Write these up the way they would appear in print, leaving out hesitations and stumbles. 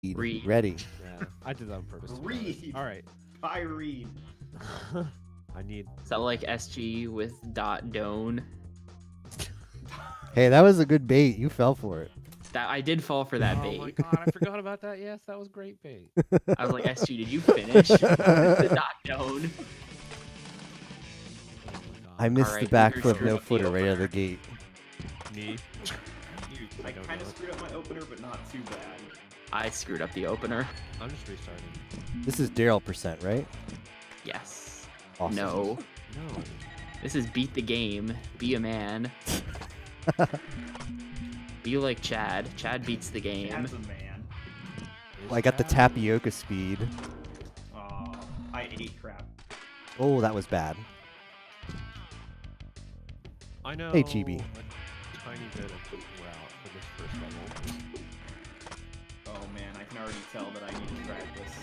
Read. Ready. Yeah, I did that on purpose. Read. All right. I read. I need. Is that like SG with dot don? Hey, that was a good bait. You fell for it. That I did fall for that Oh bait. my god, I forgot about that. Yes, that was great bait. I was like, SG, did you finish the dot don? Oh my god. I missed Alright, the backflip here's no your footer right out of the opener. gate. Me. I don't kind of know it. screwed up my opener, but not too bad. I screwed up the opener. I'm just restarting. This is Daryl %, right? Yes. Awesome. No. No. This is beat the game. Be a man. Be like Chad. Chad beats the game. Chad's a man. Is Well, I got the that- tapioca speed. Aw, I ate crap. Oh, that was bad. I know. Hey, Chibi. A tiny bit of the route for this first level. Oh man, I can already tell that I need to practice.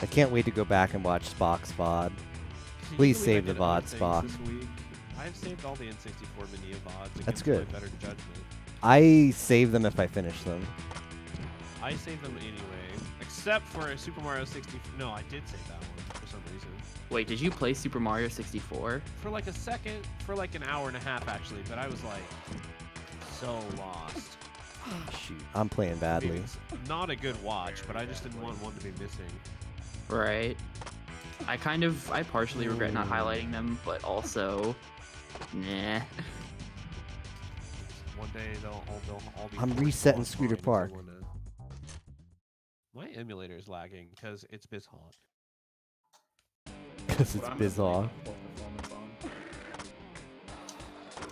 I can't wait to go back and watch Spock's VOD. Can you Please believe I save the did VOD, other things Spock. This week? I've saved all the N64 Mania VODs. That's against good. My better judgment. I save them if I finish them. I saved them anyway, except for Super Mario 60. No, I did save that one for some reason. Wait, did you play Super Mario 64? For like a second, for like an hour and a half actually, but I was like so lost. Shoot, I'm playing I mean, badly. it's not a good watch, but I just didn't want one to be missing. Right. I partially regret not highlighting them, but also, nah. One day they'll all be. I'm forced resetting offline Scooter if I Park. wanna- My emulator is lagging because it's BizHawk. Because it's What I'm gonna bizarre. blame my poor performance on.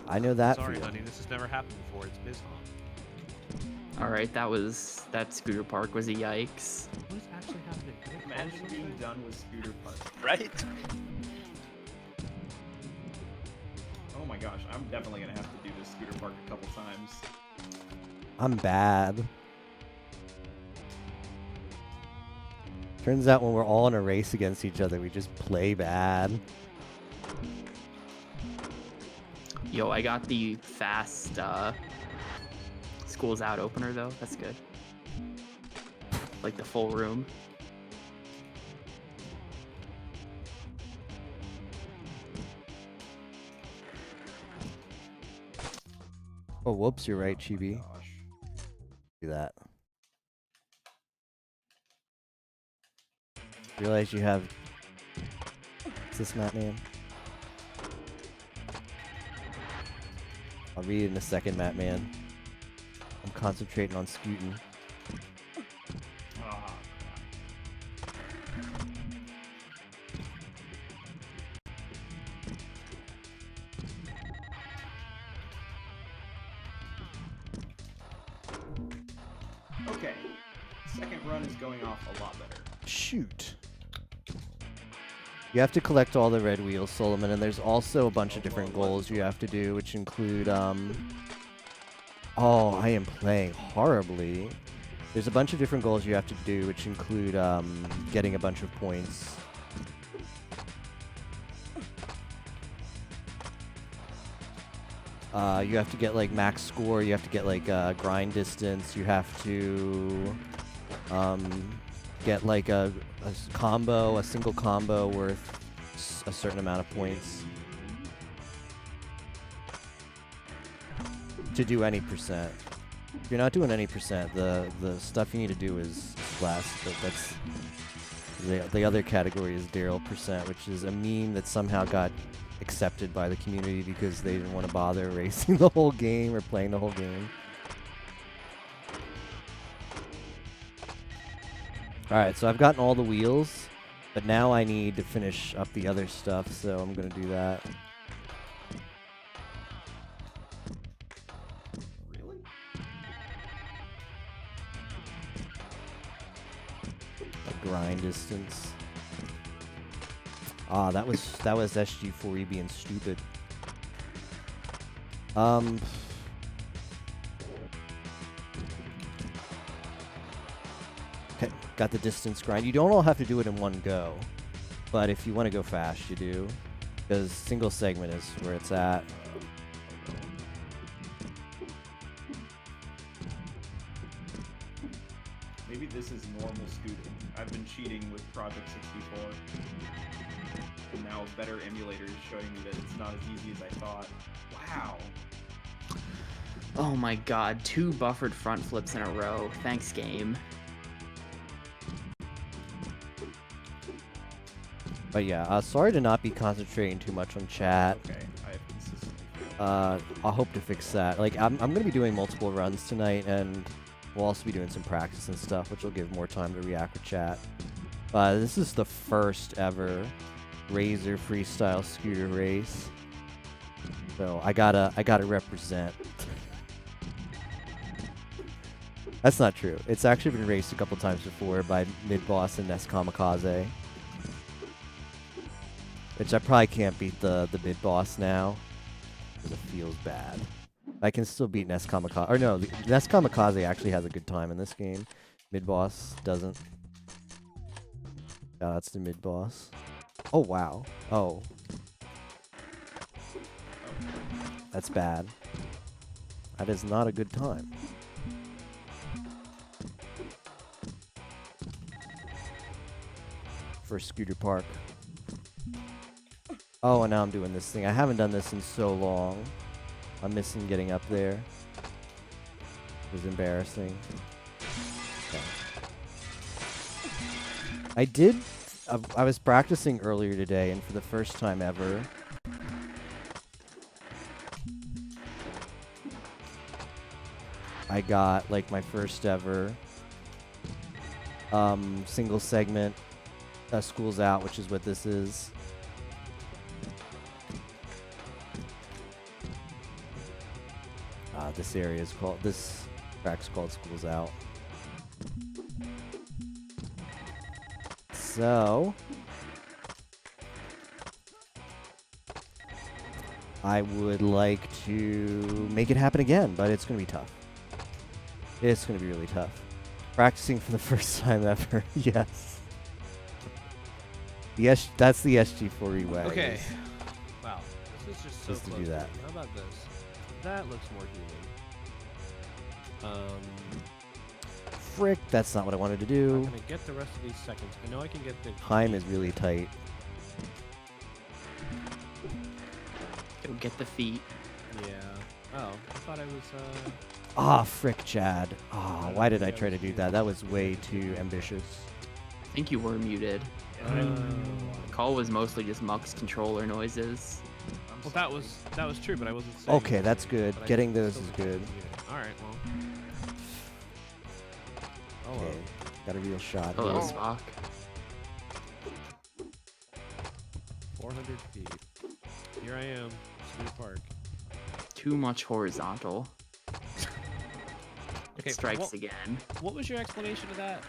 I know that Sorry, for you. honey, this has never happened before. It's BizHawk. Alright, that Scooter Park was a yikes. What is actually happening? Can I Imagine close being something? done with Scooter Park. Right? Oh my gosh, I'm definitely gonna have to do this Scooter Park a couple times. I'm bad. Turns out when we're all in a race against each other, we just play bad. Yo, I got the fast School's Out opener though. That's good. Like the full room. Oh, whoops, you're right, Chibi. Gosh. Do that. Realize you have... Is this Matt Man? I'll read it in a second, Matt Man. I'm concentrating on scooting. Ah, crap. Okay. Second run is going off a lot better. Shoot. You have to collect all the red wheels, Solomon, and there's also a bunch of different goals you have to do, which include, Oh, I am playing horribly. There's a bunch of different goals you have to do, which include, getting a bunch of points. You have to get, like, max score, you have to get, like, grind distance, you have to, get, like, a combo, a single combo worth a certain amount of points. To do any percent. If you're not doing any percent, the stuff you need to do is less, but that's... The other category is Daryl %, which is a meme that somehow got accepted by the community because they didn't want to bother racing the whole game or playing the whole game. Alright, so I've gotten all the wheels, but now I need to finish up the other stuff, so I'm gonna do that. Really? A grind distance. Ah, that was SG4E being stupid. Okay, got the distance grind. You don't all have to do it in one go, but if you want to go fast, you do, because single segment is where it's at. Maybe this is normal scooting. I've been cheating with Project 64. And now better emulators showing me that it's not as easy as I thought. Wow. Oh my god, 2 buffered front flips in a row. Thanks, game. But yeah, sorry to not be concentrating too much on chat. Okay, I have consistently failed. I'll hope to fix that. Like, I'm gonna be doing multiple runs tonight, and we'll also be doing some practice and stuff, which will give more time to react with chat. This is the first ever Razor Freestyle scooter race, so I gotta represent. That's not true. It's actually been raced a couple times before by Mid-Boss and Nest Kamikaze. Which I probably can't beat the Mid-Boss now, because it feels bad. I can still beat Nest Kamikaze. Or no, Nest Kamikaze actually has a good time in this game. Mid-Boss doesn't. That's the Mid-Boss. Oh, wow. Oh. That's bad. That is not a good time. For Scooter Park. Oh, and now I'm doing this thing. I haven't done this in so long. I'm missing getting up there. It was embarrassing. Okay. I was practicing earlier today, and for the first time ever, I got, like, my first ever single segment School's Out, which is what this is. This area is called, this track's called School's Out. So, I would like to make it happen again, but it's going to be tough. It's going to be really tough. Practicing for the first time ever, yes. That's the SG4E way. Okay. Wow. This is just so Just to close. do that. How about this? That looks more human. Frick, that's not what I wanted to I'm do. gonna get the rest of these seconds. I know I can get the Time is really tight. Go get the feet. Yeah. Oh, I thought I was. Ah, frick, Chad. Ah, why did I try to do that? That was way too ambitious. I think you were muted. The call was mostly just Muck's controller noises. Well, that was true, but I wasn't saying. Okay, it. that's good. But I Getting still those is was good. muted. All right. Well. Oh. Okay, got a real shot. Hello, here. Spock. 400 feet. Here I am, Scooter Park. Too much horizontal. Okay, Strikes again. What was your explanation of that?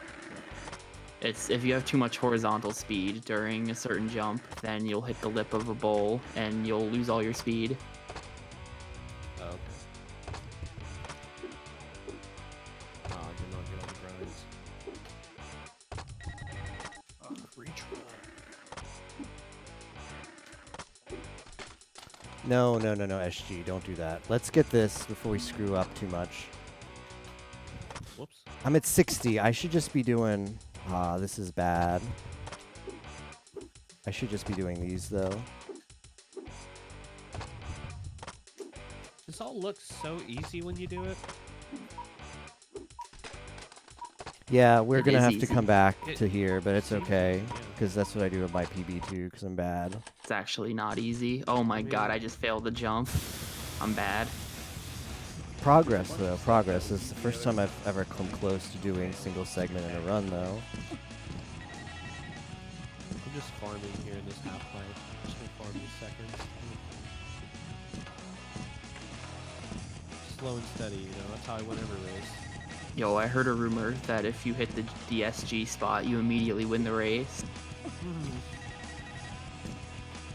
It's if you have too much horizontal speed during a certain jump, then you'll hit the lip of a bowl and you'll lose all your speed. Oh, okay. Oh, I did not get all the grinds. Free try. No, SG, don't do that. Let's get this before we screw up too much. Whoops. I'm at 60. I should just be doing... Ah, this is bad. I should just be doing these, though. This all looks so easy when you do it. Yeah, we're It gonna is have easy. to come back It to here, but it's seems okay. easy, yeah. Because that's what I do with my PB, too, because I'm bad. It's actually not easy. Oh my god, I just failed the jump. I'm bad. Progress, though. Progress. This is the first time I've ever come close to doing single segment in a run, though. I'm just farming here in this half pipe. I'm just gonna farm these seconds. Slow and steady, you know, that's how I win every race. Yo, I heard a rumor that if you hit the DSG spot, you immediately win the race.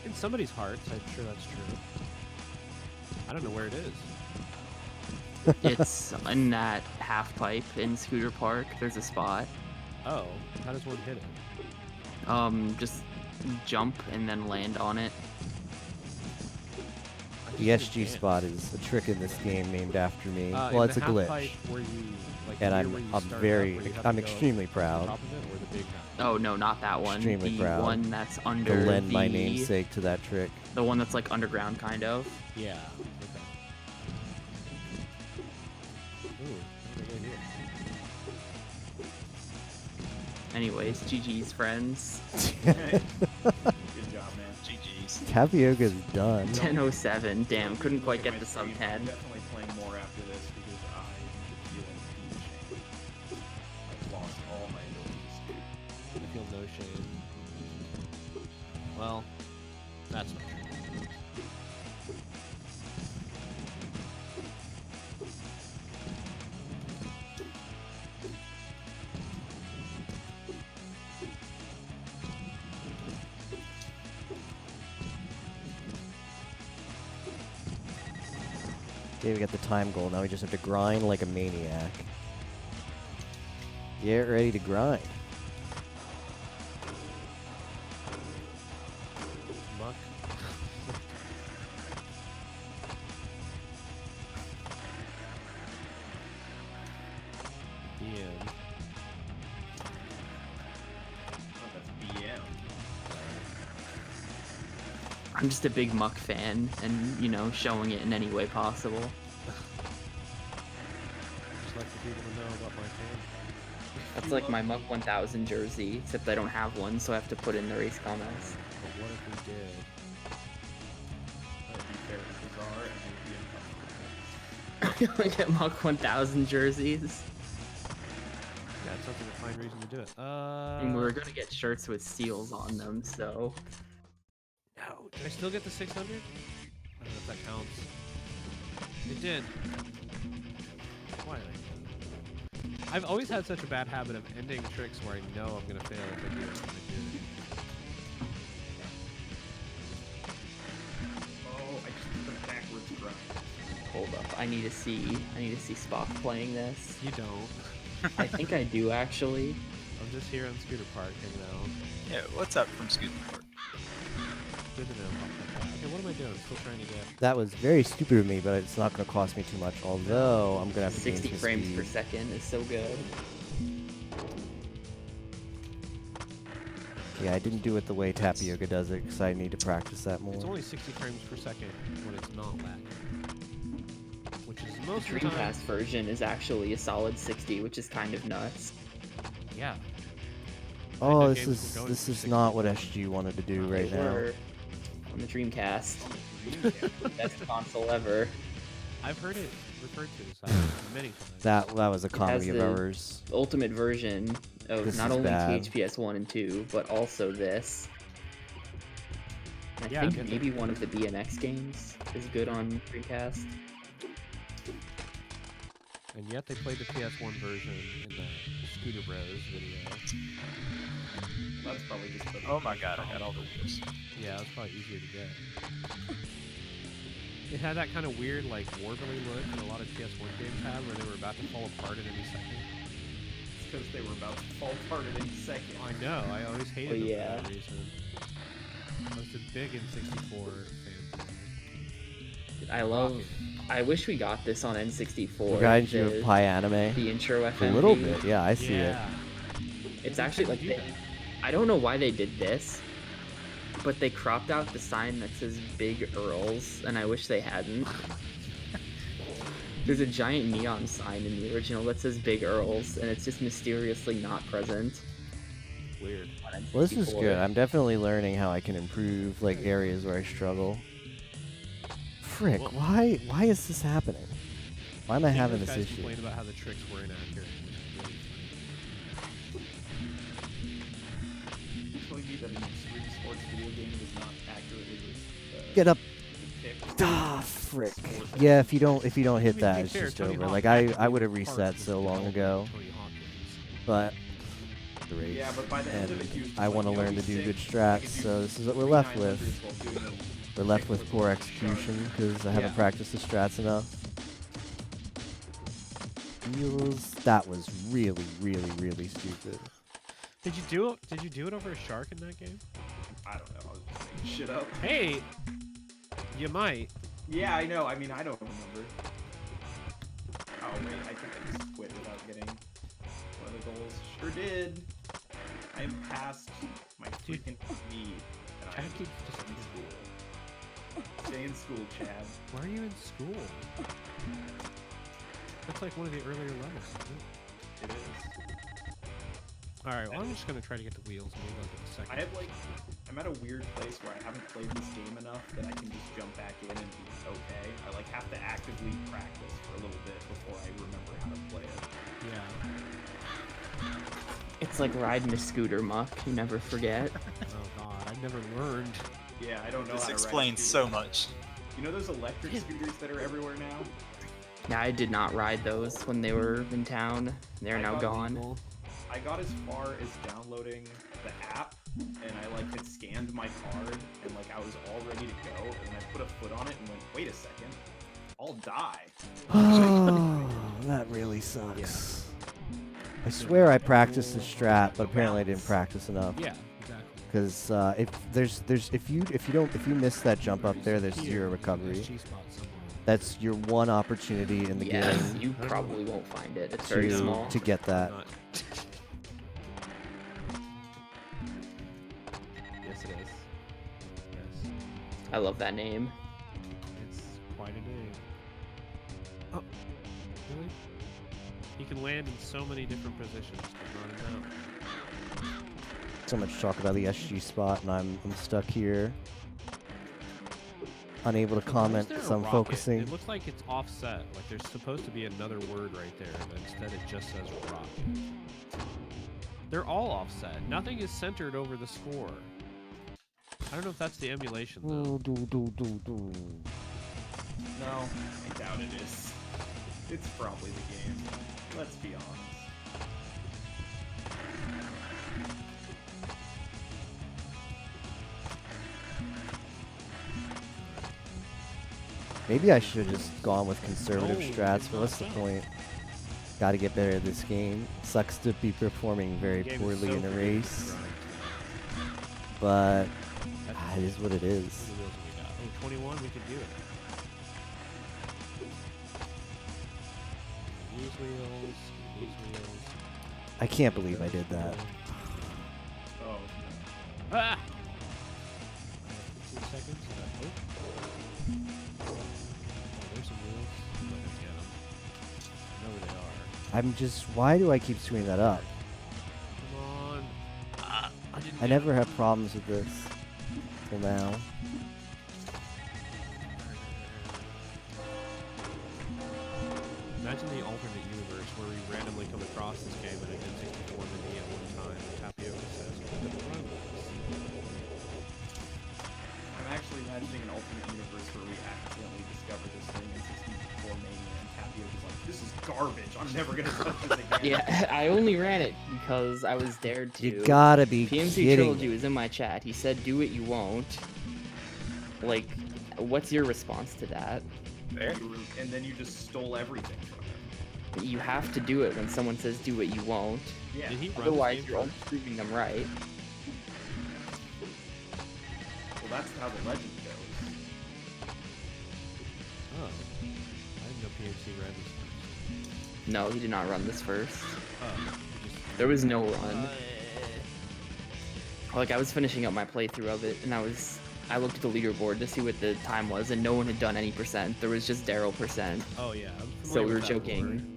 In somebody's hearts, I'm sure that's true. I don't know where it is. It's in that half pipe in Scooter Park. There's a spot. Oh, how does one hit it? Just jump and then land on it. I just The did SG dance. spot is a trick in this game named after me. In Well, it's the a half glitch. pipe where you Like And the I'm year where you I'm start up, very where you have I'm to go extremely on proud top of it, or the big guy? Oh no, not that one. Extremely the proud one that's to under lend my the namesake to that trick. the one that's like underground, kind of. Yeah. Okay. Ooh, what did I get here? Anyways, GG's friends. Good job, man. GG's. Tapioca's done. 10:07. Damn, Don't couldn't look quite at get my the sub stream. 10. I'm definitely playing more after this because I feel deep shame. I've lost all my abilities. I feel no shame. Well, that's not true. Okay, we got the time goal. Now we just have to grind like a maniac. Get ready to grind. Muck. Ian. Oh, that's BM. I'm just a big Muck fan, and you know, showing it in any way possible. Just like for people to know about my fan. That's like my Muck 1000 jersey, except I don't have one, so I have to put in the race comments. But what if we did? That'd be very bizarre and it would be uncomfortable. I get Muck 1000 jerseys. Yeah, it's such a fine reason to do it. And we're gonna get shirts with seals on them, so. No, did I still get the 600? I don't know if that counts. It did. Why did I do that? I've always had such a bad habit of ending tricks where I know I'm gonna fail if I do it. And I did. Oh, I just did the backwards grind. Hold up, I need to see Spock playing this. You don't. I think I do actually. I'm just here on Scooter Park hanging out. Yeah, what's up from Scooter Park? Good to know. Okay, what am I doing? I'm still trying to get. That was very stupid of me, but it's not going to cost me too much. Although I'm going to have to gain 60 some frames speed. per second is so good. Yeah, I didn't do it the way Tapioca does it because I need to practice that more. It's only 60 frames per second when it's not lagging. Which is The most of the time. Dreamcast version is actually a solid 60, which is kind of nuts. Yeah. Oh, know this games is were going this for is 60. not what SG wanted to do right They now. were on the Dreamcast. Dreamcast. Best console ever. I've heard it referred to as many times. That was a comedy of the- errors. Ultimate version of This not is only bad. THPS 1 and 2, but also this. I Yeah, think get the- maybe one of the BMX games is good on Dreamcast. And yet they played the PS1 version in the Scooter Bros video. That's probably just the Oh my god, I got all the wheels. Yeah, it was probably easier to get. It had that kind of weird, like, warbly look that a lot of PS1 games have, where they were about to fall apart at any second. because they were about to fall apart at any second. I know, I always hated them yeah. for that reason. I was a big N64 fan. I wish we got this on N64. Reminds you the- of Pi Anime? The intro A FMV. little bit, yeah, I see it. Yeah. It's actually like do they, that. I don't know why they did this, but they cropped out the sign that says Big Earls, and I wish they hadn't. There's a giant neon sign in the original that says Big Earls, and it's just mysteriously not present. Weird. on Well, this is N64. good. I'm definitely learning how I can improve like areas where I struggle. Frick, Well- why is this happening? Why am I having Those this guys issue? complained about how the tricks were inaccurate. Which is really Telling me that an extreme sports video game is not accurately Get up. depicted. Ah, frick. Yeah, if you don't hit funny. I mean, to that, be it's fair, just Tony over. Hawk Like actually I would have was part reset of so the long development ago, of Tony Hawk games. but the race. Yeah, but by the end of it, he was just I like, want to "Yo, learn be to do sick. good I strats, could do so this is what we're left 3900s with. while doing a We're left kick with with poor a execution because I haven't Yeah. practiced the strats enough. Feels that was really, really, really stupid. Did you do it over a shark in that game? I don't know. I was just making shit up. Hey, you might. Yeah, I know. I mean, I don't remember. Oh, wait, I think I just quit without getting one of the goals. Sure did. I am past my Dude. freaking need. And Chad I'm keeps just in school. Stay in school, Chad. Why are you in school? That's like one of the earlier levels, isn't it? It is. Alright, well I'm just gonna try to get the wheels. Maybe I'll get the second. I have like, I'm at a weird place where I haven't played this game enough that I can just jump back in and be okay. I like have to actively practice for a little bit before I remember how to play it. Yeah. It's like riding a scooter, Muck. You never forget. Oh god, I've never learned. Yeah, I don't know This how to explains ride a so scooter. much. You know those electric scooters that are everywhere now? Yeah, I did not ride those when they were in town. They're I now got gone. Legal. I got as far as downloading the app, and I like had scanned my card, and like I was all ready to go, and I put a foot on it and went, wait a second, I'll die. Oh, that really sucks. I swear I practiced the strat, but apparently I didn't practice enough. Yeah, exactly. Because if you miss that jump up there, there's zero recovery. G-spot somewhere. That's your one opportunity in the Yeah, game you probably won't find it. It's very to small. to get that. Not. Yes, it is. Yes. I love that name. It's quite a name. Oh, really? He can land in so many different positions, but not enough. So much talk about the SG spot, and I'm stuck here, unable to Why is comment there a because I'm rocket? focusing. It looks like it's offset. Like there's supposed to be another word right there, but instead it just says rocket. They're all offset. Nothing is centered over the score. I don't know if that's the emulation though. No, I doubt it is. It's probably the game. Let's be honest. Maybe I should have just gone with conservative No, strats, it's but what's the not point? Got to get better at this game. Sucks to be performing very The game is poorly so in a forgiving race, to grind. but That's it is what it is. How many wheels have we got? Oh, 21, we could do it. These wheels, these wheels. I can't believe I did that. Oh, Ah! 15 seconds. Oh. Oh, there's some wheels. I'm not gonna get them. I know where they are. I'm just. Why do I keep screwing that up? Come on. Ah, I didn't I get never 'em. have problems with this till now. Imagine the alternate universe where we randomly come across this game and it did 64 mini at one time. And Tapioca says, "Look at the run." I'm actually imagining an alternate universe where we accidentally discover this thing in 64 Mania, and Tapioca's like, this is garbage. I'm never gonna touch this again. Yeah, I only ran it because I was dared to. You gotta be PMC kidding Trilogy me. was in my chat. He said, "Do it, you won't." Like, what's your response to that? There. And then you just stole everything from him. You have to do it when someone says, "Do it, you won't." Yeah. Did he run Otherwise, this you're game only proving them right. Well, that's how the legend goes. Oh. I didn't know PMC ran this first. No, he did not run this first. Oh. He just... There was no run. Like, I was finishing up my playthrough of it, and I looked at the leaderboard to see what the time was, and no one had done any percent. There was just Daryl percent. Oh, yeah. I'm So familiar we were with that joking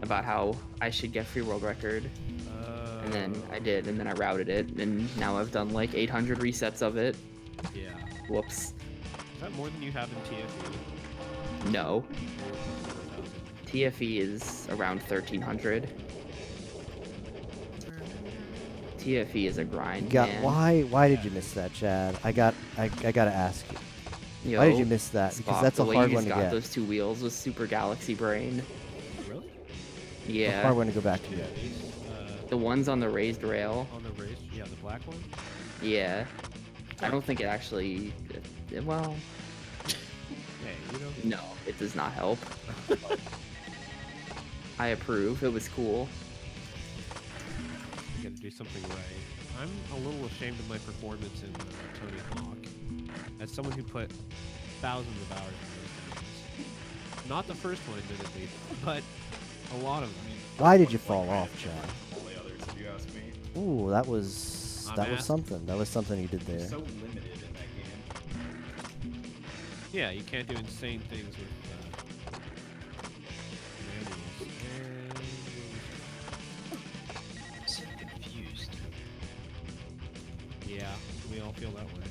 about how I should get free world record, lore. and then I did, and then I routed it, and now I've done like 800 resets of it. Yeah. Whoops. Is that more than you have in TFE? No. TFE is around 1300. TFE is a grind, man. Why did you miss that, Chad? I gotta ask you. Yo, Why did you miss that? Because Spock, that's the a way hard you one just to got get. those two wheels with Super Galaxy Brain. Really? A Yeah. hard one to go back to get. These, The ones on the raised rail. on the race, yeah, the black one? Yeah. I don't think it actually. Well, Hey, you know. no, it does not help. I approve. It was cool. You gotta do something right. I'm a little ashamed of my performance in Tony Hawk. As someone who put thousands of hours into those games. Not the first one, admittedly, but A lot of them. Why did you fall off, Chad? All the others, if you ask me. Ooh, that was something. That was something you did They're there. so limited in that game. Yeah, you can't do insane things with manuals. I'm so confused. Yeah, we all feel that way.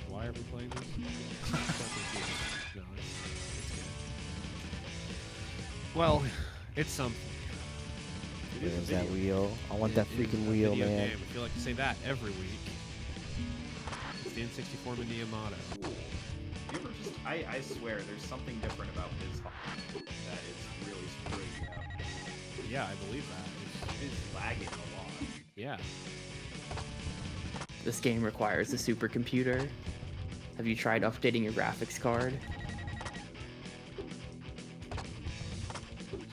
Why are we playing this? It's not confusing. No, it's good. Well, it's something. There's that wheel. I want that It is freaking a wheel, video man. Game. I feel like to say that every week. It's the N64 Mania motto. Cool. You ever just, I swear, there's something different about this that is really screwing me up. Yeah, I believe that. It's lagging a lot. Yeah. This game requires a supercomputer. Have you tried updating your graphics card?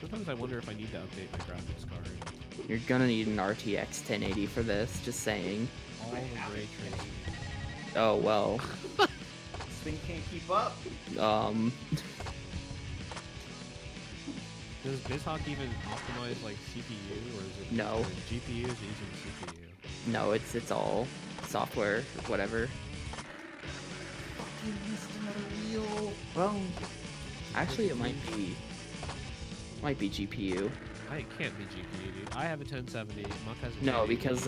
Sometimes I wonder if I need to update my graphics card. You're gonna need an RTX 1080 for this, just saying. All the ray tracing. Oh, well. This thing can't keep up. Does BizHawk even optimize like CPU or is it No. or GPU is using CPU? No, it's all software, whatever. Fucking missed another wheel. Well, actually, it might be GPU. It can't be GPU, dude. I have a 1070. Muck has a No, 1080. because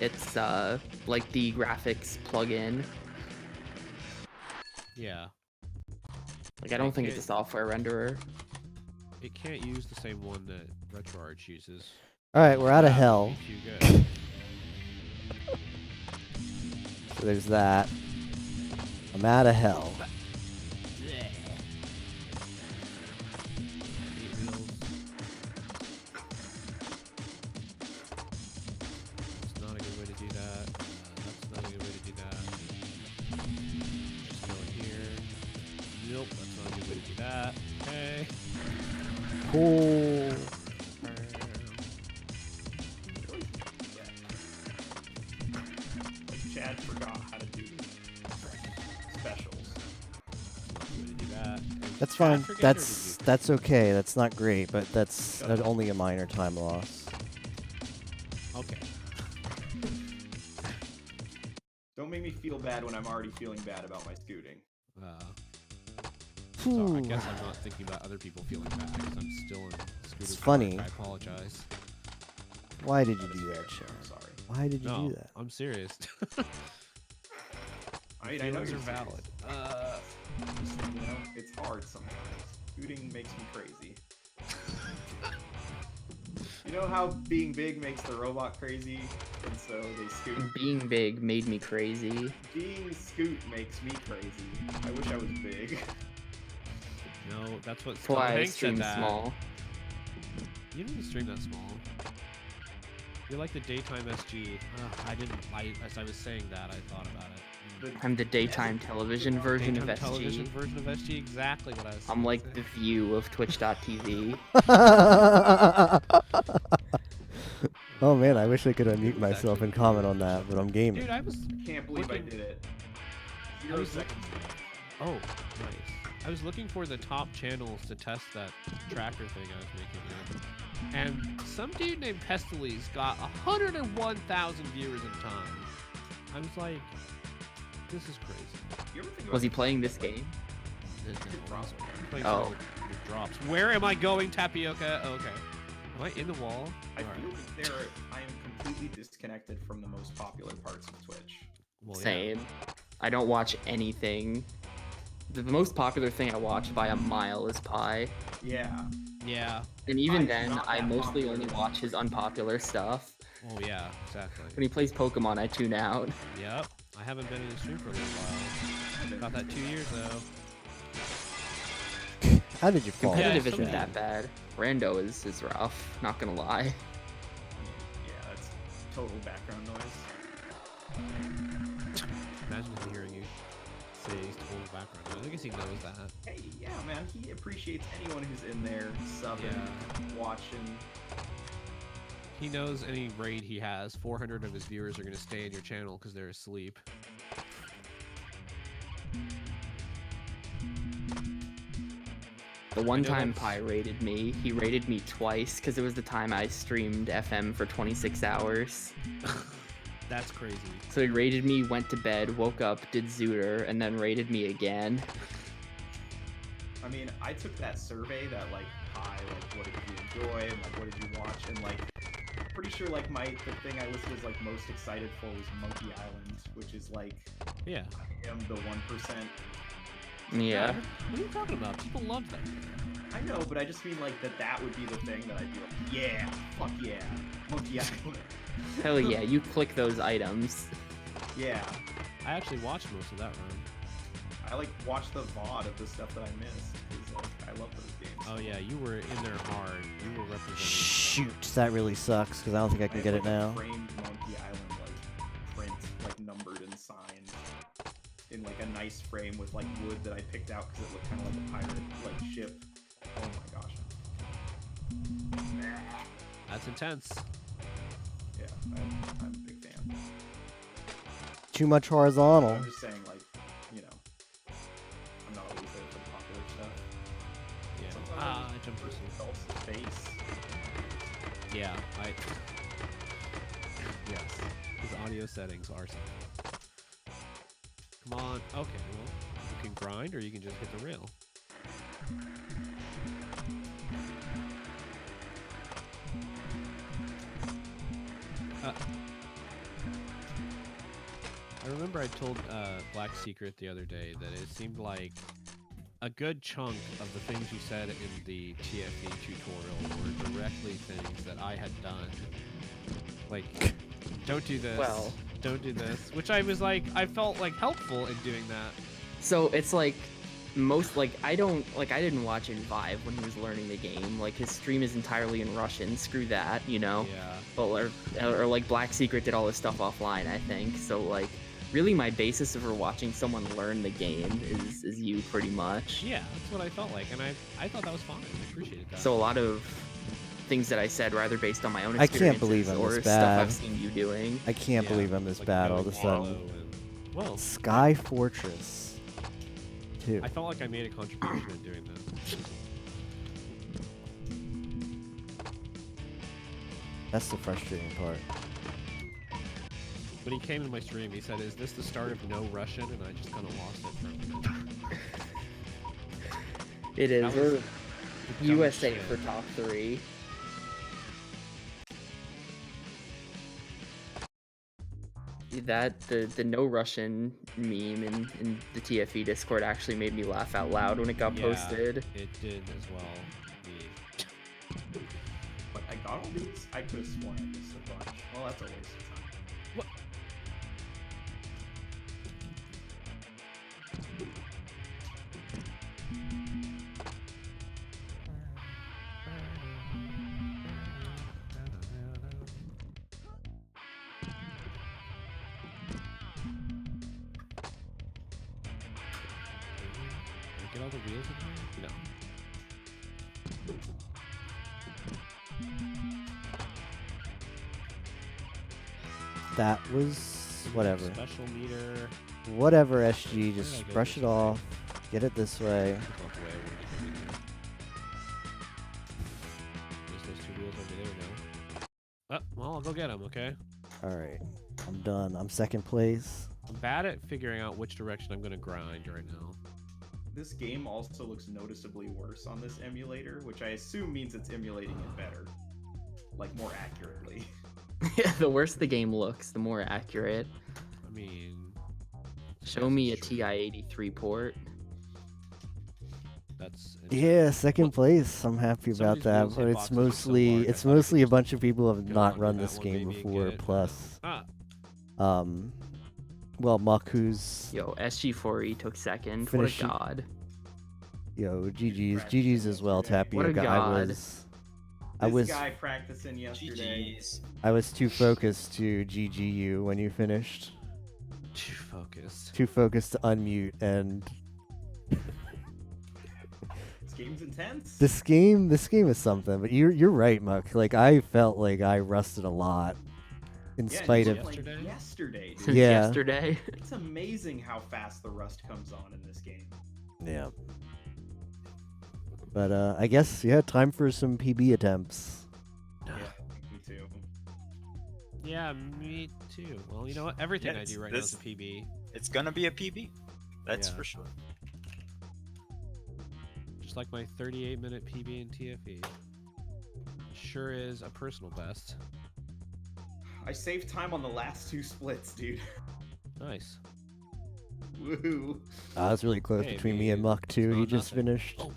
it's like the graphics plugin. Yeah, Like I don't think it's a software renderer. it can't use the same one that RetroArch uses. All right, we're out of That hell. would be too good. So there's that. I'm out of hell. That's not a good way to do that. That's not a good way to do that. Just go in here. Nope, that's not a good way to do that. Okay. Cool. Like Chad forgot how to do specials. Way to do that. That's Did fine. Chad forget or did That's okay. That's not great, but that's only a minor time loss. you? Okay. Don't make me feel bad when I'm already feeling bad about my scooting. So I Whew. guess I'm not thinking about other people feeling bad because I'm still in scooter. It's park. funny. I apologize. Why did you do that, Chad? I'm sorry. Why did you No, do that? I'm serious. I mean, I know Feelings you're are valid. You know, it's hard sometimes. Scooting makes me crazy. You know how being big makes the robot crazy, and so they scoot? Being big made me crazy. Being scoot makes me crazy. I wish I was big. No, that's what That's why I Hanks said stream that. small. You didn't stream that small. You're like the daytime SG. As I was saying that, I thought about it. I'm the daytime television version of Daytime television SG. version of SG, exactly what I was I'm like the view of Twitch.tv. Oh man, I wish I could unmute myself and comment on that, but I'm gaming. Dude, I was. Can't believe I Looking- did it. I 0 was seconds. Oh, nice. I was looking for the top channels to test that tracker thing I was making, and some dude named Pestiles got 101,000 viewers at a time. I was like, this is crazy. You ever think Was he about playing this game? Playing Oh. some with drops. Where am I going, Tapioca? Oh, okay. Am I in the wall? I Alright. feel like I am completely disconnected from the most popular parts of Twitch. Well, yeah. Same. I don't watch anything. The most popular thing I watch by a mile is Pi. Yeah. Yeah. And even Pi's then, not I that mostly popular. only watch his unpopular stuff. Oh, yeah, exactly. When he plays Pokemon, I tune out. Yep. I haven't been in the stream for a little while. Got that 2 years, though. How did you fall? Competitive Yeah, isn't some- that bad. Rando is rough, not gonna lie. Yeah, that's total background noise. Imagine if hearing you say total background. I guess he knows that. Hey, yeah, man, he appreciates anyone who's in there, subbing, watching. He knows any raid he has, 400 of his viewers are going to stay in your channel because they're asleep. The one know time that's- Pi rated me, he rated me twice because it was the time I streamed FM for 26 hours. That's crazy. So he rated me, went to bed, woke up, did Zooter, and then rated me again. I mean, I took that survey that like, hi, like, what did you enjoy, and like, what did you watch, and like, pretty sure like the thing I listed as like most excited for was Monkey Island, which is like, Yeah. I am the 1%. Yeah. What are you talking about? People love that. I know, but I just mean like that would be the thing that I'd be like, yeah, fuck yeah, Monkey Island. Hell yeah, you click those items. Yeah, I actually watched most of that run. I like watched the VOD of the stuff that I missed because like I love those games. Oh yeah, you were in there hard. You were representing. Shoot, that really sucks because I don't think I can get have, it like, now. A framed Monkey Island like print, like numbered and signed in like a nice frame with like wood that I picked out because it looked kind of like a pirate like ship. Oh my gosh. That's intense. Yeah, I'm a big fan. Too much horizontal. I'm just saying, like, you know, I'm not always there for the popular stuff. Yeah. Sometimes Ah, I I jumped for too soon. Phelps' face. Yeah, yes, his audio settings are something. Come on. Okay, well, you can grind or you can just hit the rail. I remember I told Black Secret the other day that it seemed like a good chunk of the things you said in the TFE tutorial were directly things that I had done. Like, don't do this. Well. Don't do this. Which I was like, I felt like helpful in doing that. So it's like I didn't watch in Vive when he was learning the game. Like his stream is entirely in Russian. Screw that, you know. Yeah. But or like Black Secret did all this stuff offline, I think. So like really my basis for watching someone learn the game is you pretty much. Yeah, that's what I felt like, and I thought that was fine. I appreciated that. So a lot of things that I said were either based on my own I can't experiences believe I'm or this stuff bad. I've seen you doing. I can't Yeah, believe I'm this like bad all of going a slow sudden. and- well, Sky Fortress 2. I felt like I made a contribution in doing that. That's the frustrating part. When he came in my stream, he said, "Is this the start of no Russian?" And I just kind of lost it for a minute. It is. That was We're the dumbest USA shit. for top 3. That the no Russian meme in the TFE Discord actually made me laugh out loud when it got Yeah, posted. It did as well. But I got all these? I could have sworn I missed a bunch. Well, that's a waste of time. What? Get all the wheels in here? No. That was whatever. Special meter. Whatever, SG. Where did I Just go brush this it way? off. Get it this way. Just walk away. I wouldn't get in there. There's those 2 wheels over there now. Well, I'll go get them, okay? Alright. I'm done. I'm second place. I'm bad at figuring out which direction I'm gonna grind right now. This game also looks noticeably worse on this emulator, which I assume means it's emulating it better. Like, more accurately. Yeah, the worse the game looks, the more accurate. I mean, Show me a that's true. TI-83 port. That's Yeah, second place. I'm happy Some about of these that. wheels But hitboxes it's are so mostly large, I it's thought I could mostly a just bunch of people have go not under run that this one game maybe and before. get it. Plus, Ah, well, Muck, who's Yo, SG4E took second. Finishing- What a god. GG's as well. Tappy. What a god. This guy practicing yesterday. GG's. I was too focused to GGU when you finished. too focused. Too focused to unmute, and This game's intense. this game is something. But you're right, Muck. Like I felt like I rusted a lot, in Yeah, spite you of were playing Yesterday? yesterday, dude. Since Yeah. yesterday. It's amazing how fast the rust comes on in this game. yeah. But I guess yeah, time for some PB attempts. Yeah, me too. Yeah, me too. Well, you know what? Everything Yeah, I do right now is a PB. It's gonna be a PB. That's Yeah. for sure. Just like my 38-minute PB in TFE. Sure is a personal best. I saved time on the last 2 splits, dude. Nice. Woohoo. It's really close Hey, between me and Muck too. it's He not just nothing. finished. Oh.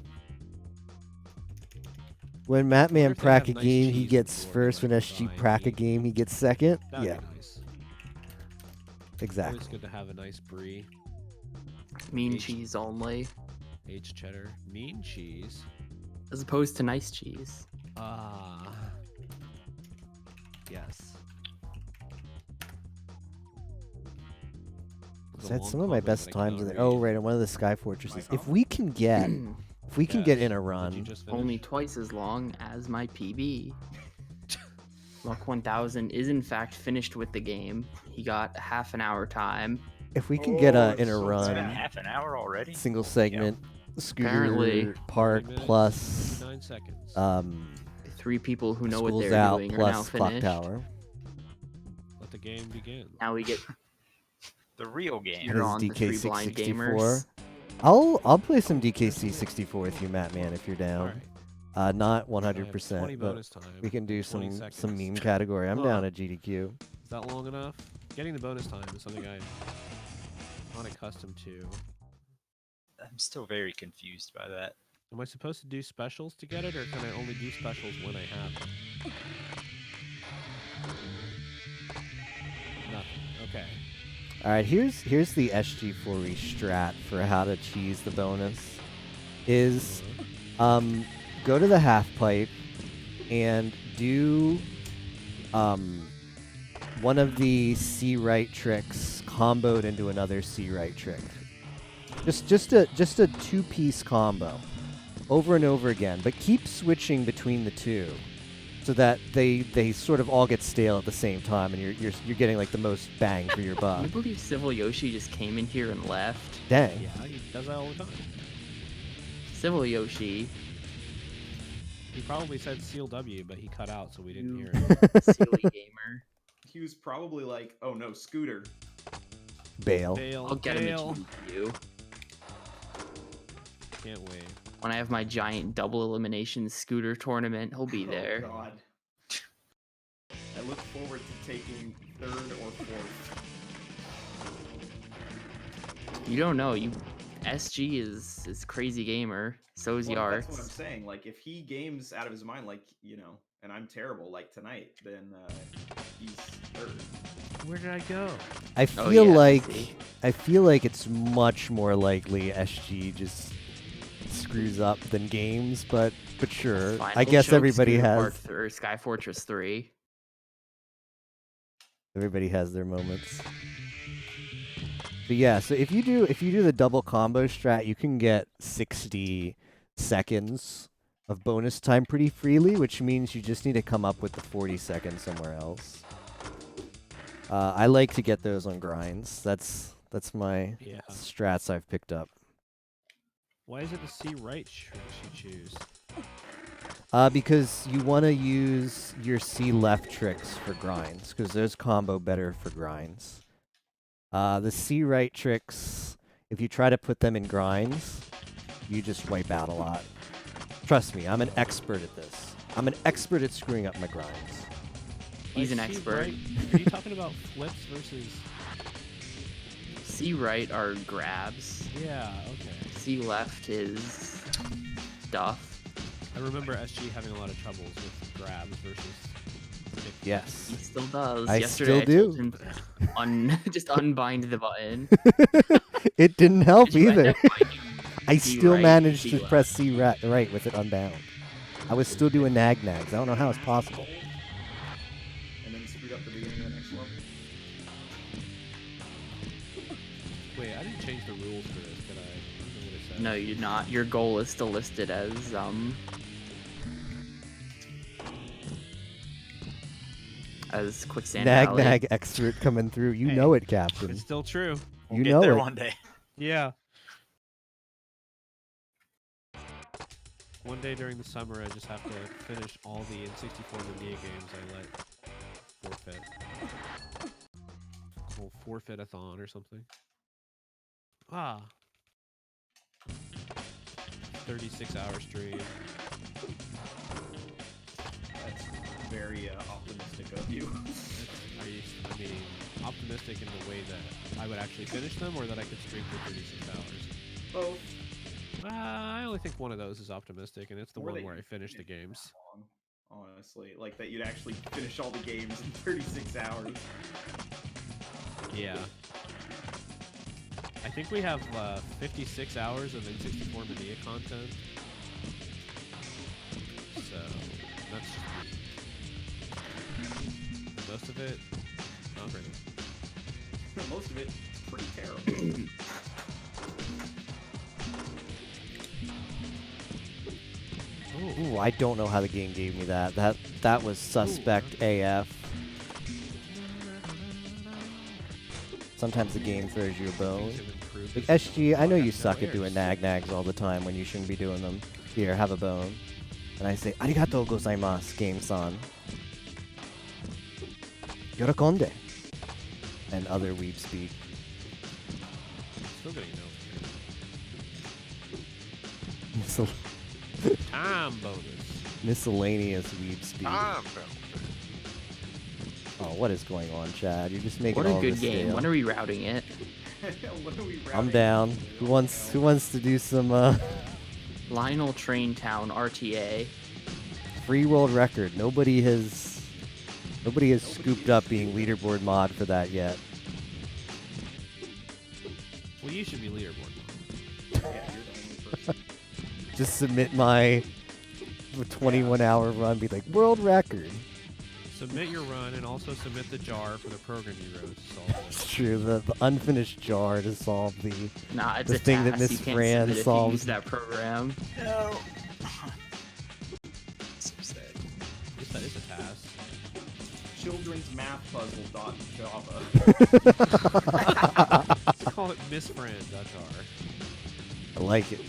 When Wonder Mattman if they prack have a nice game, he cheese gets before, first. When like, SG design prack a meat. game, he gets second. That would Yeah, be nice. exactly. Always good to have a nice brie. Mean H- cheese only, H cheddar. Mean cheese. as opposed to nice cheese. Ah. Yes. So that's some of my best times in there. Oh, right, on one of the Sky Fortresses. If we can get in a Did you run, just Only finish? twice as long as my PB. Luck 1000 is in fact finished with the game. He got half an hour time. if we can get Oh, in a so It's run, been bad. half an hour already. single segment, scooter Apparently. park 30 minutes, plus 9 seconds. 3 people who know what schools they're out doing are now plus clock finished. tower. Let the game begin. Now we get The real game. You're His on the 3 blind DK664. gamers. I'll play some DKC64 with you, Mattman, if you're down. Alright. Not So I have 100%, 20 but bonus time. we can do 20 some seconds. meme category. I'm Huh. down at GDQ. Is that long enough? Getting the bonus time is something I'm not accustomed to. I'm still very confused by that. Am I supposed to do specials to get it, or can I only do specials when I have them? Nothing. Okay. All right, here's the SG4E strat for how to cheese the bonus. Is go to the half pipe and do one of the C right tricks comboed into another C right trick. Just a 2-piece combo over and over again, but keep switching between the two so that they sort of all get stale at the same time, and you're getting like the most bang for your Can buck. you believe Civil Yoshi just came in here and left? Dang. Yeah, he does that all the time. Civil Yoshi, He probably said Seal W, but he cut out, so we didn't You- hear it. silly gamer. He was probably like, oh no, Scooter. Bail. Bail. I'll get him bail. to you Can't wait. when I have my giant double elimination scooter tournament. He'll be there. Oh god. I look forward to taking 3rd or 4th. You don't know. SG is crazy gamer. So is Well, that's what I'm Yarks. saying. Like, if he games out of his mind, like, you know, and I'm terrible, like tonight, then he's 3rd. Where did I go? I Oh, feel yeah, like see? it's much more likely SG just screws up than games, but sure. Fine, I he'll guess choke everybody Scooter has Park or Sky Fortress 3. everybody has their moments. But yeah, so if you do the double combo strat, you can get 60 seconds of bonus time pretty freely, which means you just need to come up with the 40 seconds somewhere else. I like to get those on grinds. That's my Yeah. strats I've picked up. Why is it the C right trick you choose? Because you want to use your C left tricks for grinds, because those combo better for grinds. The C right tricks, if you try to put them in grinds, you just wipe out a lot. Trust me, I'm an expert at this. I'm an expert at screwing up my grinds. He's Like an C expert. right- Are you talking about flips versus? C right are grabs. Yeah. Okay. C left is stuff. I remember SG having a lot of troubles with grabs versus. kick. Yes. He still does. I Yesterday still I told him just unbind the button. It didn't help Did you end either. up binding I C still right, managed C to left? press C right with it unbound. I was still doing nag nags. I don't know how it's possible. And then screwed up the beginning of the next one. Wait, I didn't change the rules for this, did I? I don't know what it said. No, you did not. Your goal is still listed as quicksand Nag Valley. nag expert coming through. You Hey, know it, Captain. It's still true. We'll You get know there it. one day. Yeah. One day during the summer, I just have to finish all the N64 Mania games I let forfeit. Whole forfeit-a-thon or something. Ah. 36-hour stream. That's very optimistic of you. I mean, optimistic in the way that I would actually finish them, or that I could stream for 36 hours. Both. I only think one of those is optimistic, and it's the Or one that where I you finish the finish games. that long, honestly, like that you'd actually finish all the games in 36 hours. Yeah. I think we have 56 hours of N64 Mania content. So, that's just me. Most of it, not really. Most of it, pretty terrible. Ooh, I don't know how the game gave me that. That was suspect AF. Sometimes the game throws you a bone. Like, SG, I know you suck at doing nag-nags all the time when you shouldn't be doing them. Here, have a bone. And I say, arigatou gozaimasu, game-san. Yorokonde. And other weeb speak. Still getting no. Miscel- Time bonus. miscellaneous weeb speak. Oh, what is going on, Chad? You're just making What a all good this game. stale. When are we routing it? What are we I'm routing down. into? Who wants to do some Lionel Train Town RTA. free world record? Nobody has scooped up being leaderboard mod for that yet. Well, you should be leaderboard. Yeah, you're the only person. Just submit my 21-hour run, be like world record. Submit your run and also submit the jar for the program you wrote to solve It's this. true, the unfinished jar to solve the Nah, it's The a thing that task. Miss You can't Fran submit if you solves. use that program. No. So sad. Yes, that is a task. Children's math puzzle Java. Let's call it Miss Fran jar. I like it.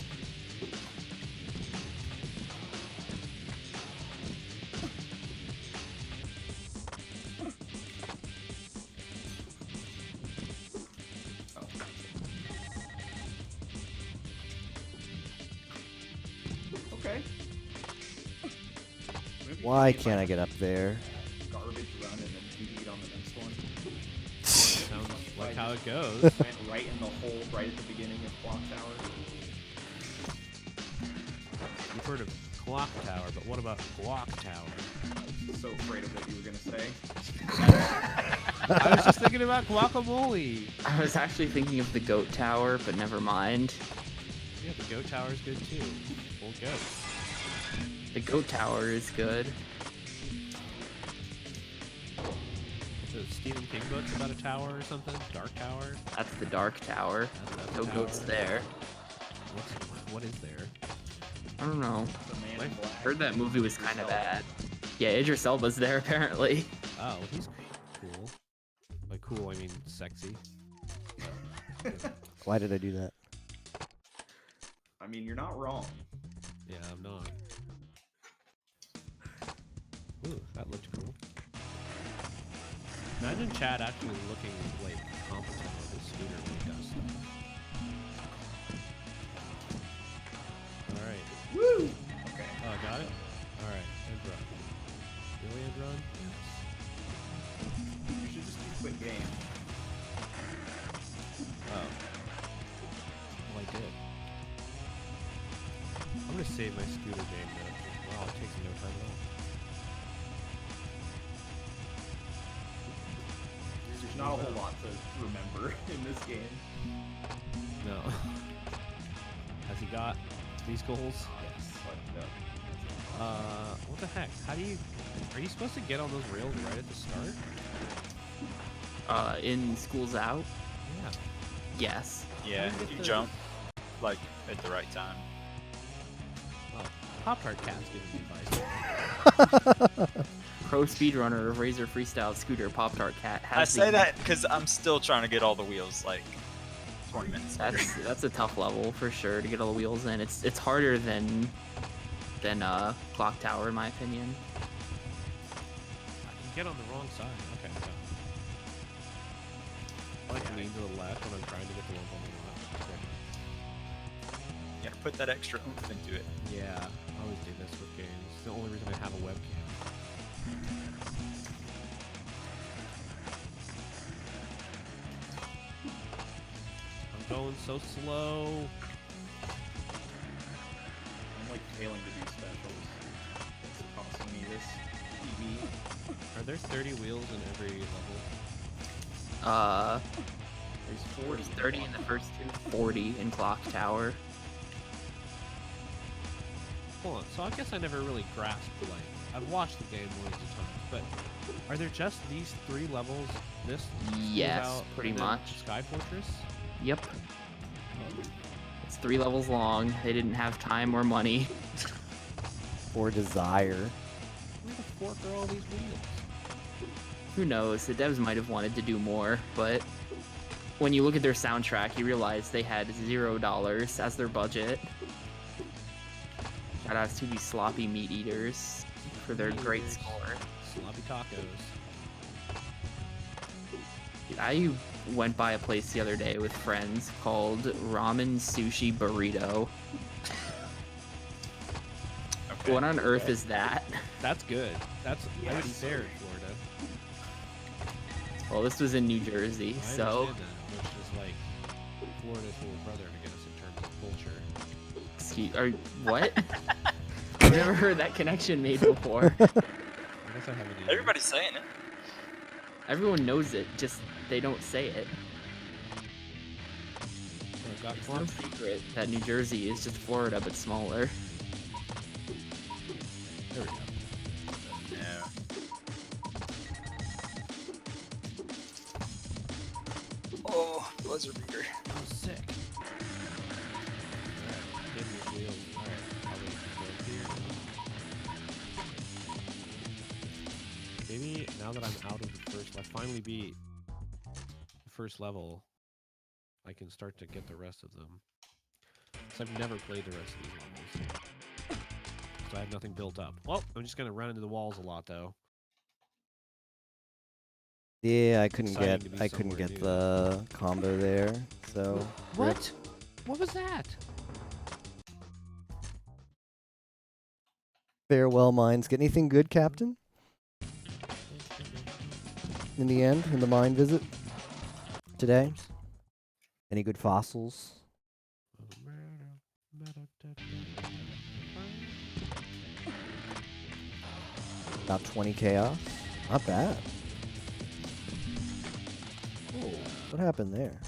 Oh. Okay. Maybe Why you can't I might get up there? garbage run and then compete on the next one? Sounds like how it goes. Went right in the hole right at the beginning of Clock Tower. You've heard of Clock Tower, but what about Guac Tower? I was so afraid of what you were gonna say. I was just thinking about guacamole. I was actually thinking of the Goat Tower, but never mind. Yeah, the Goat Tower is good too. Full goats. The Goat Tower is good. The Stephen King book's about a tower or something? Dark Tower? That's the Dark Tower. That's No a tower. goats there. What is there? I don't know. The man in Like, black. Heard that movie was kind of Idris Elba. bad. Yeah, Idris Elba's there apparently. Oh, he's cool. By cool, I mean sexy. Why did I do that? I mean, you're not wrong. Yeah, I'm not. Ooh, that looked cool. Imagine Chad actually looking like competent with his scooter when he does stuff. Alright. Woo! Okay. Oh, got it? Alright, end run. Really end run? You should just do quick game. Oh. Well, I did. I'm gonna save my scooter game though. Wow, it takes no time at all. There's not a whole lot to remember in this game. No. Has he got these goals? Yes, but no. What the heck? How do you... Are you supposed to get on those rails right at the start? In School's Out? Yeah. Yes. Yeah, How do you get you the- jump like at the right time. Well, Pop-Tart Cat's giving me advice. Pro speedrunner of Razor Freestyle Scooter Pop Tart Cat has I say the- that because I'm still trying to get all the wheels like 20 minutes later. That's a tough level for sure to get all the wheels in. It's harder than than Clock Tower, in my opinion. I can get on the wrong side. Okay, so. I like to lean to the left when I'm trying to get the ones on the left. Okay. You gotta put that extra oomph into it. Yeah, I always do this with games. It's the only reason I have a webcam. I'm going so slow. I'm like failing to do specials. It's costing me this PB. Are there 30 wheels in every level? There's 40. 30 in the first two, 40 in Clock Tower. Hold on, so I guess I never really grasped, like, I've watched the game millions of times, but are there just these 3 levels? This Yes, out, pretty and then much. Sky Fortress? Yep. It's 3 levels long. They didn't have time or money. Or desire. Where the fork are all these wheels? Who knows? The devs might have wanted to do more, but when you look at their soundtrack, you realize they had $0 as their budget. Shout outs to these sloppy meat eaters for their great Eaters. score. Sloppy tacos. I went by a place the other day with friends called Ramen Sushi Burrito. Okay. What on earth is that? That's good. That's I would eat Yes. there in Florida. Well, this was in New Jersey, I so understand that, which is like Florida's little brother, I guess, in terms of culture. excuse. What? I've never heard that connection made before. I guess I haven't either. Everybody's saying it. Everyone knows it, just they don't say it. Oh, got It's no clumped. secret that New Jersey is just Florida but smaller. There we go. Yeah. Oh, buzzer beater. I'm sick. Alright, give me wheels. Alright, probably go here. Maybe now that I'm out of the first, I finally beat the first level, I can start to get the rest of them. So I've never played the rest of these levels. So I have nothing built up. Well, I'm just gonna run into the walls a lot though. Yeah, I couldn't Exciting get to be I couldn't somewhere get new. the combo there. So rip. What? What was that? Farewell mines. Get anything good, Captain? In the end, in the mine visit today? Any good fossils? About 20 chaos. Not bad. Oh, what happened there?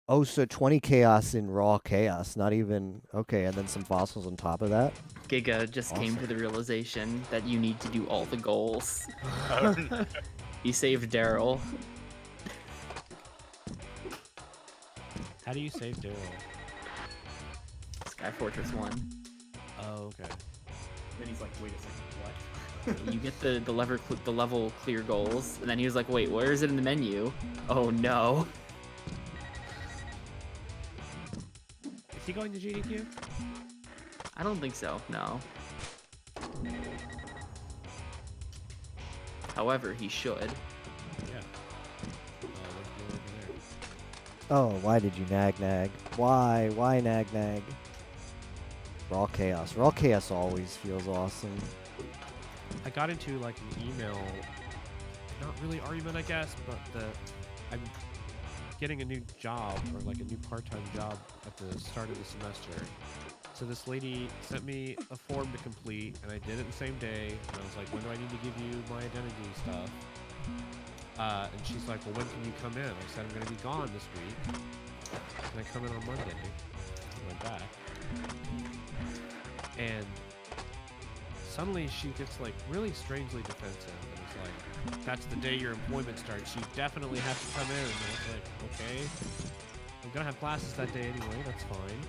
Oh, so 20 chaos in raw chaos, not even... Okay, and then some fossils on top of that? Giga just came to Awesome. the realization that you need to do all the goals. Oh, no. He saved Daryl. How do you save Daryl? Sky Fortress 1. Oh, okay. Then he's like, wait a second, what? You get the level clear goals, and then he was like, wait, where is it in the menu? Oh no. Is he going to GDQ? I don't think so, no. However, he should. Yeah. Oh, let's go over there. Oh, why did you nag? Why? Why nag? Raw chaos. Raw chaos always feels awesome. I got into like an email, not really argument, I guess, but I'm getting a new job or like a new part-time job at the start of the semester. So this lady sent me a form to complete, and I did it the same day. And I was like, when do I need to give you my identity stuff? And she's like, well, when can you come in? I said, I'm going to be gone this week. Can I come in on Monday? I went back. And suddenly she gets like really strangely defensive. And it's like, that's the day your employment starts. You definitely have to come in. And I was like, okay. I'm going to have classes that day anyway. That's fine.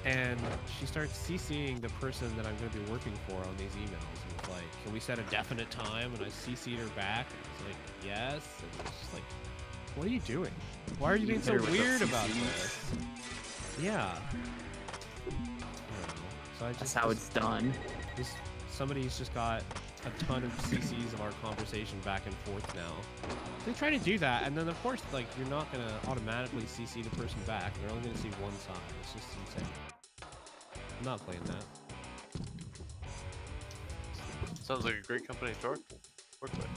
And she starts CCing the person that I'm going to be working for on these emails. And it's like, can we set a definite time? And I CC'd her back. And it's like, yes. And it's just like, what are you doing? Why are you being so better with the weird about CCs. this? Yeah. I don't know. So That's how it's done. Somebody's just got a ton of CCs of our conversation back and forth now. They try to do that, and then of course, like, you're not gonna automatically CC the person back. They're only gonna see one side. It's just insane. I'm not playing that. Sounds like a great company to work with.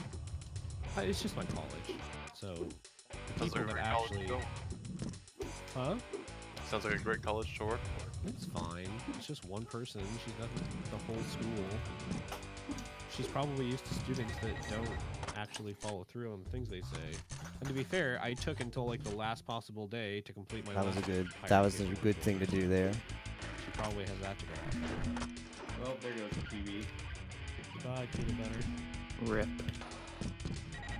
It's just my college, so the Sounds people like a that great college actually, to go. huh? Sounds like a great college to work for. It's fine. It's just one person. She doesn't the whole school. She's probably used to students that don't actually follow through on the things they say. And to be fair, I took until like the last possible day to complete my. That was a last good. higher That was a education good thing to do there. She probably has that to go off. Well, there goes the PB. Goodbye, peanut butter. Rip.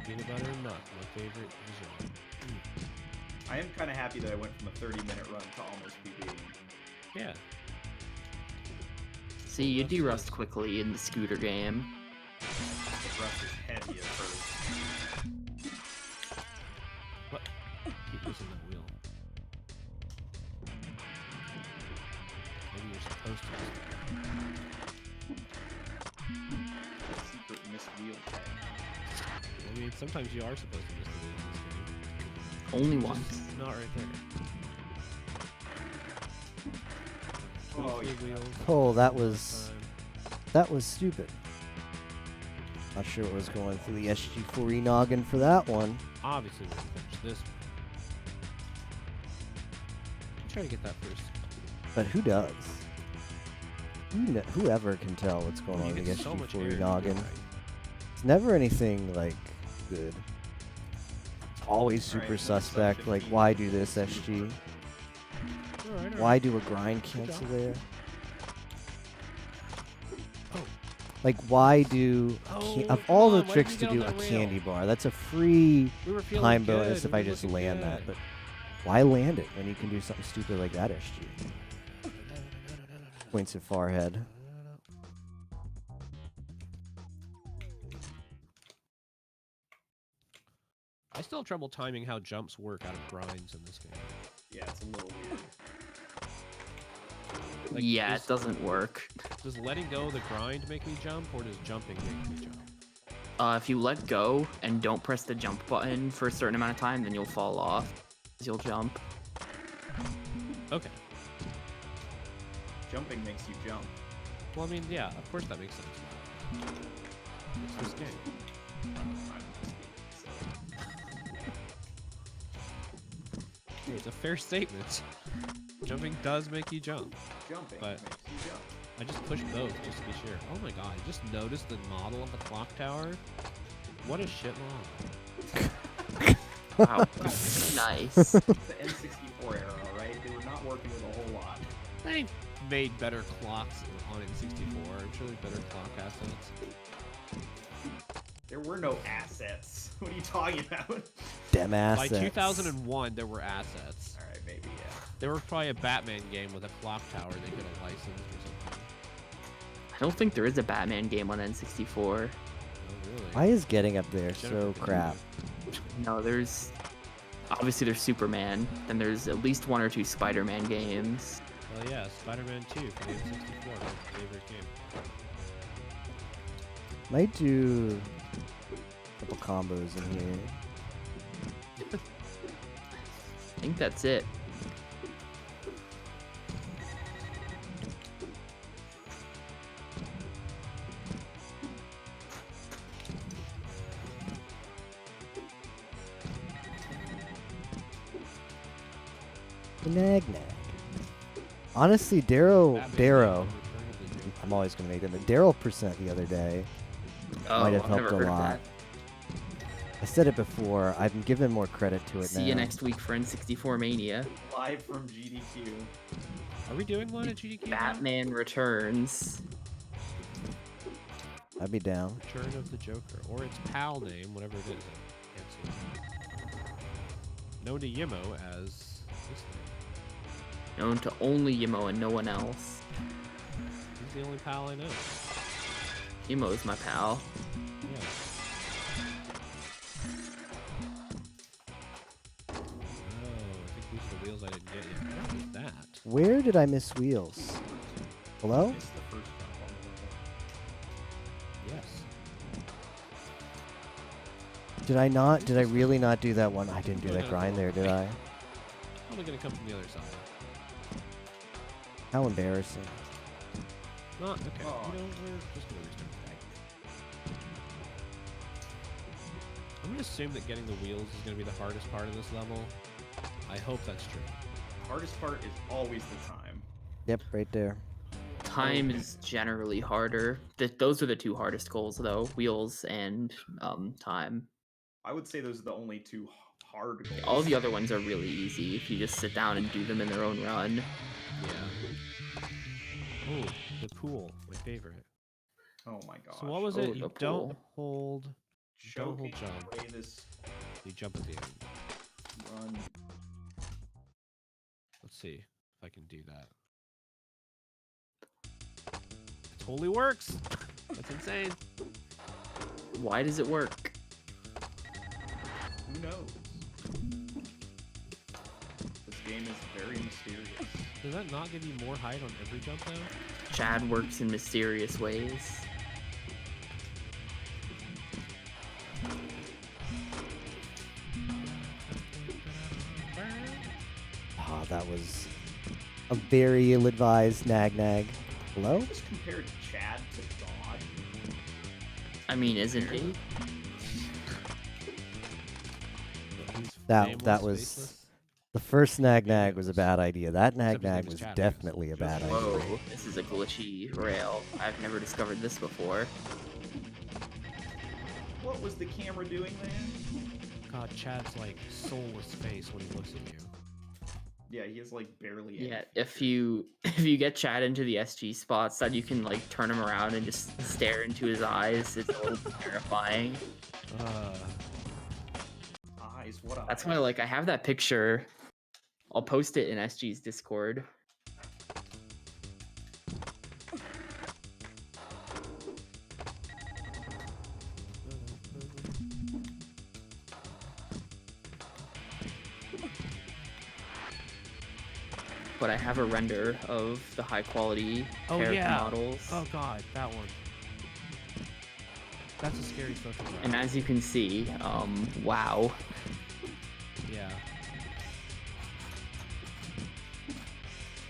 Peanut butter and milk, my favorite dessert. I am kind of happy that I went from a 30-minute run to almost PB. Yeah. See, you de-rust quickly in the scooter game. The rust is heavy at first. What? Keep using that wheel. Maybe you're supposed to. Secret missed wheel tag. I mean, sometimes you are supposed to miss the wheel in this game. Only once. Just not right there. Oh, yeah. Wheels. Oh, that was stupid. Not sure what was going through the SG4E noggin for that one. Obviously, we're gonna finish this one. Try to get that first. But who does? Whoever can tell what's going on You with the get so much air SG4E to noggin. do it right. It's never anything like good. Always super Alright, suspect. Like, 15. why do this, SG? Alright, Why do a grind cancel there? Oh. Like, why do of come all on, the why tricks did to you do get a on that candy rail? bar? That's a free We were feeling time good. bonus if We I were just looking land good. that. But why land it when you can do something stupid like that, SG? Points at far ahead. I still have trouble timing how jumps work out of grinds in this game. Yeah, it's a little weird. Like, Yeah, does- it doesn't work. Does letting go of the grind make me jump, or does jumping make me jump? If you let go and don't press the jump button for a certain amount of time, then you'll fall off. You'll jump. Okay. Jumping makes you jump. Well, I mean, yeah, of course that makes sense. It's this game. I'm just kidding, so. It's a fair statement. Jumping does make you jump. Jumping But- makes you jump. I just pushed both just to be sure. Oh my god, I just noticed the model of the clock tower. What a shit model. Wow. Nice. It's the N64 era, right? They were not working with a whole lot. They made better clocks on N64. I'm sure there's better clock assets. There were no assets. What are you talking about? Dem By assets. 2001, there were assets. Alright, maybe, yeah. There was probably a Batman game with a clock tower they could have licensed or something. I don't think there is a Batman game on N64. Oh, really? Why is getting up there so Jennifer crap? No, there's obviously there's Superman, then there's at least one or two Spider-Man games. Well, yeah, Spider-Man 2 for the N64, my favorite game. Might do a couple combos in here. I think that's it. Nag nag. Honestly, Darrow, Batman Darrow. Return of the Joker. I'm always gonna make them. But Darrow percent the other day Oh, might have I've helped never a heard of lot. that. I said it before. I'm giving more credit to it See now. you next week for N64 Mania. Live from GDQ. Are we doing one at GDQ? now? Batman Returns. I'd be down. Return of the Joker, or its PAL name, whatever it is. I can't see. Known to Yimo as this name. Known to only Yimo and no one else. He's the only PAL I know. Yimo's my pal. Yeah. Oh, I think these are the wheels I didn't get yet. What is that? Where did I miss wheels? Hello? Missed the first jump on the level. Yes. Did I not? Did I really not do that one? I didn't do We're that gonna grind go there, did away. I? Probably gonna come from the other side. How embarrassing. Not okay. Oh. You know, we're just gonna restart the deck. I'm gonna assume that getting the wheels is gonna be the hardest part of this level. I hope that's true. Hardest part is always the time. Yep, right there. Time is generally harder. Those are the two hardest goals, though: wheels and time. I would say those are the only two hard goals. All the other ones are really easy if you just sit down and do them in their own run. Yeah. Oh, the pool, my favorite. Oh my gosh. So what was Oh, it? You the don't pool. hold. You don't hold Showcase jump. the way this You jump at the end. run. Let's see if I can do that. It totally works. That's insane. Why does it work? Who knows? This game is very mysterious. Does that not give you more height on every jump though? Chad works in mysterious ways. Ah, that was a very ill-advised nag. Hello? Just compared Chad to God. I mean, isn't he? He's That nameless, was faceless. the first nag Yeah, was a it was- bad idea. That Except his name nag is was Chad, I guess. definitely a bad idea. Whoa, this is a glitchy rail. I've never discovered this before. What was the camera doing then? God, Chad's like soulless face when he looks at you. Yeah, he has like barely any Yeah, if features. you get Chad into the SG spots, then you can like turn him around and just stare into his eyes. It's a little terrifying. Eyes, what eyes? That's why like I have that picture. I'll post it in SG's Discord. But I have a render of the high quality Oh, character yeah. models. Oh god, that one. That's a scary social drive. And as you can see, wow. Yeah.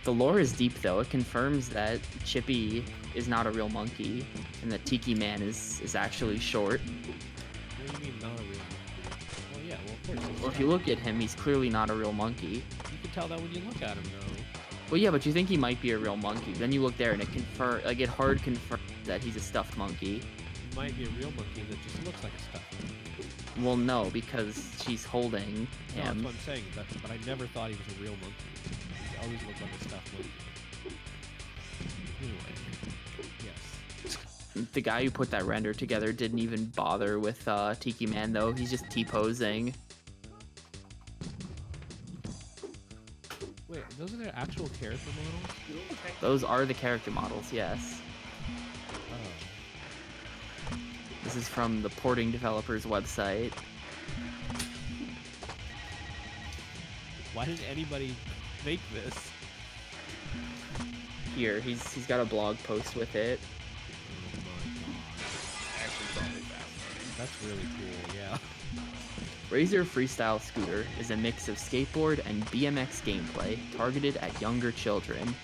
The lore is deep though. It confirms that Chippy is not a real monkey, and that Tiki Man is actually short. What do you mean not a real monkey? Well, yeah, well, of course. he's Well, if you not. look at him, he's clearly not a real monkey. You can tell that when you look at him, though. Well, yeah, but you think he might be a real monkey. Then you look there, and it hard confirms that he's a stuffed monkey. He might be a real monkey that just looks like a stuffed monkey. Well, no, because she's holding No, that's him. what I'm saying. But I never thought he was a real monkey. He always looked like a stuffed monkey. Anyway, yes. The guy who put that render together didn't even bother with Tiki Man, though. He's just T-posing. Wait, those are their actual character models? Those are the character models, yes. Oh. This is from the porting developers website. Why did anybody make this? Here, he's got a blog post with it. Oh my god. Actually, probably fascinating. That's really cool, yeah. Razor Freestyle Scooter is a mix of skateboard and BMX gameplay targeted at younger children.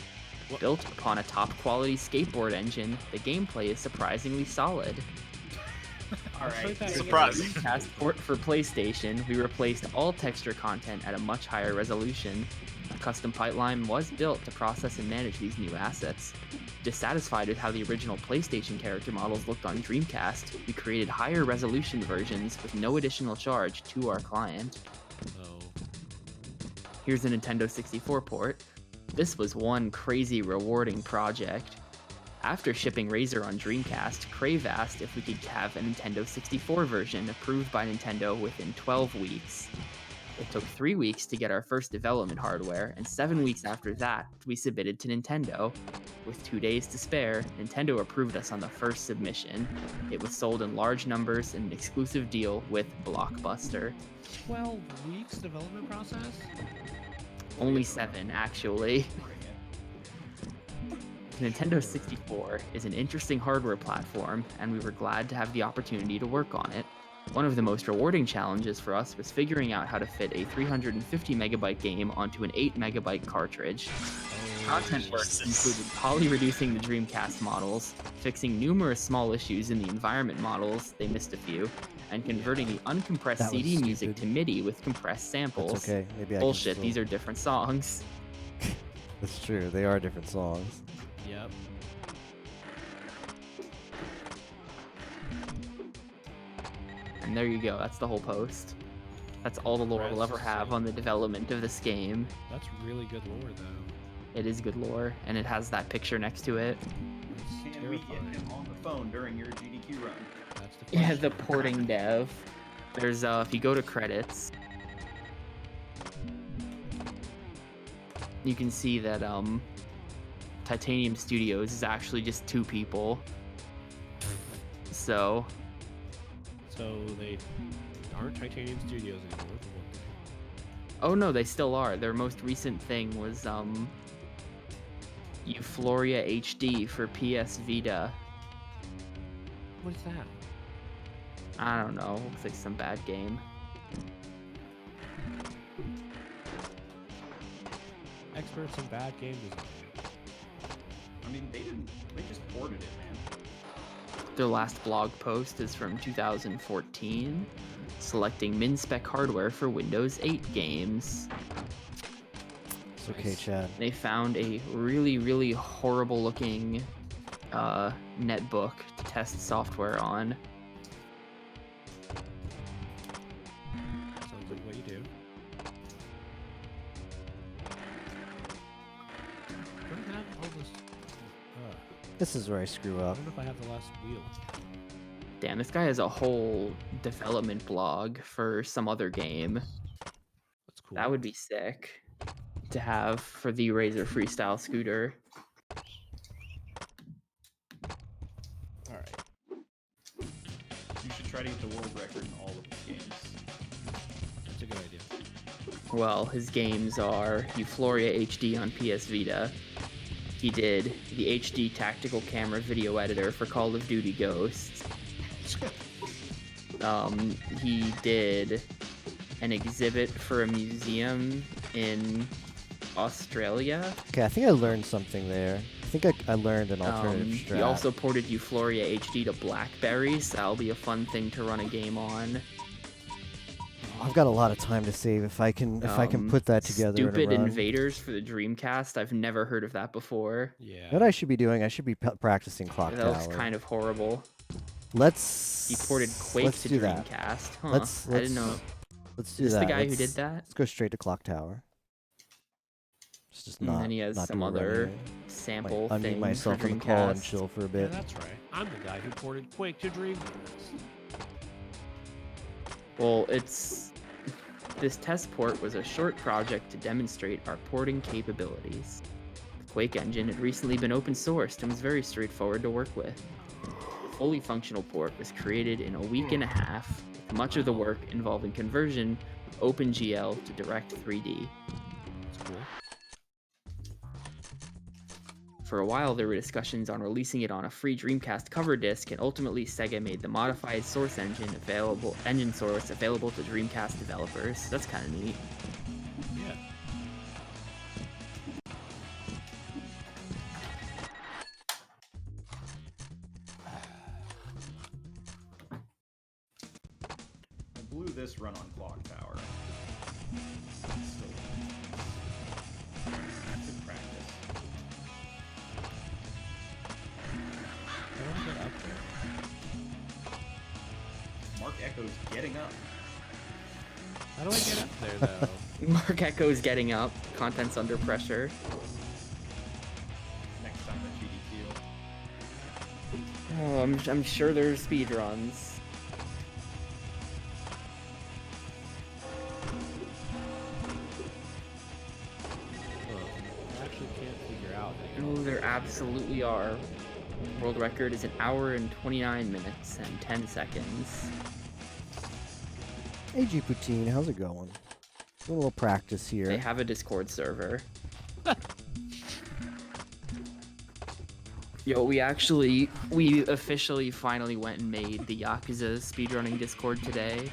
What? Built upon a top-quality skateboard engine, the gameplay is surprisingly solid. All Let's right. put that so- Surprise. Dreamcast port for PlayStation, we replaced all texture content at a much higher resolution. A custom pipeline was built to process and manage these new assets. Dissatisfied with how the original PlayStation character models looked on Dreamcast, we created higher resolution versions with no additional charge to our client. Oh. Here's a Nintendo 64 port. This was one crazy rewarding project. After shipping Razor on Dreamcast, Crave asked if we could have a Nintendo 64 version approved by Nintendo within 12 weeks. It took 3 weeks to get our first development hardware, and 7 weeks after that, we submitted to Nintendo. With 2 days to spare, Nintendo approved us on the first submission. It was sold in large numbers in an exclusive deal with Blockbuster. 12 weeks development process? Only 7, actually. The Nintendo 64 is an interesting hardware platform, and we were glad to have the opportunity to work on it. One of the most rewarding challenges for us was figuring out how to fit a 350 megabyte game onto an 8 megabyte cartridge. Content work included poly-reducing the Dreamcast models, fixing numerous small issues in the environment models, they missed a few, and converting the uncompressed That was CD music stupid. to MIDI with compressed samples. That's okay. Maybe I Bullshit, can these still... are different songs. That's true. They are different songs. Yep. And there you go, that's the whole post. That's all the lore we'll ever have on the development of this game. That's really good lore, though. It is good lore, and it has that picture next to it. That's Can we get terrifying. him on the phone during your GDQ run? That's the Yeah, question. the porting dev. There's if you go to credits, you can see that Titanium Studios is actually just 2 people. So So they aren't Titanium Studios anymore, for one thing. oh no, they still are. Their most recent thing was Euphoria HD for PS Vita. What is that? I don't know, looks like some bad game. Experts in bad game design. I mean, they just ported it, man. Their last blog post is from 2014, selecting min-spec hardware for Windows 8 games. It's okay, Chad. They found a really, really horrible looking netbook to test software on. Sounds like what you do. Don't have all this. This is where I screw I up. don't know if I have the last wheel. Damn, this guy has a whole development blog for some other game. That's cool. That would be sick to have for the Razor Freestyle scooter. Alright. You should try to get the world record in all of the games. That's a good idea. Well, his games are Euphoria HD on PS Vita. He did the HD tactical camera video editor for Call of Duty Ghosts. He did an exhibit for a museum in Australia. Okay, I think I learned something there. I think I learned an alternative He strat. also ported Euphoria HD to BlackBerry, so that'll be a fun thing to run a game on. I've got a lot of time to save if I can put that together Stupid in a run. Invaders for the Dreamcast. I've never heard of that before. Yeah. What I should be doing, I should be practicing Clock That Tower. looks kind of horrible. Let's. He ported Quake let's to do that. Dreamcast. Huh? Let's I didn't know. Let's do Is this that. the guy who Let's- did that? Let's go straight to Clock Tower. It's just And not. then he has not some do it right other here. sample Might unmute thing myself for on the call and Dreamcast. chill for a Yeah, bit. that's right. I'm the guy who ported Quake to Dreamcast. Well, this test port was a short project to demonstrate our porting capabilities. The Quake engine had recently been open sourced and was very straightforward to work with. A fully functional port was created in a week and a half, with much of the work involving conversion of OpenGL to Direct 3D. That's cool. For a while, there were discussions on releasing it on a free Dreamcast cover disc, and ultimately Sega made the modified source engine source available to Dreamcast developers. That's kind of neat. Yeah. I blew this run on Clock Tower. Still. Good practice. How do I get up there? Mark Echo's getting up. How do I get up there, though? Mark Echo's getting up. Content's under pressure. Next time at GDQ. Oh, I'm sure there's speed runs. I actually can't figure out. Oh, there absolutely are. World record is 1 hour and 29 minutes and 10 seconds. Hey G Poutine, how's it going? A little practice here. They have a Discord server. Yo, we officially finally went and made the Yakuza speedrunning Discord today.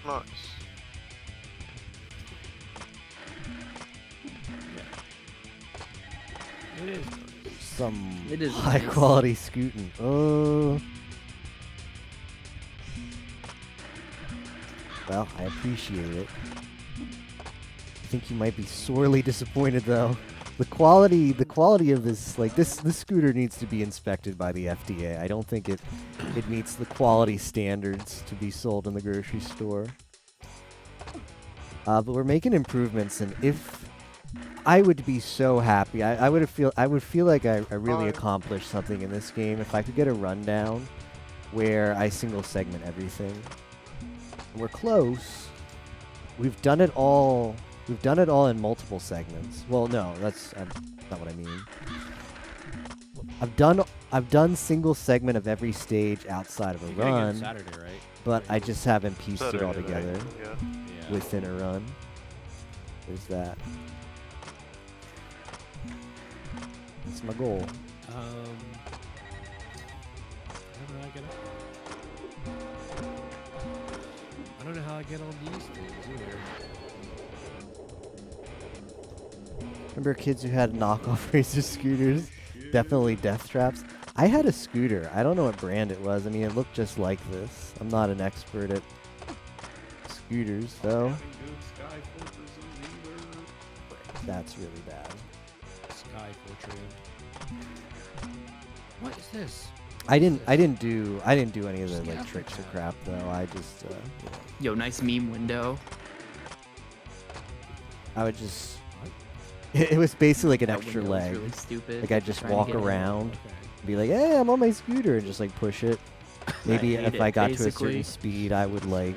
Nice. It is. Some It is high nice. quality scooting. Oh. Well, I appreciate it. I think you might be sorely disappointed though. The quality of this, like this scooter needs to be inspected by the FDA. I don't think it meets the quality standards to be sold in the grocery store. But we're making improvements, and if I would be so happy, I would feel like I really accomplished something in this game if I could get a rundown where I single segment everything. We're close. We've done it all. We've done it all in multiple segments. Well, no, that's not what I mean. I've done single segment of every stage outside of a You're gonna get it run, Saturday, right? but I just haven't pieced it all Saturday together night, yeah. Yeah. within a run. There's that. That's my goal. How did I get it? I don't know how I get on these things either. Remember kids who had knockoff racer scooters? Definitely death traps. I had a scooter. I don't know what brand it was. I mean, it looked just like this. I'm not an expert at scooters, though. That's really bad. Sky Fortran. What is this? I didn't do any of the like tricks or crap though. I just Yo, nice meme window. I would just it was basically like an That extra window was leg. really stupid. Like I'd just Trying to walk get in. around, Okay. be like, "Hey, I'm on my scooter," and just like push it. Maybe hate if I it, got to a basically. certain speed, I would like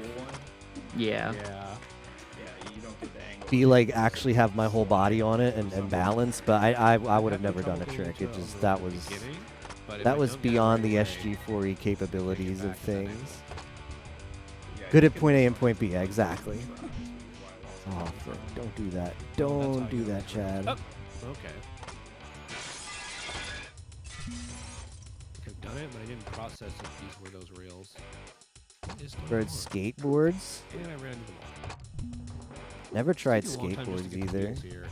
Yeah. Yeah. Yeah, you don't get the angle. be like actually have my whole body on it and balance. But I would have never done a trick. It just that was beyond the SG4E capabilities of things. Yeah, Good you at can point A do and point B, something exactly. while Oh, watching frick, the don't do that. how Don't do you that, work. Chad. Oh, okay. I've done it, but I didn't process if these were those rails. What is going For on? skateboards, And I ran into the wall. never tried Took me a long time just to skateboards get the either. wheels here.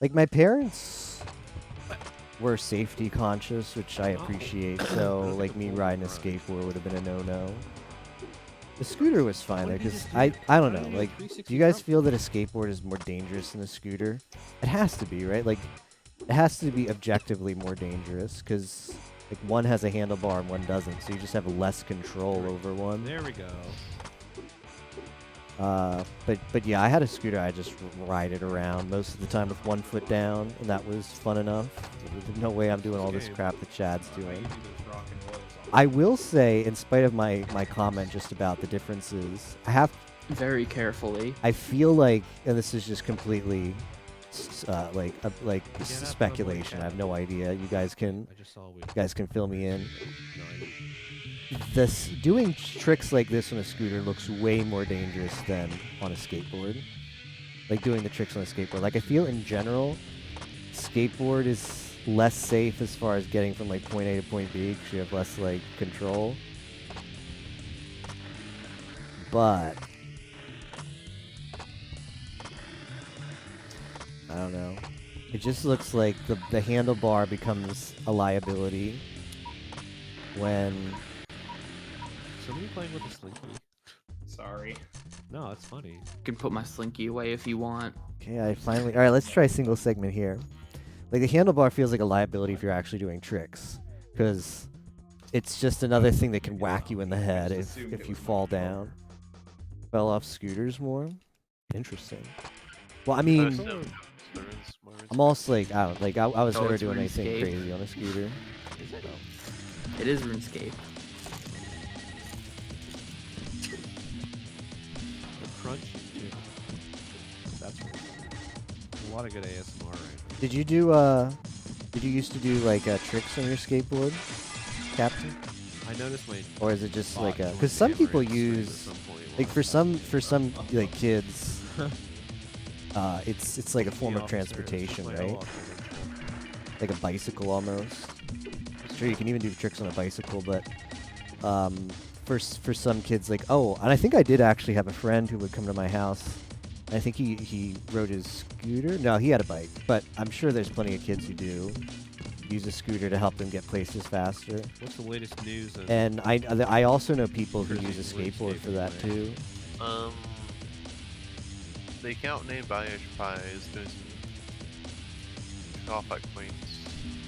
Like my parents were safety conscious, which I appreciate. So like me riding a skateboard would have been a no-no. The scooter was fine there What did you because just I do? don't How know. did you Like, do a 360 do you guys front feel that a skateboard is more dangerous than a scooter? It has to be, right? Like, it has to be objectively more dangerous because like one has a handlebar and one doesn't, so you just have less control over one. There we go. But yeah, I had a scooter. I just ride it around most of the time with one foot down, and that was fun enough. There's no way I'm doing all this crap that Chad's How you doing. do those rock and rolls on I will say, in spite of my comment just about the differences, Very carefully. I feel like, and this is just completely like up speculation. I have no idea. You guys can I just saw we. fill me in. No, I didn't. This doing tricks like this on a scooter looks way more dangerous than on a skateboard. Like doing the tricks on a skateboard. Like I feel in general, skateboard is less safe as far as getting from like point A to point B because you have less like control. But I don't know. It just looks like the handlebar becomes a liability when Somebody playing with a slinky? Sorry. No, it's funny. You can put my slinky away if you want. Okay, I finally... Alright, let's try single segment here. Like, the handlebar feels like a liability if you're actually doing tricks. Because it's just another thing that can whack you in the head if you fall down. Fell off scooters more? Interesting. Well, I mean, I'm also like, I was Oh, never it's doing anything RuneScape. crazy on a scooter. Is it? It is RuneScape. The crunch too. That's really funny. A lot of good ASMR right now. Did you used to do like tricks on your skateboard, Captain? I noticed my Or is it just like a... bot Because joined some people Hammer at use... some point Like for some like kids, It's like a form The of officers, transportation, my right? officers. Like a bicycle almost. Sure, you can even do tricks on a bicycle, but for some kids, like, oh, and I think I did actually have a friend who would come to my house. I think he rode his scooter. No, he had a bike, but I'm sure there's plenty of kids who do use a scooter to help them get places faster. What's the latest news? And I also know people who use a Jersey skateboard for that anyway. too. The account named by Pie is doing some off at Queens,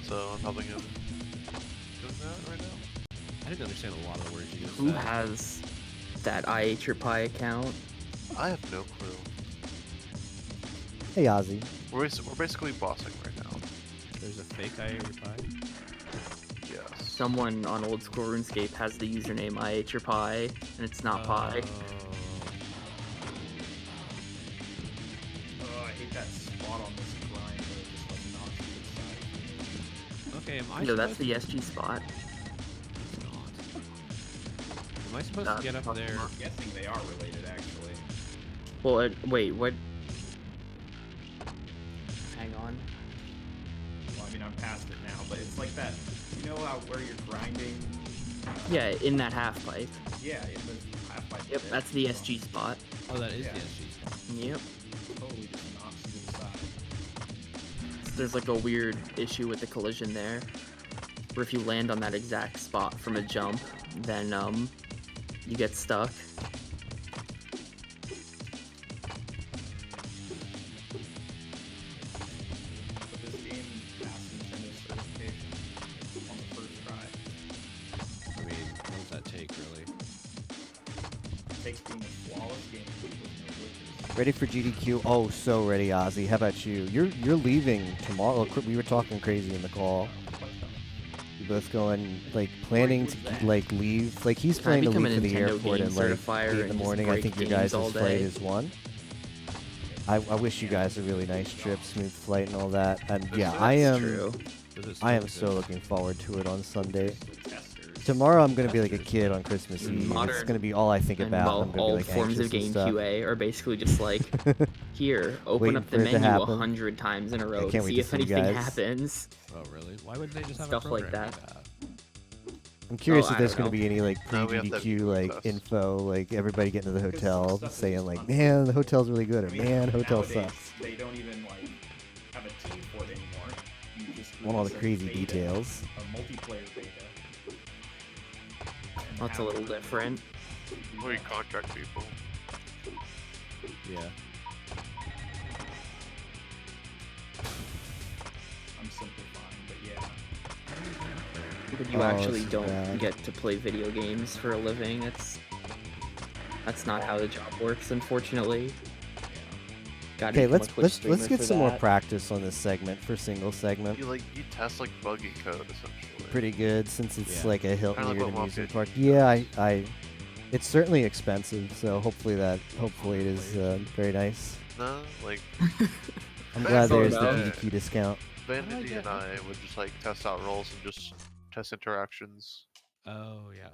so I'm helping him doing that right now. I didn't understand a lot of the words you just Who said. has that I Ate Your Pie account? I have no clue. Hey, Ozzy. We're basically bossing right now. There's a fake I Ate Your Pie. Yes. Someone on Old School RuneScape has the username I Ate Your Pie, and it's not pie. I hate that spot on this grind where it just like knocks you to the side. Okay, am I No, that's supposed the SG spot. to not? Am I supposed to get up fuck there? no. I'm guessing they are related actually. Well, wait, what? Hang on. Well, I mean I'm past it now, but it's like that. You know how where you're grinding? Yeah, in that half pipe. Yeah, in the half pipe. Yep, bit. that's the SG spot. Oh, that is Yeah. the SG spot. Yep. Totally just knocks you to the side. There's like a weird issue with the collision there, where if you land on that exact spot from a jump, then you get stuck. But this game passed Nintendo's certification on the first try. I mean, what does that take, really? It takes being a flawless game with no glitches. Ready for GDQ? Oh, so ready, Ozzy. How about you? You're leaving tomorrow. We were talking crazy in the call. You both going like planning to like leave. Like he's Can I planning to become leave a for the Nintendo airport game at like certifier 8 in the and just morning. I break think your games guys' all flight day? is one. I wish you guys a really nice trip, smooth flight, and all that. And yeah, I am. True. Does it I am still so looking forward to it on Sunday. Testers. Tomorrow I'm gonna be like a kid on Christmas Eve. It's Modern- gonna be all I think And about. well, I'm gonna all be like forms of anxious and game stuff. QA are basically just like, here, open Waiting up for the it to menu happen. 100 times in a row to can't wait see to if see you anything guys. happens. Oh, really? Why wouldn't they just have Stuff a like program that. I'm curious Oh, if I there's don't going to know. be any like No, we have to pre-GDQ have like tests. info, like everybody getting to the Because some hotel stuff is saying just like, unfair. man, the hotel's really good, or I mean, man, hotel nowadays, sucks. They don't even like have a team for it anymore. You just Want all the release a crazy beta, details. A multiplayer beta. And That's a have little it different. Or you contract people. Yeah. I'm simplifying, but yeah. But you Oh, actually so don't bad. get to play video games for a living. That's not how the job works, unfortunately. Gotta Okay, become a let's Twitch let's streamer let's get for some more that. practice on this segment for single segment. You test like buggy code essentially. Pretty good since it's Yeah. like a Hilton Kinda like near what the amusement Mafia park. Yeah, I it's certainly expensive, so hopefully it is very nice. No, like I'm Fair glad there's the enough. GDQ discount. Vanity get and I would just like test out roles and just test interactions. Oh, yeah.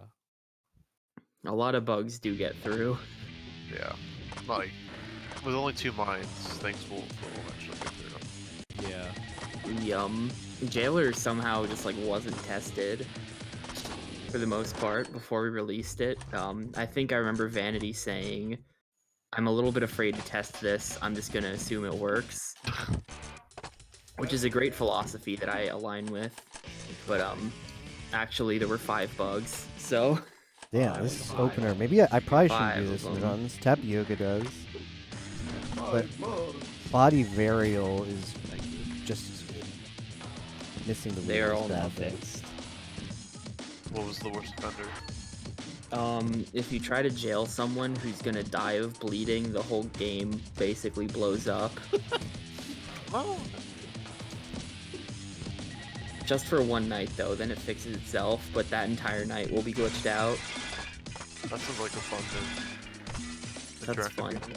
A lot of bugs do get through. Yeah. Like with only 2 mines, things will eventually get through. Yeah. The jailer somehow just like wasn't tested for the most part before we released it. I think I remember Vanity saying, "I'm a little bit afraid to test this. I'm just gonna assume it works," which is a great philosophy that I align with. But actually there were 5 bugs, so Yeah, this is opener. Maybe I probably shouldn't 5 do of this in them. runs. Tapioca does. But Whoa. Body Varial is like just as good. Missing the they are wheels all is now bad though. fixed. What was the worst offender? If you try to jail someone who's gonna die of bleeding, the whole game basically blows up. Oh, Just for one night though, then it fixes itself, but that entire night will be glitched out. that sounds like a fun thing. That's Interact with fun.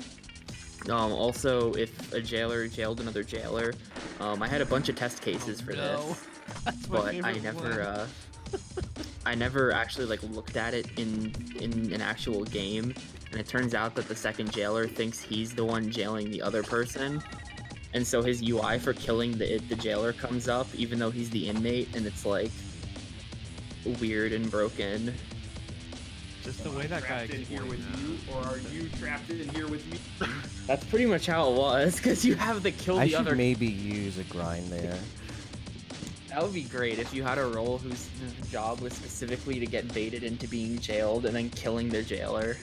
people. Also, if a jailer jailed another jailer, I had a bunch of test cases for this, That's my but I favorite never, one. I never actually like looked at it in an actual game, and it turns out that the second jailer thinks he's the one jailing the other person. And so his UI for killing the jailer comes up, even though he's the inmate, and it's like weird and broken. Just the Am way I that guy trapped in here with explained you, or are you trapped in here with me? That's pretty much how it was, because you have the kill I the should other. maybe use a grind there. That would be great if you had a role whose job was specifically to get baited into being jailed and then killing their jailer.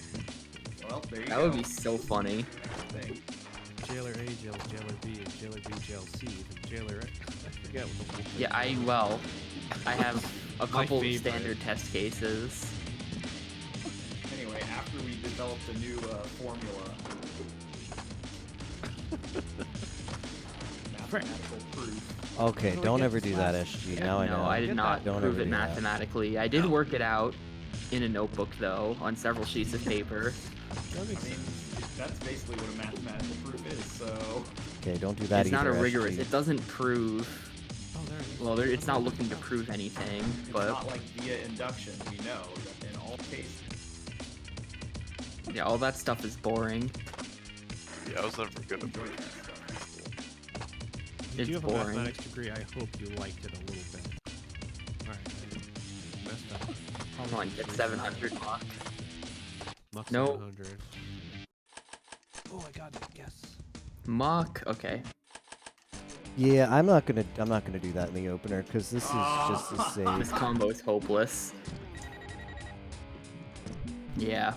Well, there you That go. would be so funny. Thing. Jailer A jails Jailer B, and Jailer B jails C, and Jailer I forget what the whole thing Yeah, I have a My couple favorite. standard test cases. Anyway, after we developed a new formula, mathematical proof. Okay, So don't again, ever do that, last- SG. Now I know. No, I did Get not that. Don't prove ever it do that. mathematically. I did work it out in a notebook, though, on several sheets of paper. That I makes mean, sense. that's basically what a mathematical proof is. So Okay, don't do that It's not a either, rigorous. SG. It doesn't prove. Oh, there it is. Well, it's not looking to prove anything, it's but not like via induction. We know that in all cases. yeah, all that stuff is boring. Yeah, I was never good at Enjoy it. that stuff. If It's you have a boring. mathematics degree, I hope you liked it a little bit. Alright, I messed up. Come on, get 700 luck. Muck No. 700. Oh, I got it. Yes. Muck. Okay. Yeah, I'm not gonna do that in the opener because this is just a This save. combo is hopeless. Yeah.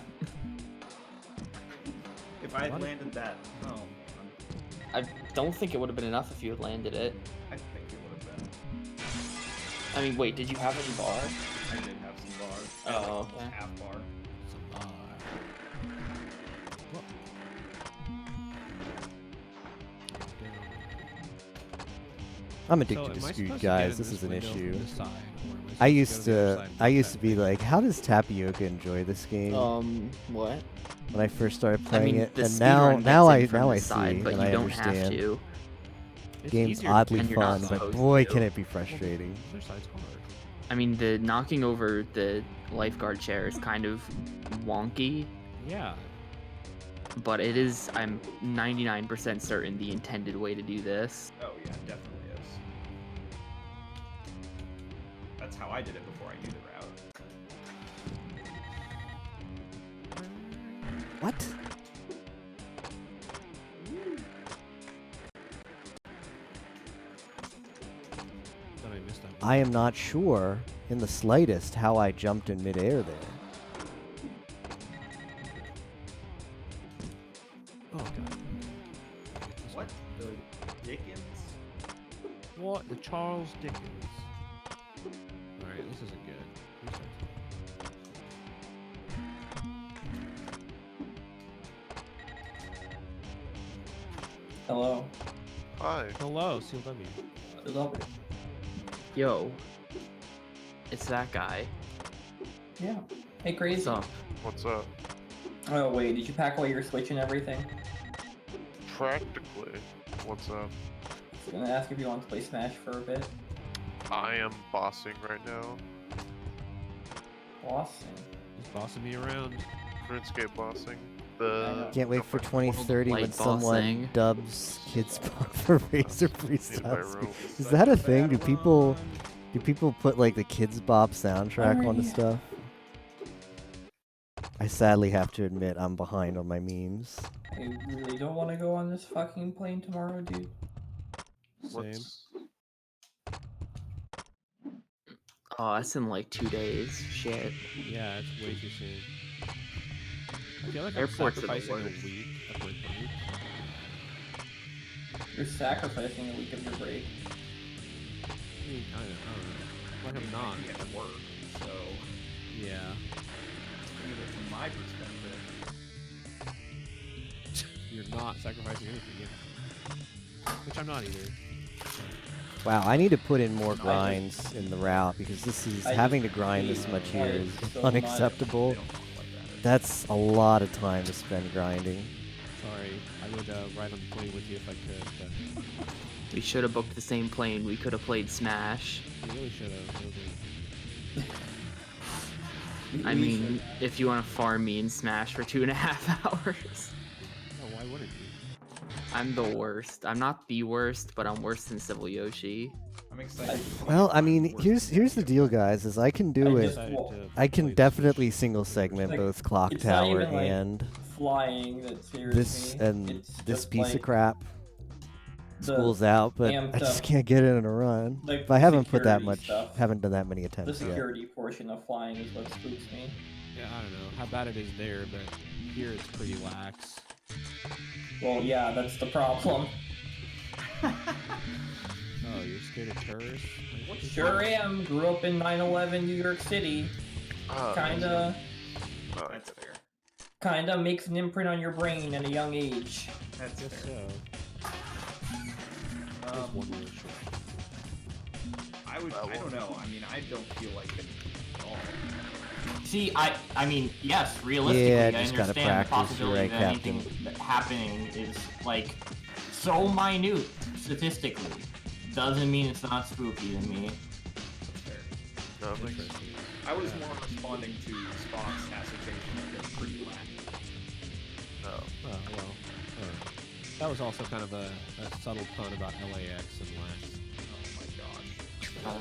If I had What? landed that, I don't think it would have been enough if you had landed it. I think it would have been. I mean, wait, did you have any bar? I did have some bars. Oh, I had, like, almost okay. half bar. I'm So addicted am to I dispute, supposed to get guys. in This is an window from issue. this side, or am supposed I to go used the other to side and I do used to that? be like, how does Tapioca enjoy this game? What? When I first started I playing mean, it, the and now speedrun gets in from I this side, see but and you I don't understand. have to. It's Game's easier to oddly and you're not fun, but supposed boy, to. can it be frustrating. Other side's hard. I mean, the knocking over the lifeguard chair is kind of wonky, Yeah. but it is, I'm 99% certain, the intended way to do this. Oh yeah, it definitely is. That's how I did it before I knew the route. What? Thought I missed that one. I am not sure in the slightest how I jumped in midair there. Oh god. What the Dickens? What the Charles Dickens? Alright, this isn't good. Restart. Hello. Hi. Hello, CLW. Hello. Yo, it's that guy. Yeah. Hey, Crazy. What's up? What's up? Oh, wait, did you pack away your Switch and everything? Practically. What's up? I was gonna ask if you want to play Smash for a bit. I am bossing right now. Awesome. He's bossing me around. RuneScape bossing. I know. Can't wait for 2030 when Light someone bossing. dubs Kids Bop for Razor In my Freestyle. room. Is that a thing? Do people put like the Kids Bop soundtrack onto Alrighty. stuff? I sadly have to admit I'm behind on my memes. I really don't want to go on this fucking plane tomorrow, dude. Same. What's... Oh, that's in like 2 days. Shit. Yeah, it's way too soon. I feel like Airports are I'm the sacrificing a worst. week of my break. You're sacrificing a week of your break. I mean, kind of. I don't know. Like I'm not. You have to work, so Yeah. either from my perspective. You're not sacrificing anything, yeah. Which I'm not either. Wow, I need to put in more grinds in the route because this is I having to just grind this hate much here playing is so much. unacceptable. They don't talk like that. That's a lot of time to spend grinding. Sorry. I would ride on the plane with you if I could, but We should have booked the same plane. We could have played Smash. we really should have. I mean, if you want to farm me in Smash for 2.5 hours. No, why wouldn't you? I'm the worst. I'm not the worst, but I'm worse than Civil Yoshi. I'm excited. Well, I mean, here's the deal, guys. Is I can do it. Decided to I can play the definitely Switch. single segment Like, both Clock it's not Tower even, like, and flying that scares this me. and It's this just, piece like, of crap. the School's out, but I amped just up, can't get it in a run. like, But I haven't put that security much, stuff. haven't done that many The attempts yet. security portion of flying is what spooks me. Yeah, I don't know how bad it is there, but here it's pretty lax. Well, yeah, that's the problem. Oh, you're scared of terrorists? Sure am. Grew up in 9/11 New York City. Kinda That's fair. kinda makes an imprint on your brain at a young age. That's Guess fair. so. Just one more short. I would. I don't know. I mean, I don't feel like it at all. See, I mean, yes, realistically, Yeah, I just gotta understand the practice, you're possibility right, that anything that happening is like so minute statistically. Doesn't mean it's not spooky to me. That's fair. No, it makes Interesting. I was more responding to Spock's assertion that they're pretty lax. no. Oh, well. That was also kind of a subtle pun about LAX and lax. Oh my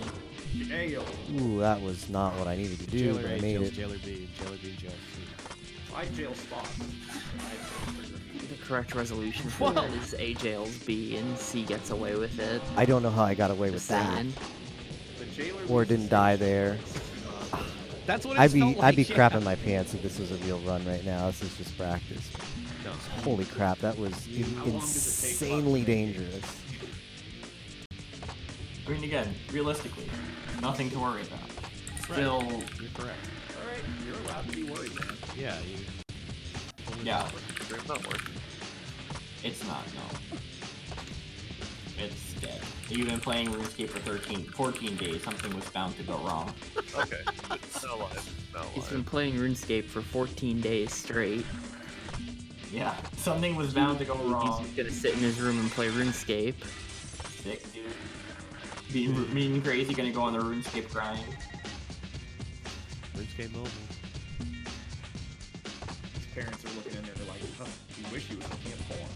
gosh. Jail. Ooh, that was not what I needed to do, Jailer but I A, made jails it. Jailer B, Jailer B, Jailer C. I jail Spock. I jail Trigger Me. The correct resolution for that is A jails B and C gets away with it. I don't know how I got away with Just that. saying. The jailer Or was didn't die there. That's what it I'd be felt I'd be like, yeah. crapping my pants if this was a real run right now. This is just practice. No. Holy crap, that was How long does it take insanely Spock to make it? dangerous. I mean, again, realistically, nothing to worry about. Right. Still, You're correct. Alright, you're allowed to be worried, man. Yeah, you. yeah, Stream's not working. it's not, no. It's dead. You've been playing RuneScape for 14 days, something was bound to go wrong. Okay. No lies. No He's lies. been playing RuneScape for 14 days straight. Yeah, something was bound to go wrong. He's gonna sit in his room and play RuneScape. Sick, dude. Being crazy, gonna go on the RuneScape grind. RuneScape Mobile. His parents are looking in there, they're like, oh, we wish he was looking at porn.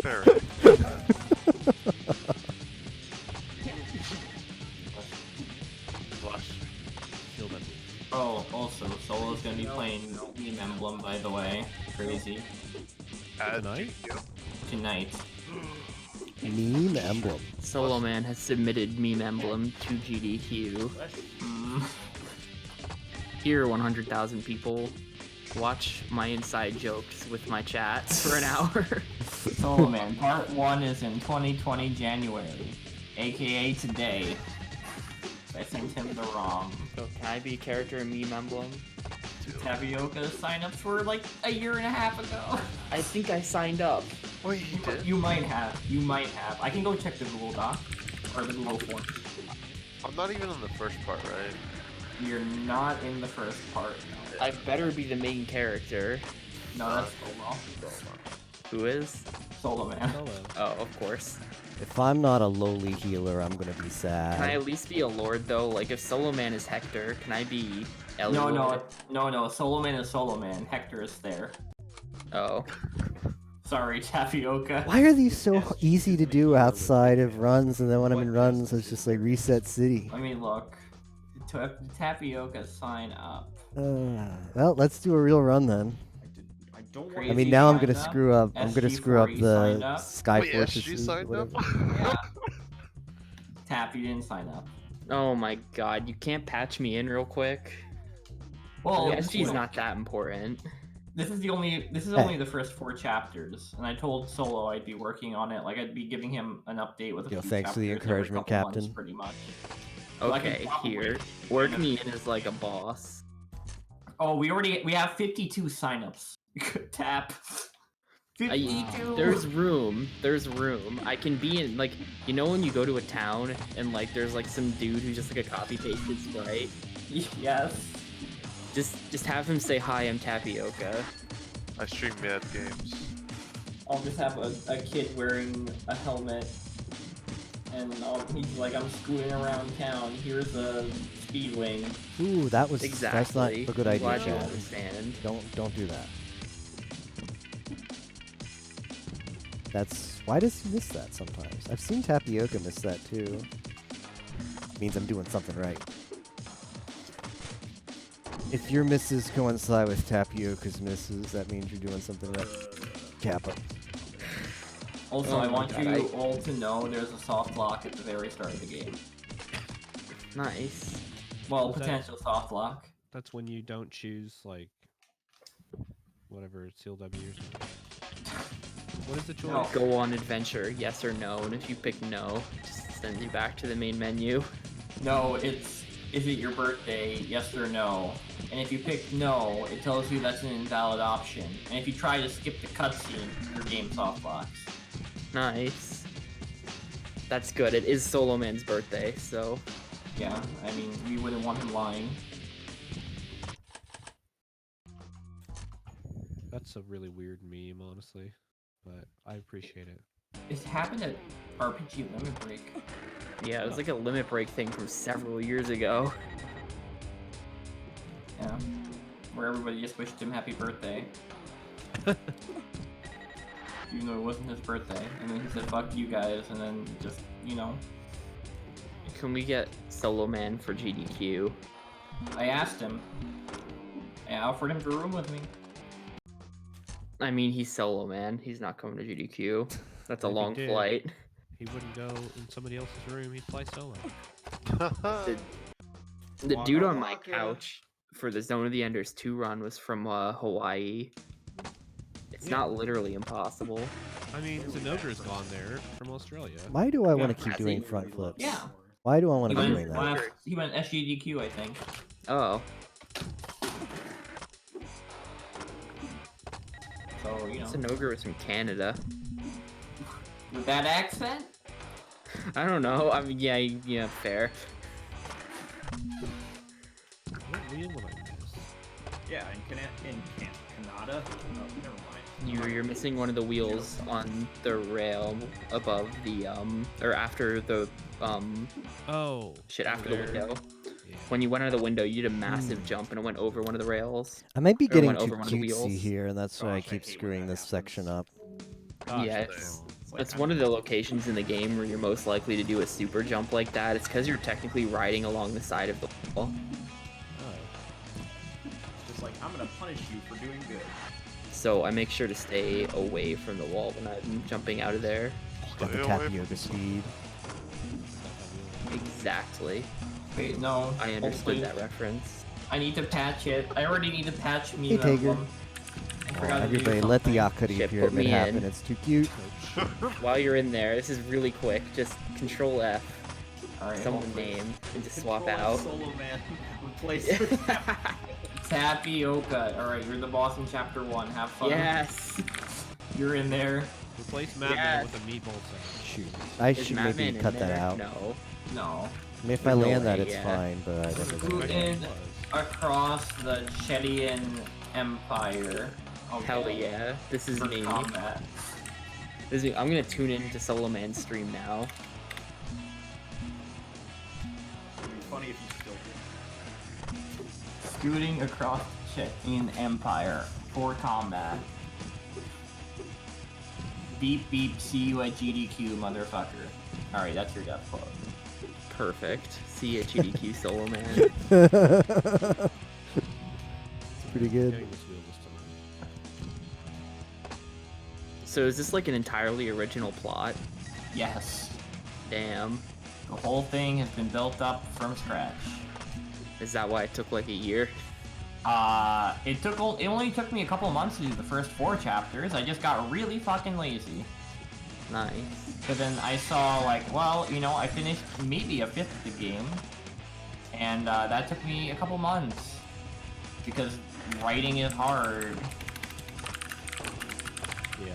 Fair. Flush. Kill them. Oh, also, Solo's gonna be playing Meme Emblem, by the way. Crazy. Tonight? Tonight. Meme emblem. Solo Man has submitted Meme Emblem to GDQ. Mm. Here, 100,000 people. Watch my inside jokes with my chats for an hour. Solo Man, part 1 is in 2020 January, aka today. I sent him the wrong. So can I be a character in Meme Emblem? Tapioca sign-ups were like a year and a half ago. I think I signed up. Wait, you did? You might have. You might have. I can go check the Google Doc. Or the Google form. I'm not even on the first part, right? You're not in the first part. No, I better be the main character. no that's Solo. Who is? Solo Man. Solo. Oh, of course. If I'm not a lowly healer, I'm gonna be Can I sad. at least be a lord though? Like if Solo Man is Hector, can I be Ellie? No. Solo Man is Solo Man. Hector is there. Oh. Sorry, Tapioca. Why are these so easy to do outside of runs, and then when I'm in runs, it's just like reset city? Let me look. Tapioca sign up. Well, let's do a real run then. I don't want I Crazy mean, now I'm signed gonna up. screw up. I'm gonna screw up SG4 the signed up. Sky Wait, Fortress. SG signed up? Yeah. Tap, you didn't sign up. Oh my god, you can't patch me in real quick? Well, The SG's not that important. This is only the first 4 chapters, and I told Solo I'd be working on it. Like I'd be giving him an update with a Yo, few thanks for the chapters every encouragement, couple months, Captain. pretty much. So I can Okay, probably- here. Work me in as like a boss. Oh, we have 52 signups. Tap. 52. There's room. There's room. I can be in, like, you know when you go to a town and, like, there's, like, some dude who's just, like, a copy-pasted sprite? Yes. Just have him say, hi, I'm Tapioca. I stream mad games. I'll just have a kid wearing a helmet and he's like, I'm scooting around town. Here's a speed wing. Ooh, that was Exactly. that's not a good I'm idea, glad you Chad. understand. Don't do that. That's why does he miss that sometimes? I've seen Tapioca miss that too. Means I'm doing something right. If your misses coincide with Tapioca's misses, that means you're doing something right. Kappa. Also, Oh I my want God, you all to know there's a soft lock at the very start of the game. Nice. Well, Was that- potential soft lock. That's when you don't choose like whatever seal W or something. What is the choice? No. Go on adventure, yes or no, and if you pick no, it just sends you back to the main menu. No, it's is it your birthday, yes or no? And if you pick no, it tells you that's an invalid option. And if you try to skip the cutscene, your game soft locks. Nice. That's good. It is Solo Man's birthday, so Yeah, I mean, we wouldn't want him lying. That's a really weird meme, honestly, but I appreciate it. It happened at RPG Limit Break. yeah, it was like a limit break thing from several years ago. Yeah. Where everybody just wished him happy birthday. Even though it wasn't his birthday. And then he said, fuck you guys, and then just, you know. Can we get Solo Man for GDQ? I asked him. I offered him to room with me. I mean, he's Solo Man. He's not coming to GDQ. That's a If he long did- flight. He wouldn't go in somebody else's room, he'd fly solo. The dude Waka on my waka. couch for the Zone of the Enders 2 run was from Hawaii. It's Yeah. not literally impossible. I mean, Zenogre's gone there from Australia. Why do I want to keep Has doing he? front flips? Yeah. Why do I want He to be went, doing that? he went SGDQ, I think. Oh, So, you know. Sonogre was from Canada. With that accent? I don't know. I mean, yeah, fair. What wheel would I miss? Yeah, in Canada. Oh, never mind. You're missing one of the wheels on the rail above the or after the Oh. shit over after the there. window. Yeah. When you went out of the window, you did a massive jump and it went over one of the rails. I might be Or getting went too over one of the cutesy wheels. here, and that's why I Gosh, I keep hate when screwing that this section happens. up. Gosh, Yeah, that's it's- wrong. It's like That's one of the locations in the game where you're most likely to do a super jump like that. It's because you're technically riding along the side of the wall. Oh. It's just like, I'm gonna punish you for doing good. So I make sure to stay away from the wall when I'm jumping out of there. Got the Stay away tapioca speed. Exactly. Wait, no. I understood Hopefully- that reference. I need to patch it. I already need to patch me. Hey, Tiger. I Oh, forgot to do everybody, let the something. Akari Shit, put pyramid me happen. in. It's too cute. While you're in there, this is really quick. Just Control F, Alright, someone's hopefully. name, and just swap Control out. F Solo Man replace with Tapioca. Alright, you're the boss in chapter 1. Have fun. Yes. You're in there. Replace Madman Yes. with a meatball sandwich. Shoot. I Is should Madman maybe in cut that there? out. No. No. I mean, if I No land that, way, it's yeah. fine, but I don't Who know. in across the Chedian Empire? Okay. Hell yeah. This is For me. combat. This is me. I'm gonna tune into Solo Man's stream now. It'd be funny if you still did. Scooting across the Chedian Empire for combat. Beep beep, see you at GDQ, motherfucker. Alright, that's your death quote. Perfect. See you at GDQ Solo Man. It's pretty good. Getting this wheel this time. So is this like an entirely original plot? Yes. Damn. The whole thing has been built up from scratch. Is that why it took like a year? It only took me a couple months to do the first 4 chapters. I just got really fucking lazy. Nice. But then I saw like, well, you know, I finished maybe a fifth of the game, and that took me a couple months because writing is hard. Yeah.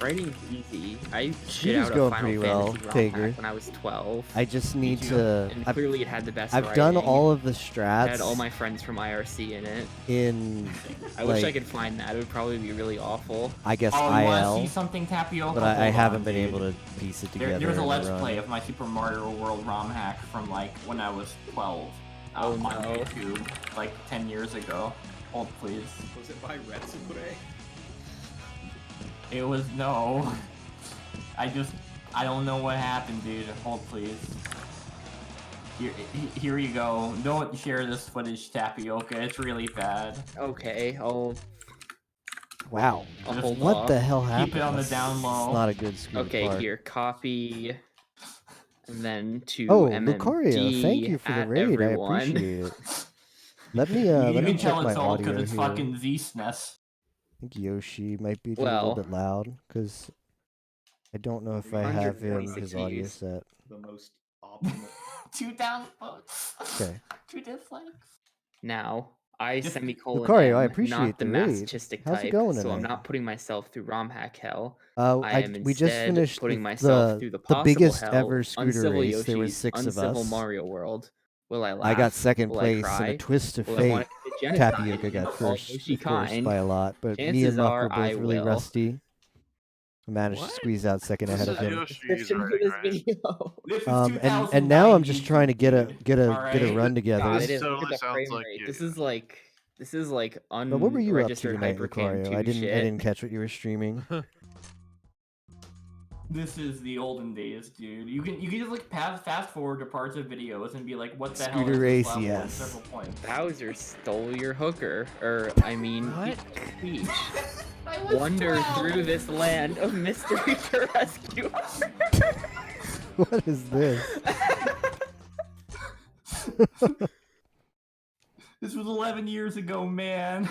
Writing's easy. I shit You're out a going Final pretty well, Fantasy ROM Tager. hack when I was 12. I just need too. to. And clearly it had the best I've done writing. all of the It strats had all my friends from IRC in it. in, I wish I like, could find that. It would probably be really awful. I guess Oh, you want to see IL, something, Tapioca? but I Hold haven't on, been dude. able to piece it together. There's a in Let's run. Play of my Super Mario World ROM hack from like when I was 12 Oh, on no. YouTube, like 10 years ago. Hold please. Was it by Retsukure? It was no. I don't know what happened, dude. Hold please. Here you go. Don't share this footage, Tapioca. It's really bad. Okay, I'll Wow. hold What off. the hell happened? Keep it on the That's down low. not a good screw Okay, apart. here, copy, and then to Oh, MMD Lucario, thank you for the at raid. everyone. I appreciate it. Let me You let me can check tell my it's old audio because it's here. fucking Z-SNES. I think Yoshi might be a little Well, bit loud because I don't know if I have him 126 his audio views. set. The most optimal. 2 downvotes. Okay. 2 dislikes. Now, I Just- semicolon Lucario, I am appreciate not the the raid. masochistic How's it type, going so I'm tonight? not putting myself through ROM hack hell. I am we just instead finished putting the, myself through the the possible biggest hell, ever scooter uncivil race. There was Yoshi's 6 of uncivil us. Mario World. Will I laugh? I got second Will place I cry? in a twist of Will I fate. want to commit genocide Tapioca got against all first, Yoshi of course, kind? by a lot, but me Chances and Muck are were both I really will. rusty. I managed What? to squeeze out second This ahead is of him. Yoshi's Description for writing, this right? video. This is And now I'm 2009 just trying to get a YouTube, get a alright? run together. God, This it is. Look totally at the sounds frame like rate. you. This is like But what were you up to unregistered tonight, Hypercam Lucario? 2 I shit. didn't catch what you were streaming. This is the olden days, dude. You can just like fast forward to parts of videos and be like, what the hell Scooter is race, this level in yes. several points. Bowser stole your hooker, or I mean, What? Peach. I was Wander 12. through this land of mystery to rescue her. What is this? This was 11 years ago, man.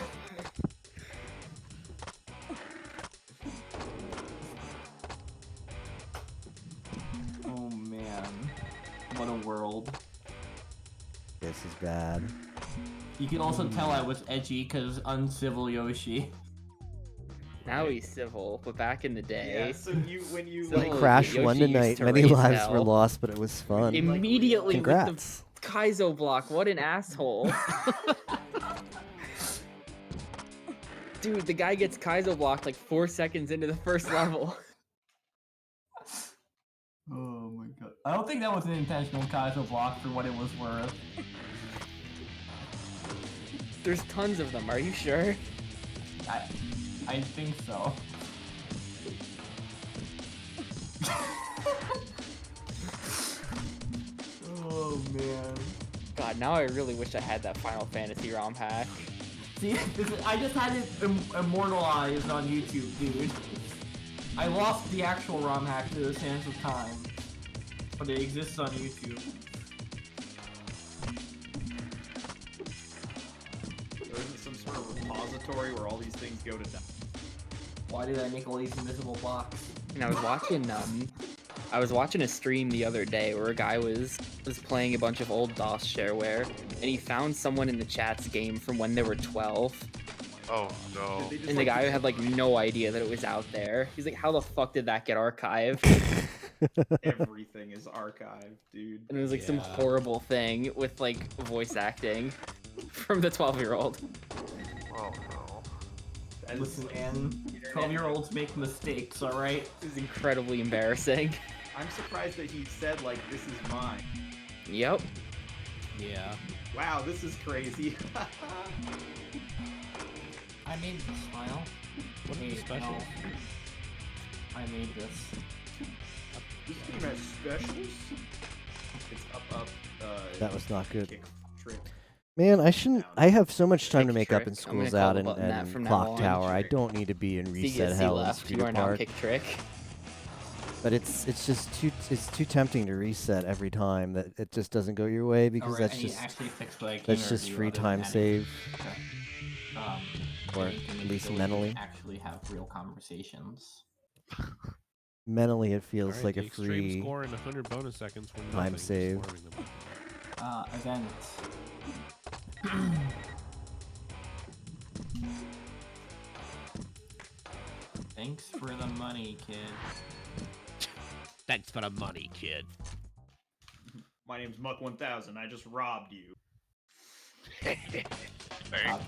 Oh man, what a world. This is bad. You can also tell I was edgy because uncivil Yoshi. Now he's civil, but back in the day, Yeah, so when you So, like Crash Yoshi won used tonight. to Many raise lives were hell. lost, but it was fun. immediately with Congrats. the Kaizo block. What an asshole. Dude, the guy gets Kaizo blocked like 4 seconds into the first level. Oh my god. I don't think that was an intentional Kaizo block for what it was worth. There's tons of them, are you sure? I think so. Oh man. God, now I really wish I had that Final Fantasy ROM hack. See, I just had it immortalized on YouTube, dude. I lost the actual ROM hack to the sands of time, but it exists on YouTube. there isn't some sort of repository where all these things go to die. Why did I make all these invisible blocks? And I was watching a stream the other day where a guy was playing a bunch of old DOS shareware, and he found someone in the chat's game from when they were 12, Oh no. Did they just, and the like, guy had like no idea that it was out there. He's like, how the fuck did that get archived? everything is archived, dude. And it was like some Yeah. horrible thing with like voice acting from the 12-year-old. Oh no. That is, Listen, like, man, 12-year-olds make mistakes, alright? It was incredibly embarrassing. I'm surprised that he said like this is mine. Yep. Yeah. Wow, this is crazy. I made this file. What are the specials? I made this. This game has specials. It's up, That was not good. kick, trip. Man, I shouldn't. I have so much time to Kick make up trick. in I'm gonna Schools call Out the and, button that and from now Clock on. Tower. I don't need to be in C Reset C Hell and left. You Scooter are now Park. kick trick. But it's just too tempting to reset every time. That it just doesn't go your way because Alright, that's I need just to actually fix what I can that's just do free other than time adding- save. Okay. Or anything at with least ability to mentally. Actually have real conversations. Mentally, it feels Alright, like the a extreme free. score and 100 bonus seconds when time nothing, just save. farming them. Events. Thanks for the money, kid. Thanks for the money, kid. My name's Muck1000. I just robbed you. Uh,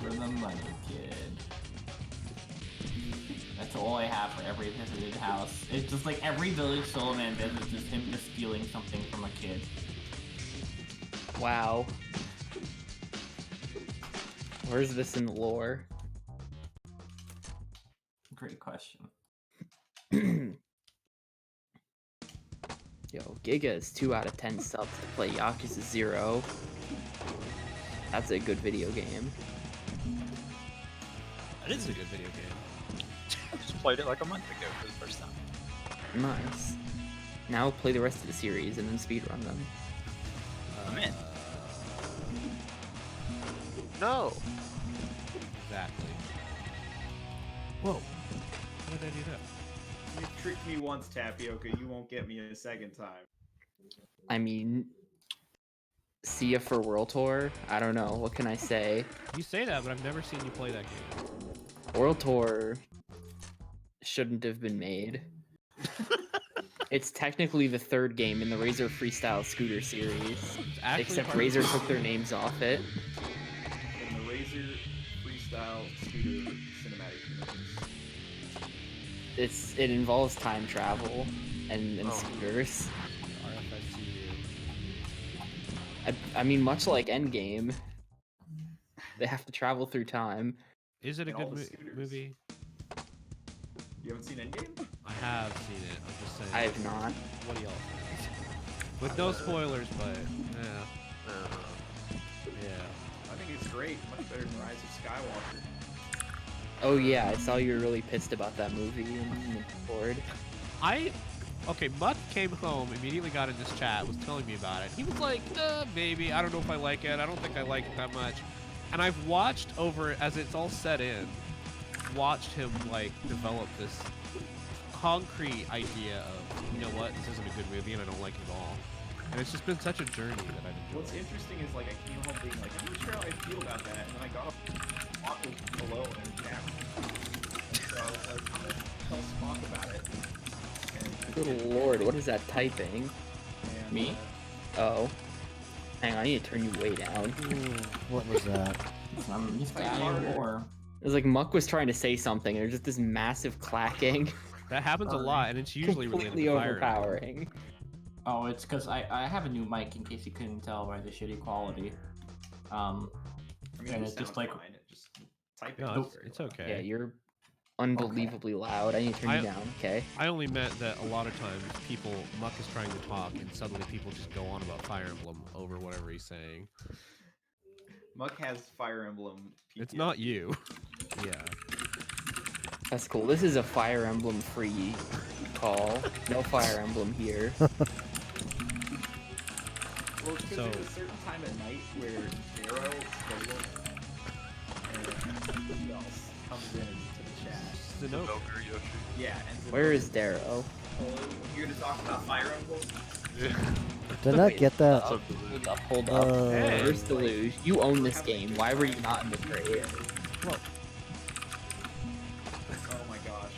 for the money, kid. That's all I have for every visited house. It's just like every village Solomon visits is him just stealing something from a kid. Wow. Where's this in the lore? Great question. Yo, Giga is 2 out of 10 subs to play Yakuza 0. That's a good video game. That is a good video game. I just played it like a month ago for the first time. Nice. Now play the rest of the series and then speedrun them. I'm in. No. Exactly. Whoa. How did I do that? You tricked me once, Tapioca. You won't get me a second time. I mean, see ya for World Tour? I don't know. What can I say? You say that, but I've never seen you play that game. World Tour shouldn't have been made. It's technically the 3rd game in the Razer Freestyle Scooter series, It's actually except part of Razer the- took their names off it. In the Razer Freestyle Scooter Cinematic Universe. It involves time travel and Oh. scooters. RFSCU. I mean, much like Endgame, they have to travel through time. Is it a And all good the scooters. movie? You haven't seen Endgame? I have seen it. I'm just saying. I have not. What do y'all think? With no spoilers, but yeah. Yeah. I think it's great. Much better than Rise of Skywalker. Oh yeah, I saw you were really pissed about that movie in the board. Okay, Muck came home, immediately got in this chat, was telling me about it. He was like, maybe, I don't know if I like it, I don't think I like it that much. And I've watched over, as it's all set in, watched him, like, develop this concrete idea of, you know what, this isn't a good movie and I don't like it at all. And it's just been such a journey that I've enjoyed. What's interesting is, like, I came home being like, I'm not sure how I feel about that, and then I got up Spock was alone and Captain. So I was like, I'm gonna tell Spock about it. And, Good lord, what is that typing? and, Me? Oh. Hang on, I need to turn you way down. What was that? I'm just Like adding harder. more. It was like Muck was trying to say something, and there's just this massive clacking. That happens a lot, and it's usually related Completely to Fire Emblem. overpowering. Oh, it's because I have a new mic in case you couldn't tell by the shitty quality. I mean, And it it's just sounds like- fine. It just typing. No, is very it's loud. okay. Yeah, you're unbelievably loud. I need to turn you down, okay? I only meant that a lot of times Muck is trying to talk, and suddenly people just go on about Fire Emblem over whatever he's saying. Muck has Fire Emblem. It's PTSD. not you. Yeah. That's cool. This is a Fire Emblem free call. No Fire Emblem here. Well, it's because So- there's a certain time at night where Darrow, Caleb, and who else comes in into the chat. Zeno- Ogre Yoshi. Yeah, and Where is Darrow? Here to talk about Fire Emblem. Did not get that. Hold up, hold up. Hey. Where's Deluge? You own this game. Why were you not in the trade? Oh my gosh.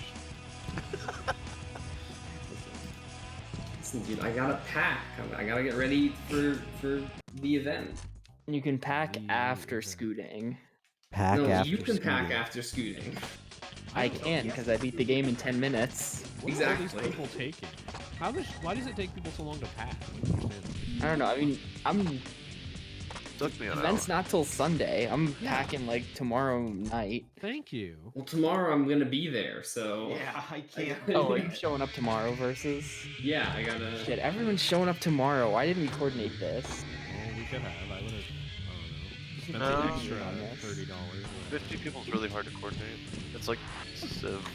Listen, dude, I gotta pack. I gotta get ready for the event. You can pack after scooting. Pack no, after you can pack scooting. after scooting. I can, because I beat the game in 10 minutes. What are all these Exactly. people taking? Why does it take people so long to pack? I don't know. I mean, Took me an hour. event's not till Sunday. I'm packing like tomorrow night. Thank you. Well, tomorrow I'm gonna be there, so Yeah, I can't. Oh, are you showing up tomorrow versus? yeah, I gotta. Shit, everyone's showing up tomorrow. Why didn't we coordinate this? Well, we could have. I would have. I don't know. Spent No. an extra On this. $30. 50 people's really hard to coordinate. It's like Civ.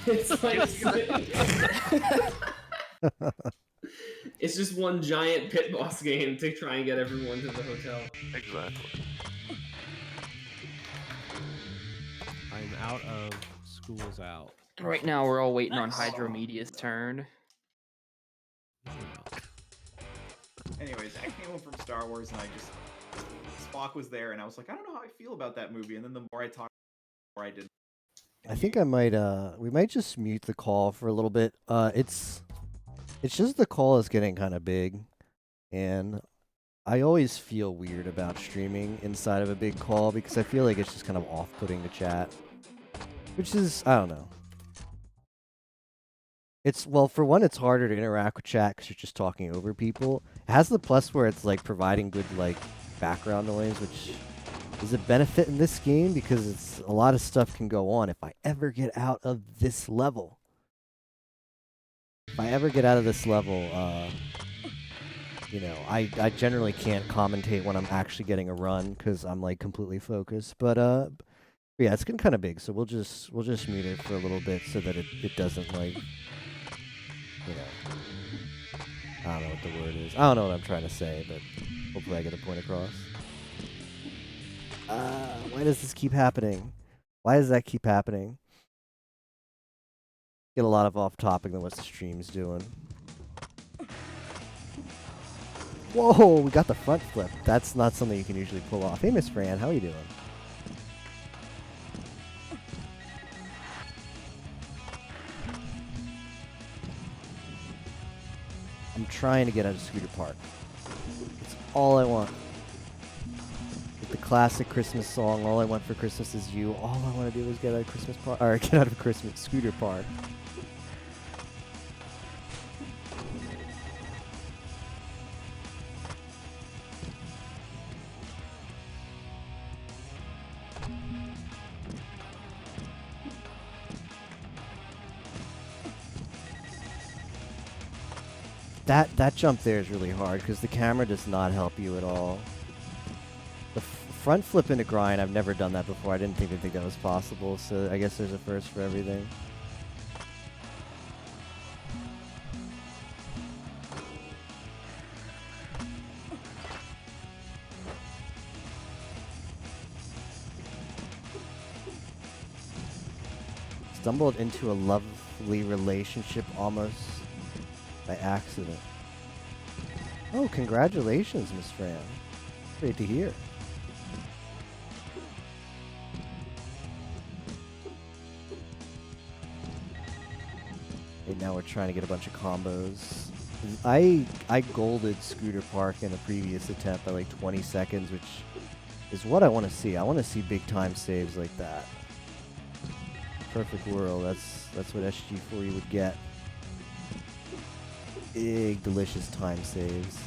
It's like it's just one giant pit boss game to try and get everyone to the hotel. Exactly. I'm out of school's out. Right now, we're all waiting on Hydromedia's turn. Anyways, I came home from Star Wars and I just clock was there, and I was like, I don't know how I feel about that movie. And then the more I talked, the more I did. I think I might we might just mute the call for a little bit. It's just the call is getting kind of big, and I always feel weird about streaming inside of a big call because I feel like it's just kind of off-putting to chat, which is, I don't know. It's, well, for one, it's harder to interact with chat because you're just talking over people. It has the plus where it's like providing good like background noise, which is a benefit in this game because it's a lot of stuff can go on. If I ever get out of this level, you know, I generally can't commentate when I'm actually getting a run because I'm like completely focused. But yeah, it's getting kind of big, so we'll just mute it for a little bit so that it doesn't like, you know, I don't know what the word is. I don't know what I'm trying to say, but hopefully I get a point across. Why does this keep happening? Why does that keep happening? Get a lot of off topic than what the stream's doing. Whoa, we got the front flip. That's not something you can usually pull off. Hey, Miss Fran, how are you doing? I'm trying to get out of Scooter Park. It's all I want. With the classic Christmas song, All I Want for Christmas Is You. All I want to do is get out of Christmas Park, or get out of Christmas Scooter Park. That jump there is really hard because the camera does not help you at all. The front flip into grind, I've never done that before. I didn't think that was possible, so I guess there's a first for everything. Stumbled into a lovely relationship almost by accident. Oh, congratulations, Miss Fran. Great to hear. And now we're trying to get a bunch of combos. I golded Scooter Park in a previous attempt by like 20 seconds, which is what I want to see. I want to see big time saves like that. Perfect world. That's what SG4 would get. Big, delicious time saves.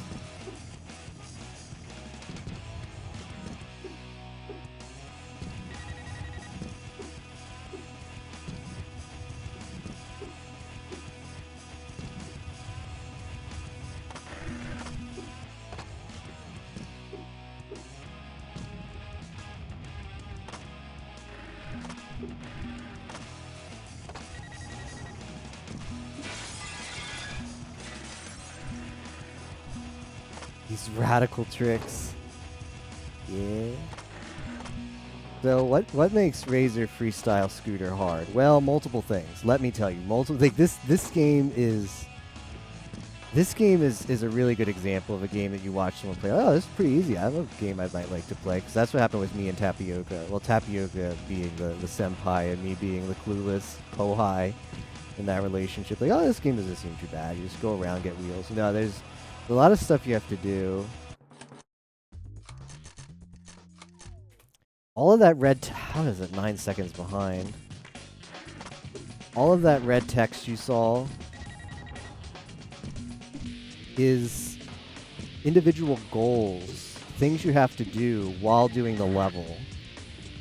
These radical tricks. Yeah. So what makes Razor Freestyle Scooter hard? Well, multiple things. Let me tell you. Like this game is a really good example of a game that you watch someone play. Oh, this is pretty easy. I have a game I might like to play because that's what happened with me and Tapioca. Well, Tapioca being the senpai and me being the clueless kohai in that relationship. Like, oh, this game doesn't seem too bad. You just go around, get wheels. No, there's a lot of stuff you have to do. All of that red... How is it 9 seconds behind? All of that red text you saw is individual goals, things you have to do while doing the level,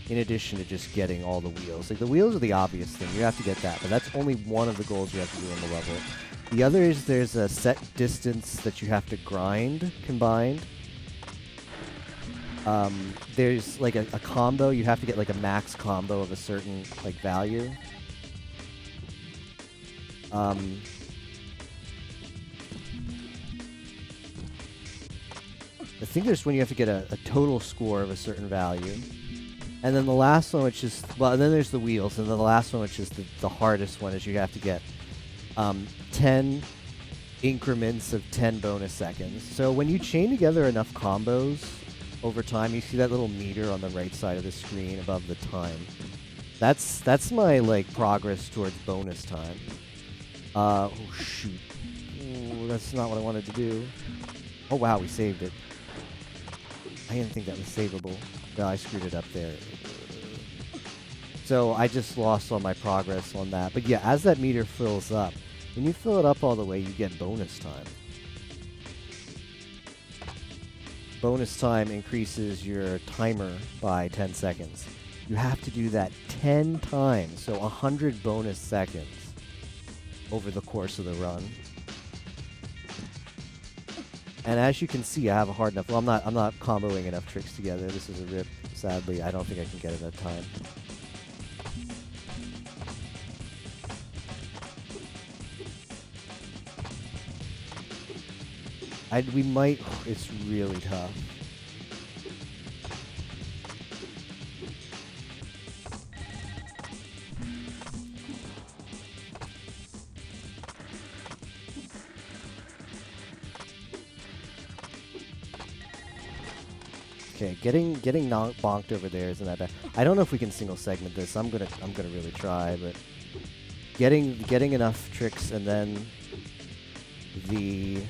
in addition to just getting all the wheels. Like, the wheels are the obvious thing. You have to get that, but that's only one of the goals you have to do in the level. The other is there's a set distance that you have to grind combined. There's like a combo. You have to get like a max combo of a certain like value. I think there's when you have to get a total score of a certain value. And then the last one, which is, well, and then there's the wheels. And then the last one, which is the hardest one, is you have to get 10 increments of 10 bonus seconds. So when you chain together enough combos, over time. You see that little meter on the right side of the screen above the time. That's my like progress towards bonus time. Oh shoot. Ooh, that's not what I wanted to do. Oh wow, we saved it. I didn't think that was savable. No, I screwed it up there. So I just lost all my progress on that. But yeah, as that meter fills up, when you fill it up all the way, you get bonus time. Bonus time increases your timer by 10 seconds. You have to do that 10 times, so 100 bonus seconds over the course of the run. And as you can see, I have a hard enough. Well, I'm not comboing enough tricks together. This is a rip. Sadly, I don't think I can get it at time. We might. It's really tough. Okay, getting bonked over there isn't that bad. I don't know if we can single segment this. I'm gonna really try, but getting enough tricks and then the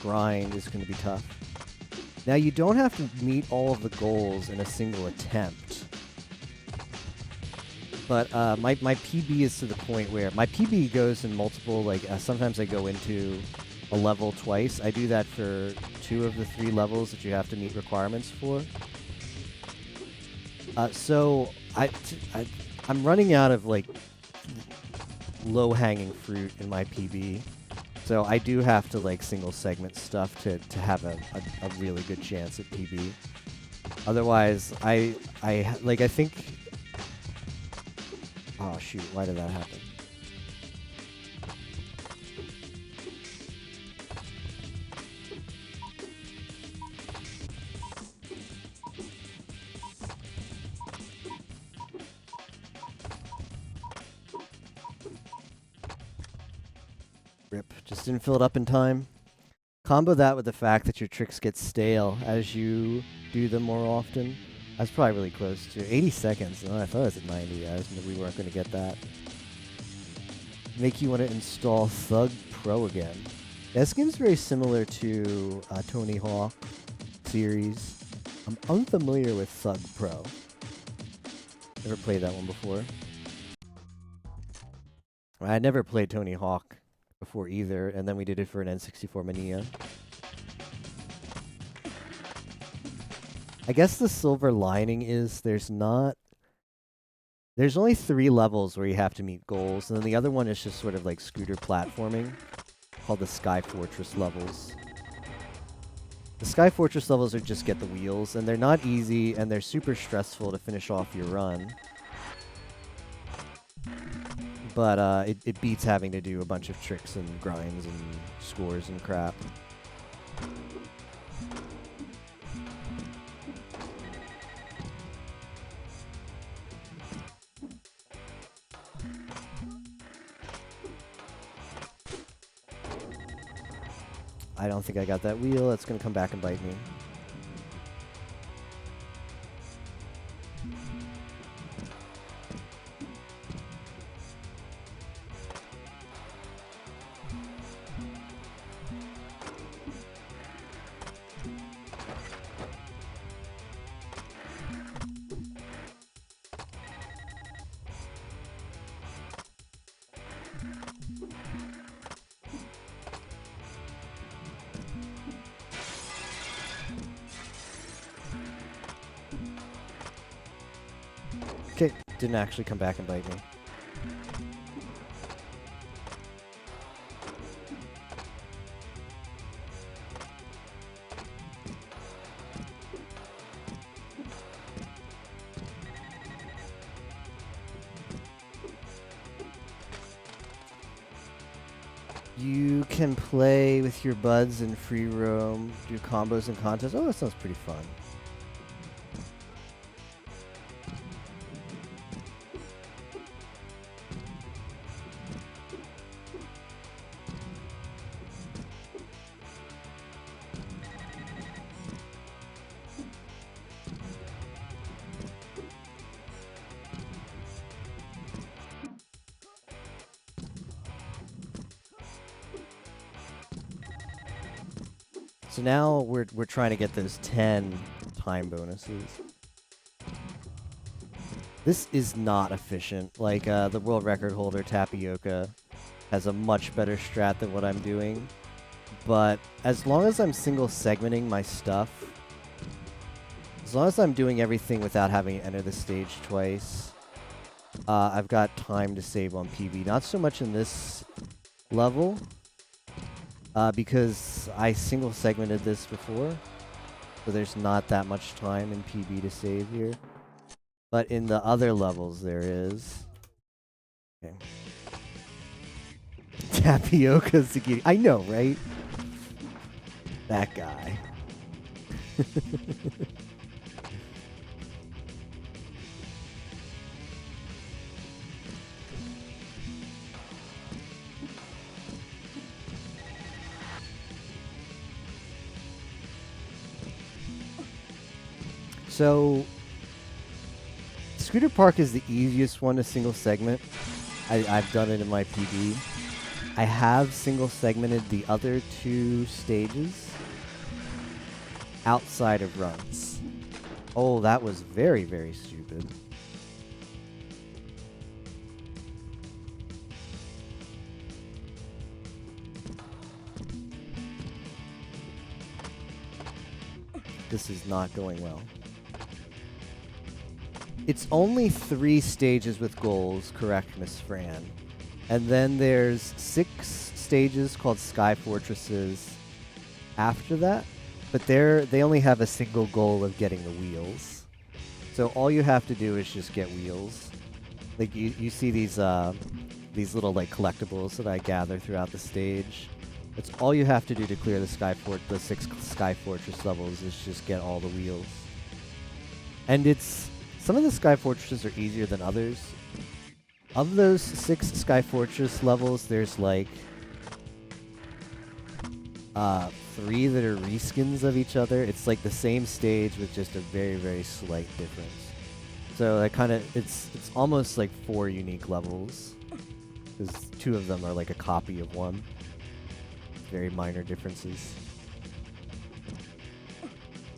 grind is going to be tough. Now you don't have to meet all of the goals in a single attempt, but my PB is to the point where my PB goes in multiple. Like sometimes I go into a level twice. I do that for 2 of the 3 levels that you have to meet requirements for. So I'm running out of like low-hanging fruit in my PB. So I do have to like single segment stuff to have a really good chance at PB. Otherwise, I think. Oh shoot! Why did that happen? Rip. Just didn't fill it up in time. Combo that with the fact that your tricks get stale as you do them more often. That's probably really close to 80 seconds. Oh, I thought it was at 90. We weren't going to get that. Make you want to install Thug Pro again. This game's very similar to Tony Hawk series. I'm unfamiliar with Thug Pro. Never played that one before. I never played Tony Hawk before either, and then we did it for an N64 Mania. I guess the silver lining is there's only 3 levels where you have to meet goals, and then the other one is just sort of like scooter platforming, called the Sky Fortress levels. The Sky Fortress levels are just get the wheels, and they're not easy, and they're super stressful to finish off your run. But it beats having to do a bunch of tricks and grinds and scores and crap. I don't think I got that wheel. That's going to come back and bite me. Okay, didn't actually come back and bite me. You can play with your buds in free roam, do combos and contests. Oh, that sounds pretty fun. So now we're trying to get those 10 time bonuses. This is not efficient. Like the world record holder Tapioca has a much better strat than what I'm doing. But as long as I'm single segmenting my stuff, as long as I'm doing everything without having to enter the stage twice, I've got time to save on PB. Not so much in this level, because I single segmented this before, so there's not that much time in PB to save here. But in the other levels there is. Okay. Tapioca Zagiri. I know, right? That guy. So, Scooter Park is the easiest one to single segment. I've done it in my PB. I have single segmented the other 2 stages outside of runs. Oh, that was very, very stupid. This is not going well. It's only 3 stages with goals, correct, Miss Fran. And then there's 6 stages called Sky Fortresses after that. But they only have a single goal of getting the wheels. So all you have to do is just get wheels. Like you see these little like collectibles that I gather throughout the stage. That's all you have to do to clear the 6 Sky Fortress levels is just get all the wheels. And some of the Sky Fortresses are easier than others. Of those 6 Sky Fortress levels, there's like 3 that are reskins of each other. It's like the same stage with just a very, very slight difference. So that it's almost like 4 unique levels, because 2 of them are like a copy of one. Very minor differences.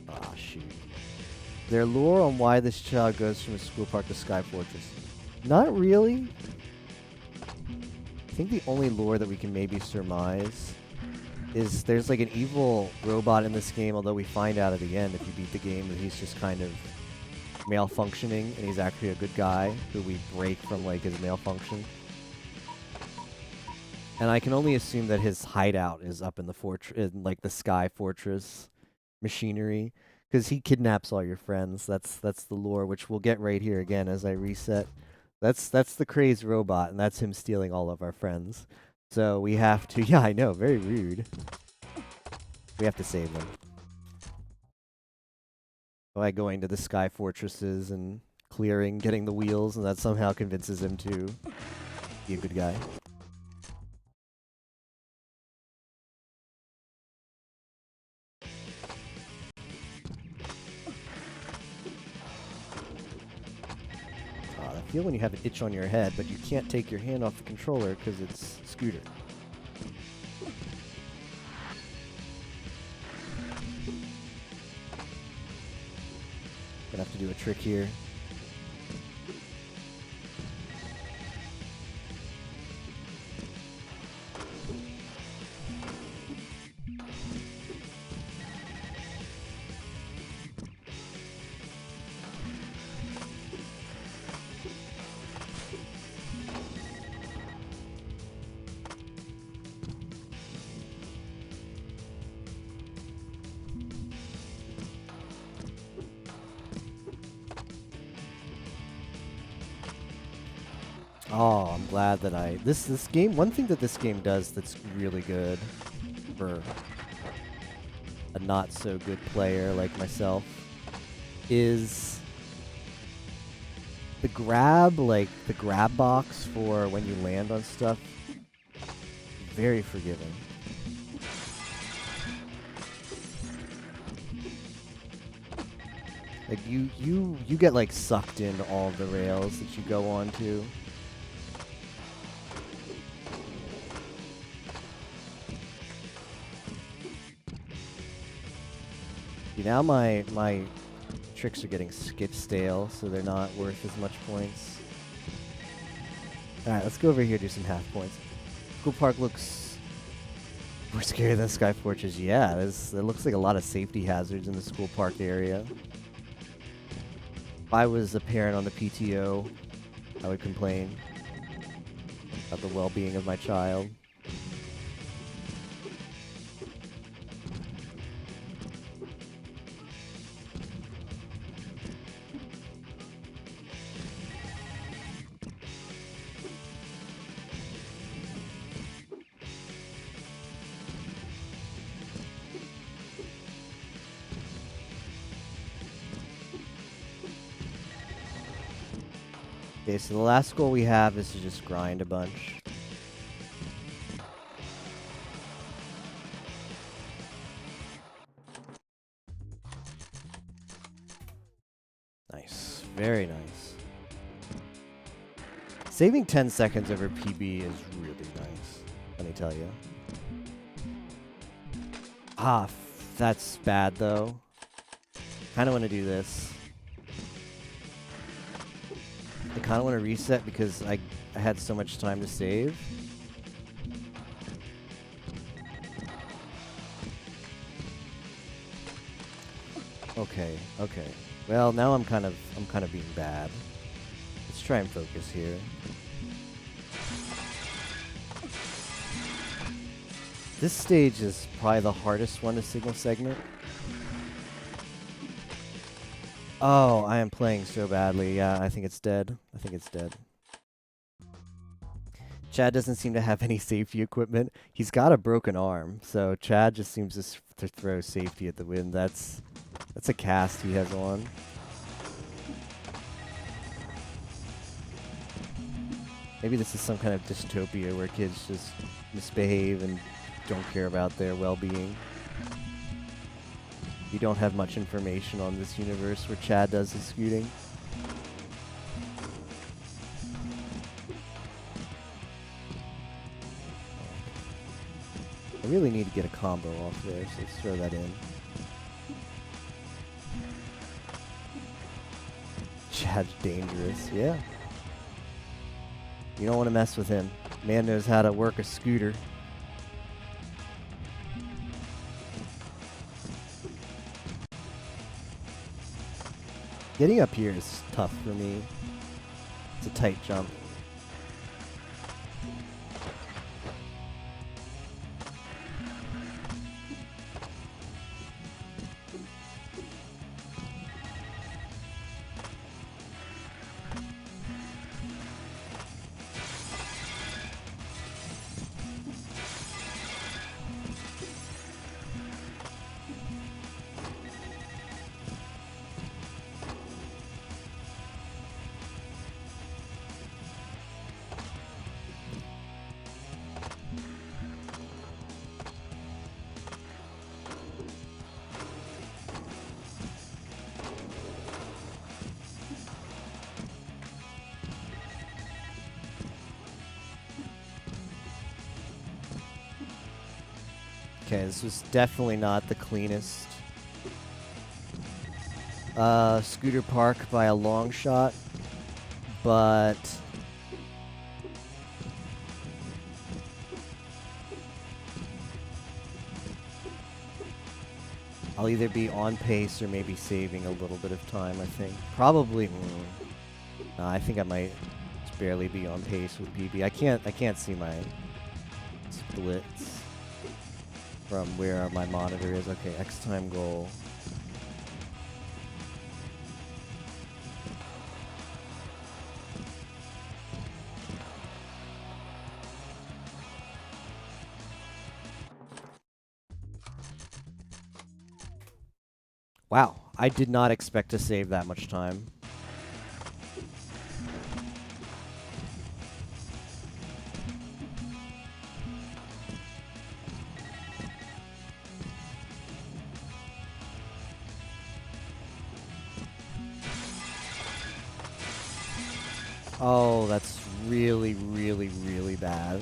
Ah, shoot. Their lore on why this child goes from a school park to Sky Fortress. Not really. I think the only lore that we can maybe surmise is there's like an evil robot in this game, although we find out at the end, if you beat the game, that he's just kind of malfunctioning, and he's actually a good guy who we break from like his malfunction. And I can only assume that his hideout is up in the in like the Sky Fortress machinery, because he kidnaps all your friends. That's the lore, which we'll get right here again as I reset. That's the crazed robot, and that's him stealing all of our friends. So we have to, yeah, I know, very rude. We have to save them. By going to the Sky Fortresses and clearing, getting the wheels, and that somehow convinces him to be a good guy. I feel when you have an itch on your head, but you can't take your hand off the controller because it's Scooter. Gonna have to do a trick here. Oh, I'm glad that this game, one thing that this game does that's really good for a not so good player like myself is the grab box for when you land on stuff. Very forgiving. Like you get like sucked into all the rails that you go onto. Now my tricks are getting stale, so they're not worth as much points. Alright, let's go over here do some half points. School Park looks more scary than Sky Fortress. Yeah, there looks like a lot of safety hazards in the School Park area. If I was a parent on the PTO, I would complain about the well-being of my child. Okay, so the last goal we have is to just grind a bunch. Nice. Very nice. Saving 10 seconds over PB is really nice, let me tell you. Ah, that's bad though. Kinda wanna do this. I kinda wanna reset because I had so much time to save. Okay, okay. Well, now I'm kind of being bad. Let's try and focus here. This stage is probably the hardest one to signal segment. Oh, I am playing so badly. Yeah, I think it's dead. I think it's dead. Chad doesn't seem to have any safety equipment. He's got a broken arm, so Chad just seems to throw safety at the wind. That's a cast he has on. Maybe this is some kind of dystopia where kids just misbehave and don't care about their well-being. You don't have much information on this universe where Chad does his scooting. I really need to get a combo off there, so let's throw that in. Chad's dangerous, yeah. You don't want to mess with him. Man knows how to work a scooter. Getting up here is tough for me. It's a tight jump. Okay, this was definitely not the cleanest scooter park by a long shot, but I'll either be on pace or maybe saving a little bit of time, I think. Probably, I think I might just barely be on pace with PB. I can't see my splits from where my monitor is. Okay, X time goal. Wow, I did not expect to save that much time. Oh, that's really, really, really bad.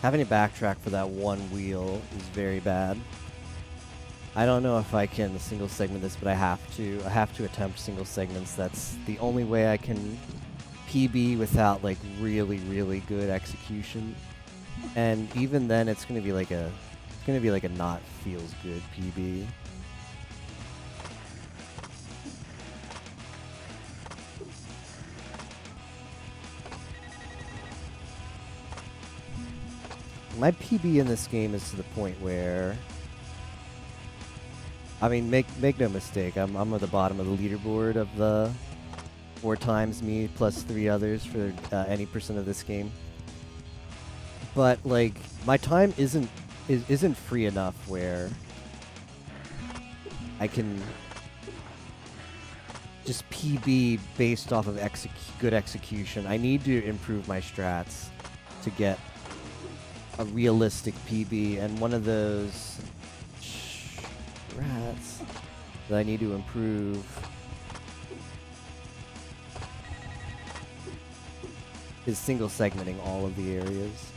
Having to backtrack for that one wheel is very bad. I don't know if I can single segment this, but I have to. I have to attempt single segments. That's the only way I can PB without like really, really good execution. And even then, it's gonna be like a not feels good PB. My PB in this game is to the point where, I mean, make no mistake, I'm at the bottom of the leaderboard of the 4 times me plus 3 others for any percent of this game. But like, my time isn't free enough where I can just PB based off of good execution. I need to improve my strats to get a realistic PB, and one of those strats that I need to improve is single segmenting all of the areas.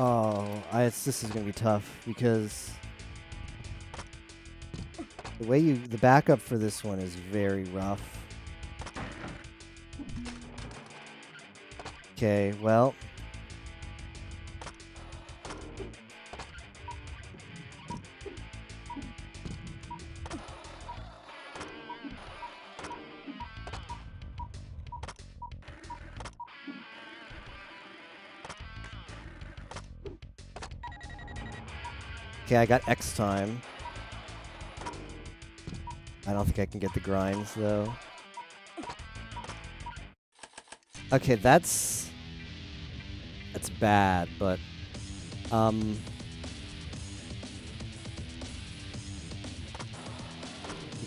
Oh, this is gonna be tough because the backup for this one is very rough. Okay, well. Okay, I got X time. I don't think I can get the grinds, though. Okay, that's bad, but, you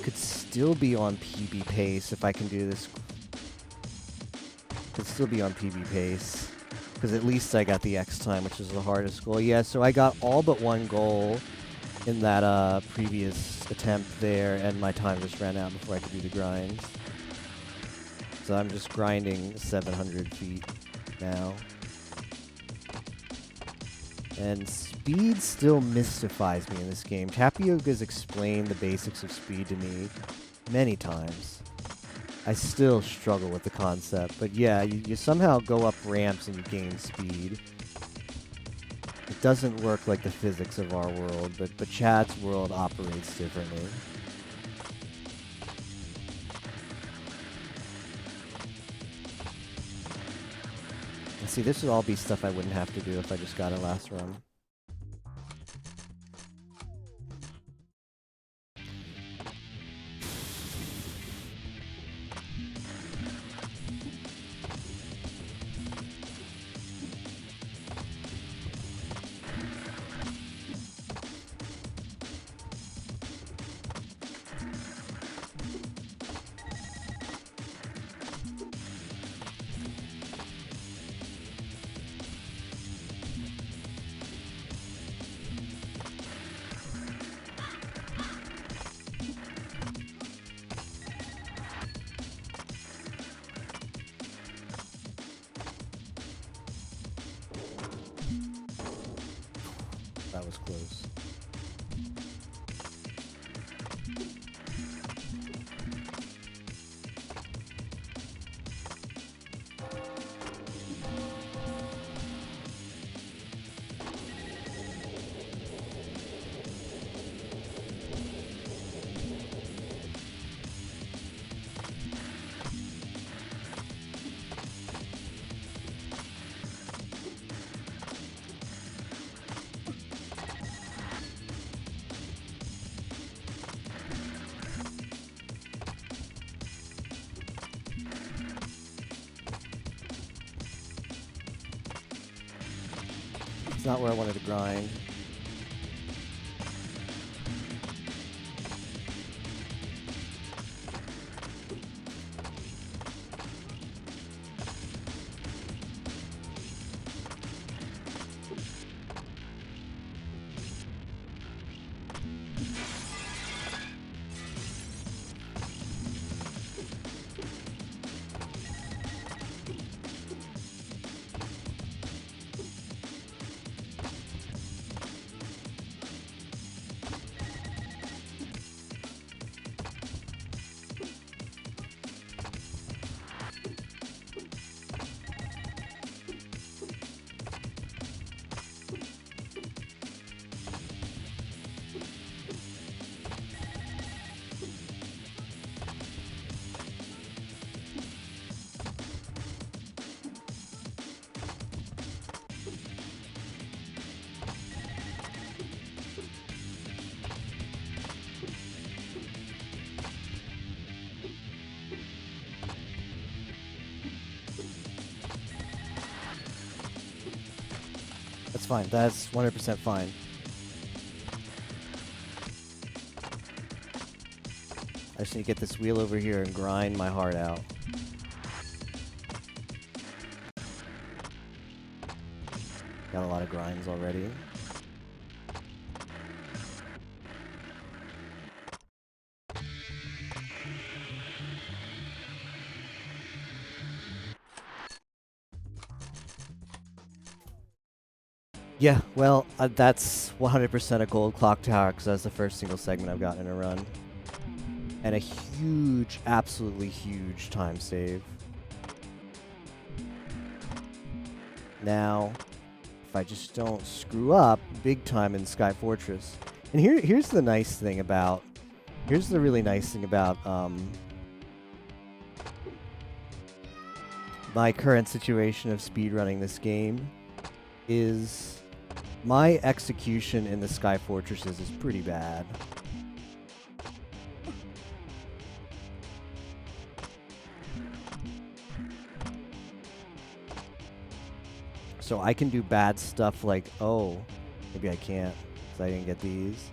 could still be on PB pace if I can do this. Could still be on PB pace. Because at least I got the X time, which is the hardest goal. Yeah, so I got all but one goal in that previous attempt there, and my time just ran out before I could do the grinds. So I'm just grinding 700 feet now. And speed still mystifies me in this game. Tapioca's explained the basics of speed to me many times. I still struggle with the concept, but yeah, you somehow go up ramps and you gain speed. It doesn't work like the physics of our world, but Chad's world operates differently. And see, this would all be stuff I wouldn't have to do if I just got it last run. That was close. It's not where I wanted to grind. That's fine. That's 100% fine. I just need to get this wheel over here and grind my heart out. Got a lot of grinds already. Yeah, well, that's 100% a gold clock tower because that's the first single segment I've gotten in a run. And a huge, absolutely huge time save. Now, if I just don't screw up big time in Sky Fortress. And here's the nice thing about... Here's the really nice thing about my current situation of speedrunning this game is my execution in the Sky Fortresses is pretty bad. So I can do bad stuff like, oh, maybe I can't because I didn't get these.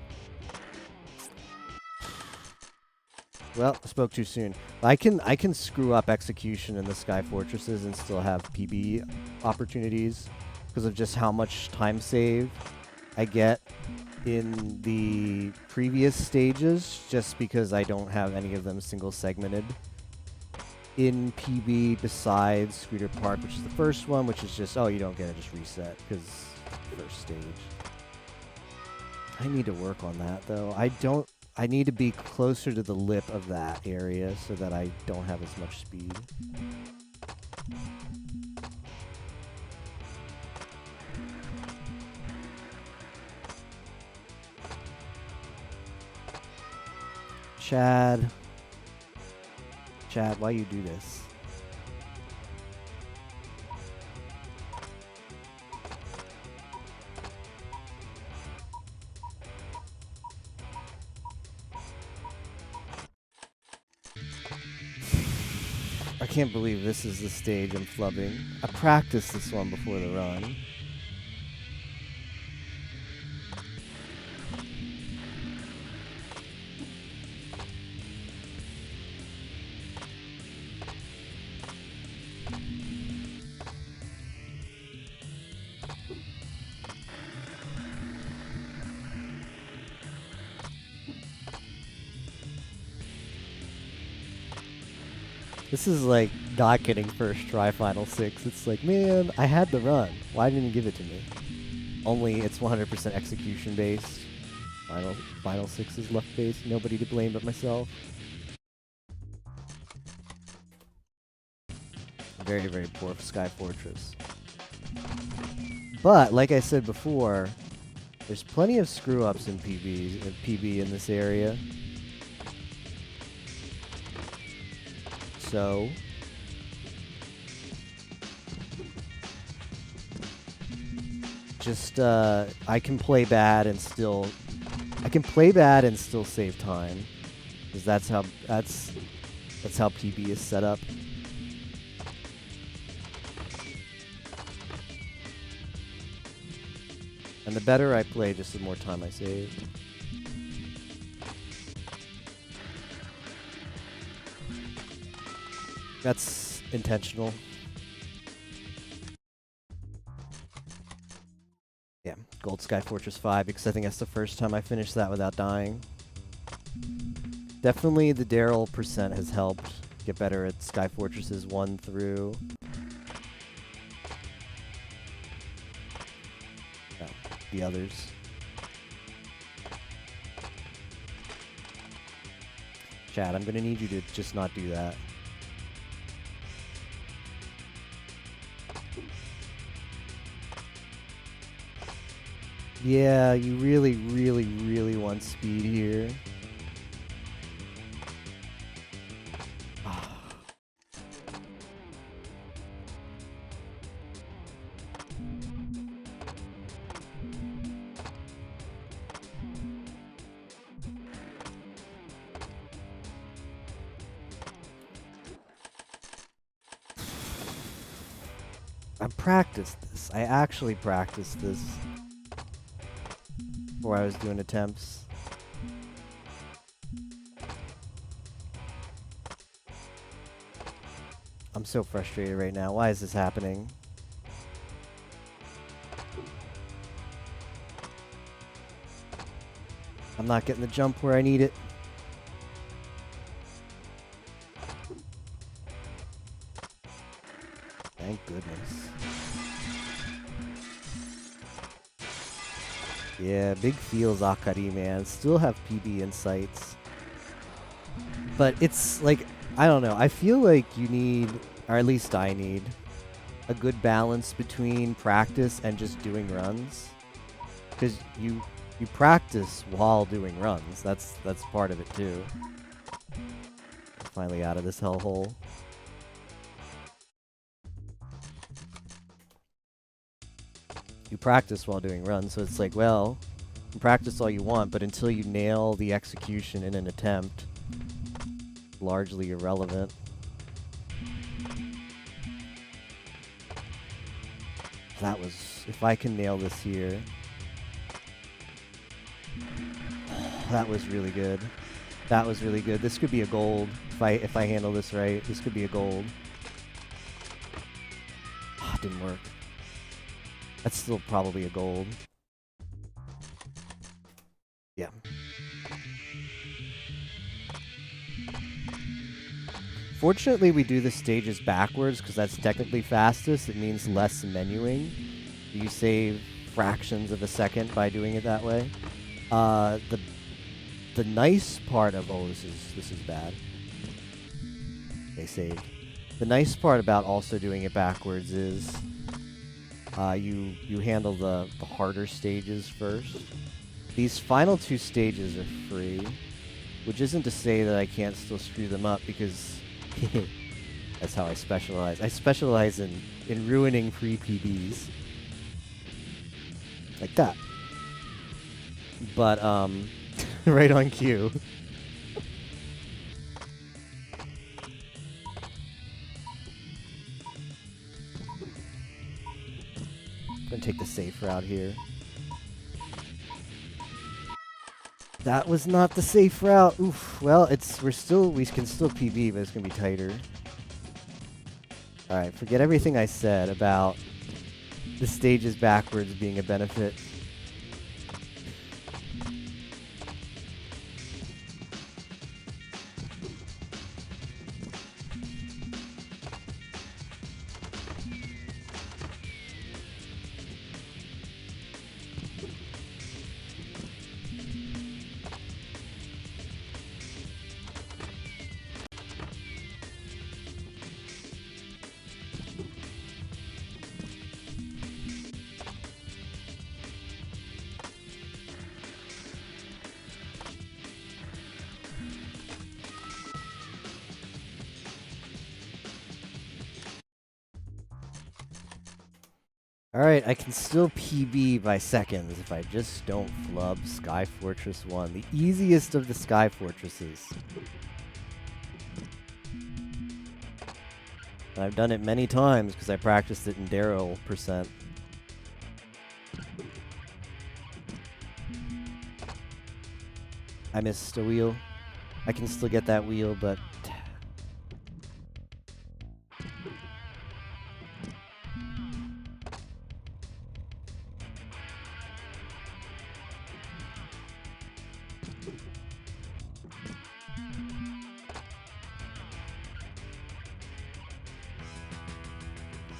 Well, spoke too soon. I can screw up execution in the Sky Fortresses and still have PB opportunities because of just how much time save I get in the previous stages, just because I don't have any of them single segmented in PB besides Scooter Park, which is the first one, which is just, oh, you don't get it, just reset because first stage. I need to work on that though. I need to be closer to the lip of that area so that I don't have as much speed. Chad, why you do this? I can't believe this is the stage I'm flubbing. I practiced this one before the run. This is like not getting first try Final 6. It's like, man, I had the run. Why didn't you give it to me? Only it's 100% execution based. Final 6 is luck based. Nobody to blame but myself. Very, very poor Sky Fortress. But, like I said before, there's plenty of screw-ups in PB in this area. So, just I can play bad and still save time, because that's how PB is set up. And the better I play, just the more time I save. That's intentional. Yeah, Gold Sky Fortress 5, because I think that's the first time I finished that without dying. Definitely the Daryl percent has helped get better at Sky Fortresses 1 through... no, the others. Chad, I'm gonna need you to just not do that. Yeah, you really, really, really want speed here. I practiced this. I actually practiced this before I was doing attempts. I'm so frustrated right now. Why is this happening? I'm not getting the jump where I need it. Thank goodness. Yeah, big feels Akari, man. Still have PB insights. But it's like, I don't know. I feel like you need, or at least I need, a good balance between practice and just doing runs. Because you practice while doing runs. That's part of it too. Finally out of this hellhole. You practice while doing runs, so it's like, well, you practice all you want, but until you nail the execution in an attempt, largely irrelevant. That was, if I can nail this here. That was really good. That was really good. This could be a gold if I handle this right. This could be a gold. Didn't work. That's still probably a gold. Yeah. Fortunately, we do the stages backwards because that's technically fastest. It means less menuing. You save fractions of a second by doing it that way. The nice part of this is bad. They saved. The nice part about also doing it backwards is you handle the harder stages first. These final two stages are free, which isn't to say that I can't still screw them up because that's how I specialize. I specialize in ruining free PBs. Like that. But, right on cue. I'm gonna take the safe route here. That was not the safe route. Oof. Well, we can still PB, but it's gonna be tighter. All right, forget everything I said about the stages backwards being a benefit. Alright, I can still PB by seconds if I just don't flub Sky Fortress 1. The easiest of the Sky Fortresses. And I've done it many times because I practiced it in Daryl percent. I missed a wheel. I can still get that wheel, but...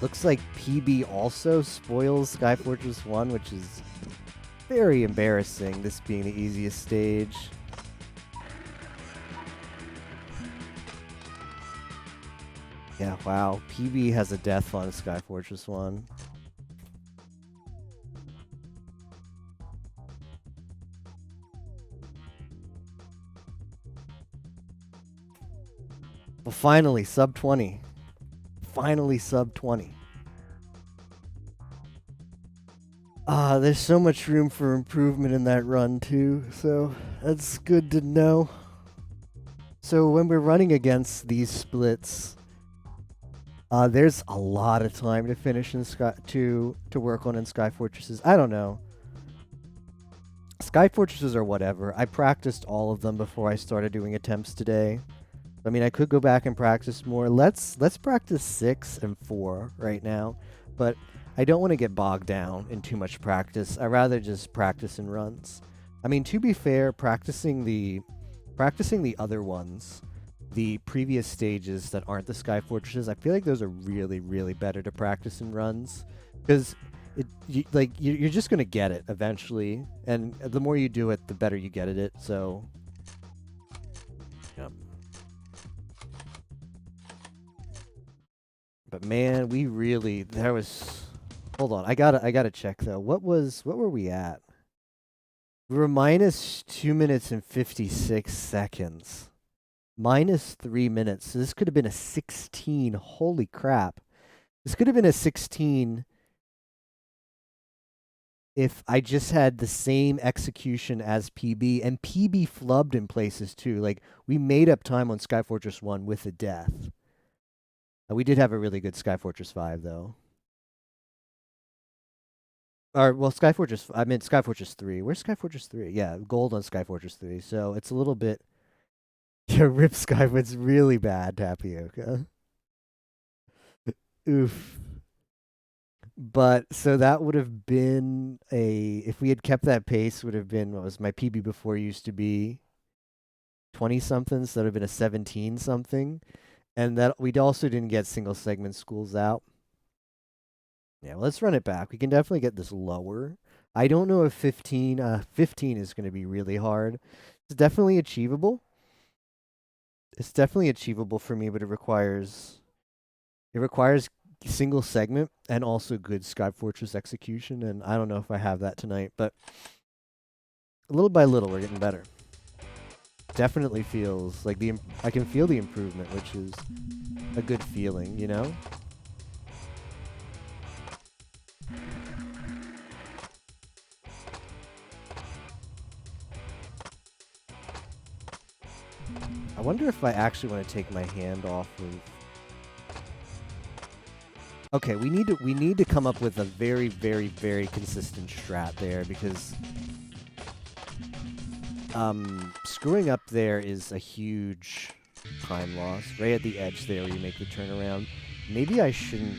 Looks like PB also spoils Skyfortress 1, which is very embarrassing, this being the easiest stage. Yeah, wow. PB has a death on Skyfortress 1. Well, finally, sub 20. Finally, sub 20. There's so much room for improvement in that run, too, so that's good to know. So when we're running against these splits, there's a lot of time to finish in to work on in Skyfortresses. I don't know. Skyfortresses are whatever. I practiced all of them before I started doing attempts today. I mean, I could go back and practice more. Let's practice 6 and 4 right now, but I don't want to get bogged down in too much practice. I'd rather just practice in runs. I mean, to be fair, practicing the other ones, the previous stages that aren't the Skyfortresses, I feel like those are really, really better to practice in runs, because you're just gonna get it eventually, and the more you do it, the better you get at it. So, yep. But man, we really Hold on, I gotta check though. What were we at? We were minus 2 minutes and 56 seconds. Minus 3 minutes. So this could have been a 16. Holy crap. This could have been a 16 if I just had the same execution as PB, and PB flubbed in places too. Like, we made up time on Skyfortress 1 with a death. We did have a really good Skyfortress 5 though. Or, well, Skyfortress 3. Where's Skyfortress 3? Yeah, gold on Skyfortress 3. So it's a little bit... Yeah, rip Skyfortress really bad, Tapioca. Oof. But, so that would have been if we had kept that pace, would have been, what was my PB before used to be? 20-something, so that would have been a 17-something. And that we also didn't get single segment schools out. Yeah, well, let's run it back. We can definitely get this lower. I don't know if 15 is going to be really hard. It's definitely achievable. It's definitely achievable for me, but it requires single segment and also good Skyfortress execution, and I don't know if I have that tonight, but little by little we're getting better. Definitely feels like I can feel the improvement, which is a good feeling, you know? I wonder if I actually want to take my hand off of... Okay, we need to come up with a very, very, very consistent strat there, because screwing up there is a huge time loss. Right at the edge there where you make the turnaround. Maybe I shouldn't...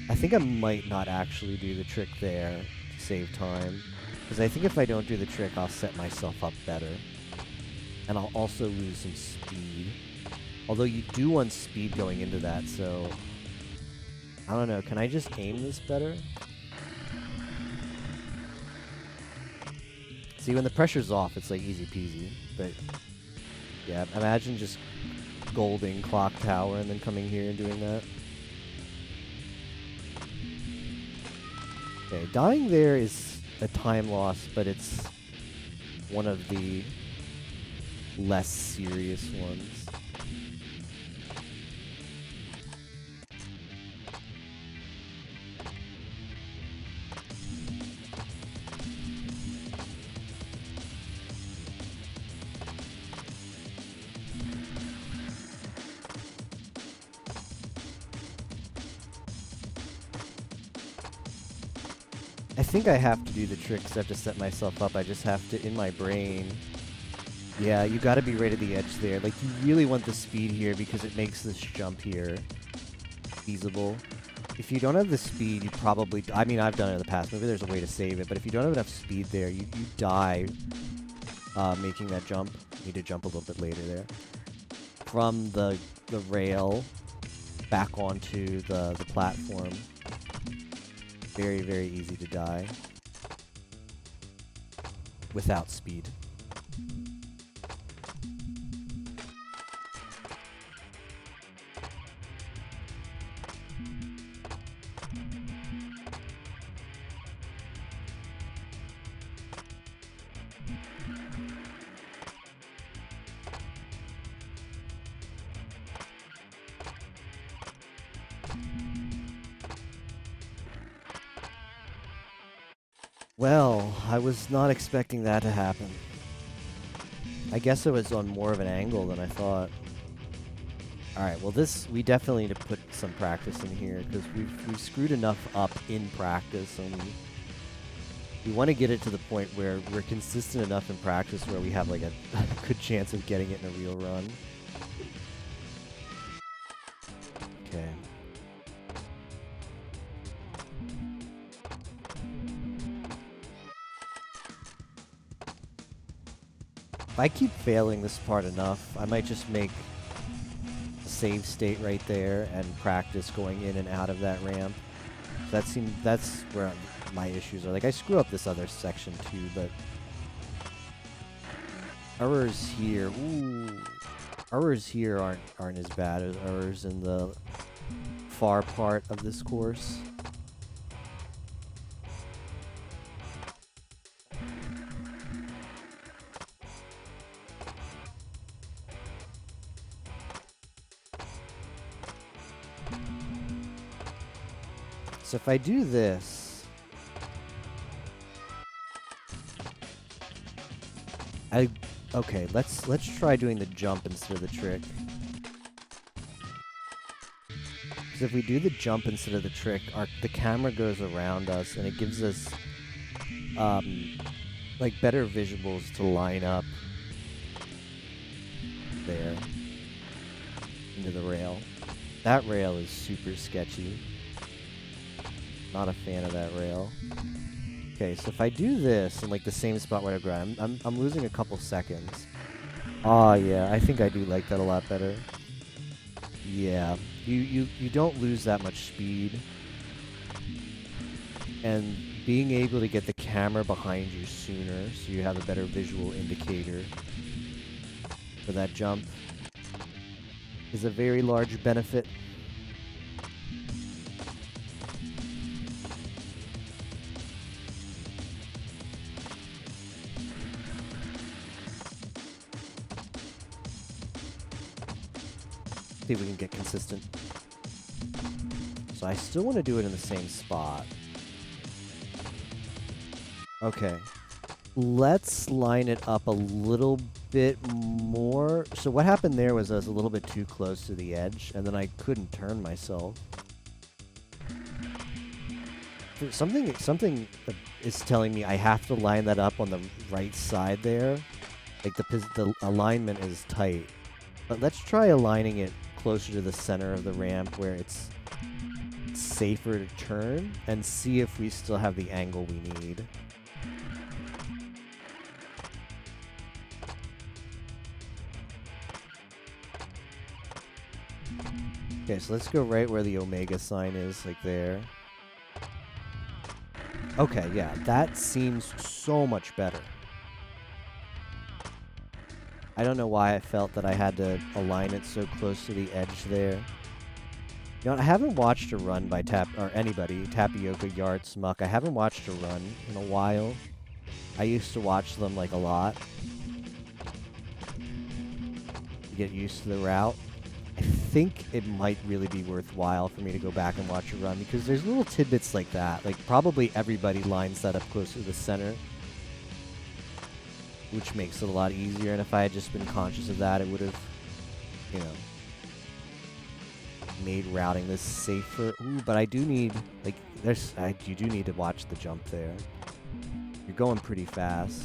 I think I might not actually do the trick there to save time, because I think if I don't do the trick, I'll set myself up better. And I'll also lose some speed. Although you do want speed going into that, so... I don't know, can I just aim this better? See, when the pressure's off, it's like easy peasy. But, yeah, imagine just golding Clock Tower and then coming here and doing that. Okay, dying there is a time loss, but it's one of the less serious ones. I think I have to do the trick because I have to set myself up. I just have to, in my brain, Yeah, you gotta be right at the edge there. Like, you really want the speed here because it makes this jump here feasible. If you don't have the speed, you probably... I mean, I've done it in the past. Maybe there's a way to save it. But if you don't have enough speed there, you die making that jump. You need to jump a little bit later there. From the rail back onto the platform. Very, very easy to die. Without speed. Well, I was not expecting that to happen. I guess it was on more of an angle than I thought. Alright, well we definitely need to put some practice in here, because we've screwed enough up in practice, and we want to get it to the point where we're consistent enough in practice where we have like a good chance of getting it in a real run. Okay. If I keep failing this part enough, I might just make a save state right there and practice going in and out of that ramp. That's where my issues are. Like, I screw up this other section too, but errors here, errors here aren't as bad as errors in the far part of this course. So if I do this, okay, let's try doing the jump instead of the trick. Because if we do the jump instead of the trick, the camera goes around us and it gives us like better visuals to line up there into the rail. That rail is super sketchy. Not a fan of that rail. Okay, so if I do this in like the same spot where I grab, I'm losing a couple seconds. Ah, yeah, I think I do like that a lot better. Yeah, you don't lose that much speed, and being able to get the camera behind you sooner, so you have a better visual indicator for that jump, is a very large benefit. See if we can get consistent. So I still want to do it in the same spot. Okay. Let's line it up a little bit more. So what happened there was I was a little bit too close to the edge, and then I couldn't turn myself. Something is telling me I have to line that up on the right side there. Like the alignment is tight. But let's try aligning it closer to the center of the ramp where it's safer to turn, and see if we still have the angle we need. Okay, so let's go right where the omega sign is, like there. Okay, yeah, that seems so much better. I don't know why I felt that I had to align it so close to the edge there. You know, I haven't watched a run by anybody, Tapioca, Yard, Smuck. I haven't watched a run in a while. I used to watch them like a lot. To get used to the route. I think it might really be worthwhile for me to go back and watch a run, because there's little tidbits like that. Like, probably everybody lines that up close to the center, which makes it a lot easier, and if I had just been conscious of that, it would have, you know, made routing this safer. Ooh, but I do need, like, you do need to watch the jump there. You're going pretty fast.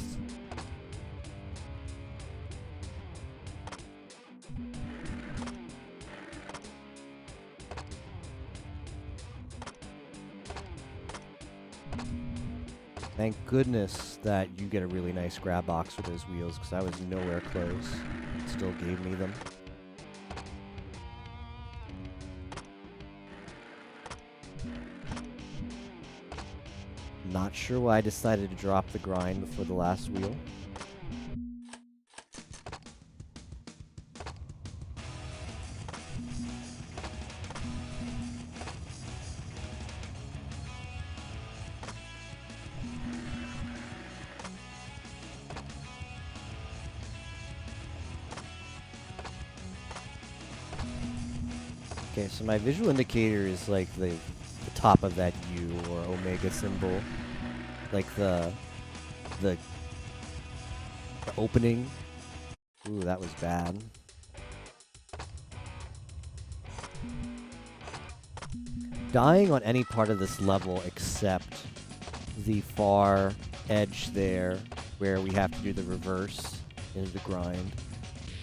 Thank goodness that you get a really nice grab box with those wheels, because I was nowhere close. Still gave me them. Not sure why I decided to drop the grind before the last wheel. Okay, so my visual indicator is like the top of that U or omega symbol. Like the opening. Ooh, that was bad. Dying on any part of this level except the far edge there where we have to do the reverse into the grind.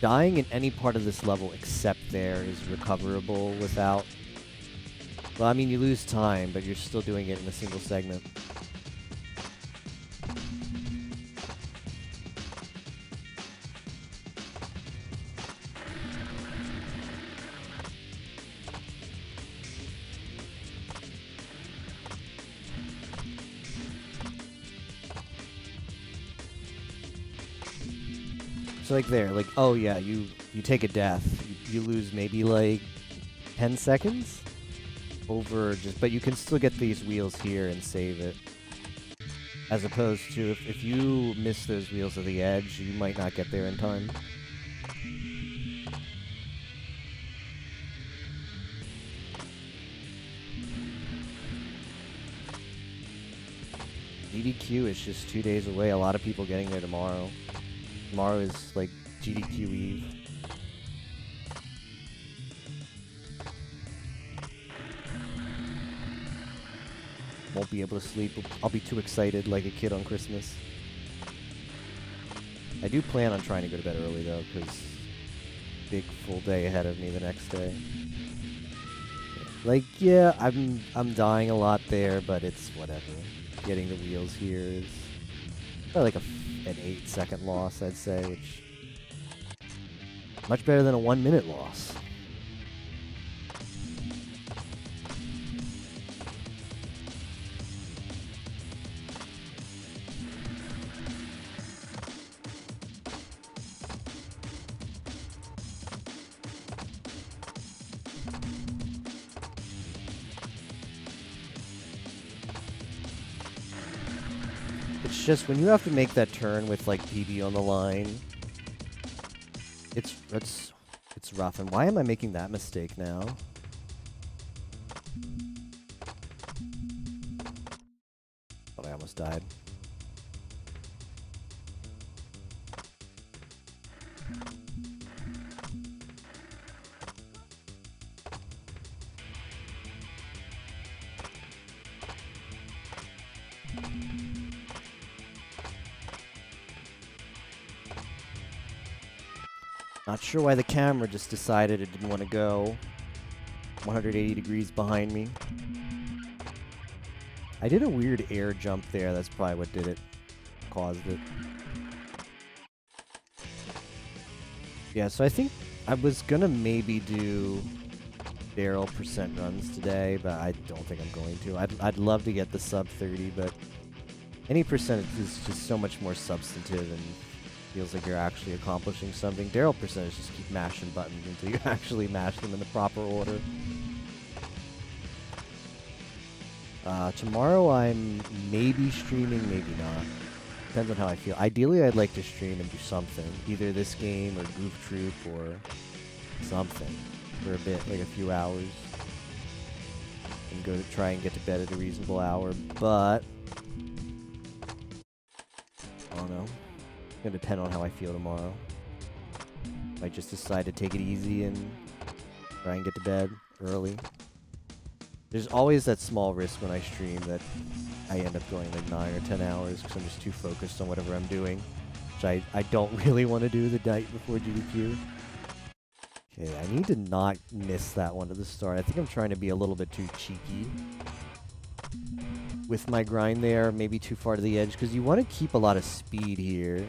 Dying in any part of this level except there is recoverable without... Well, I mean, you lose time, but you're still doing it in a single segment. So like there, like, oh yeah, you take a death, you lose maybe like 10 seconds over just, but you can still get these wheels here and save it. As opposed to if you miss those wheels at the edge, you might not get there in time. GDQ is just 2 days away. A lot of people getting there tomorrow. Tomorrow is like GDQ Eve. Won't be able to sleep. I'll be too excited like a kid on Christmas. I do plan on trying to go to bed early though, because big full day ahead of me the next day. Like, yeah, I'm dying a lot there, but it's whatever. Getting the wheels here is probably like an 8-second loss, I'd say, which much better than a 1-minute loss. It's just when you have to make that turn with like PB on the line, it's rough. And why am I making that mistake now? Oh, I almost died. Not sure why the camera just decided it didn't want to go 180 degrees behind me. I did a weird air jump there. That's probably what did it. Caused it. Yeah, so I think I was gonna maybe do barrel percent runs today, but I don't think I'm going to. I'd love to get the sub 30, but any percentage is just so much more substantive and feels like you're actually accomplishing something. Daryl percentage just keep mashing buttons until you actually mash them in the proper order. Tomorrow I'm maybe streaming, maybe not. Depends on how I feel. Ideally, I'd like to stream and do something. Either this game or Goof Troop or something for a bit, like a few hours. And go to try and get to bed at a reasonable hour, but I don't know. It's gonna depend on how I feel tomorrow. Might just decide to take it easy and try and get to bed early. There's always that small risk when I stream that I end up going like 9 or 10 hours because I'm just too focused on whatever I'm doing, which I don't really want to do the night before GDQ. Okay, I need to not miss that one to the start. I think I'm trying to be a little bit too cheeky. with my grind there, maybe too far to the edge, because you want to keep a lot of speed here.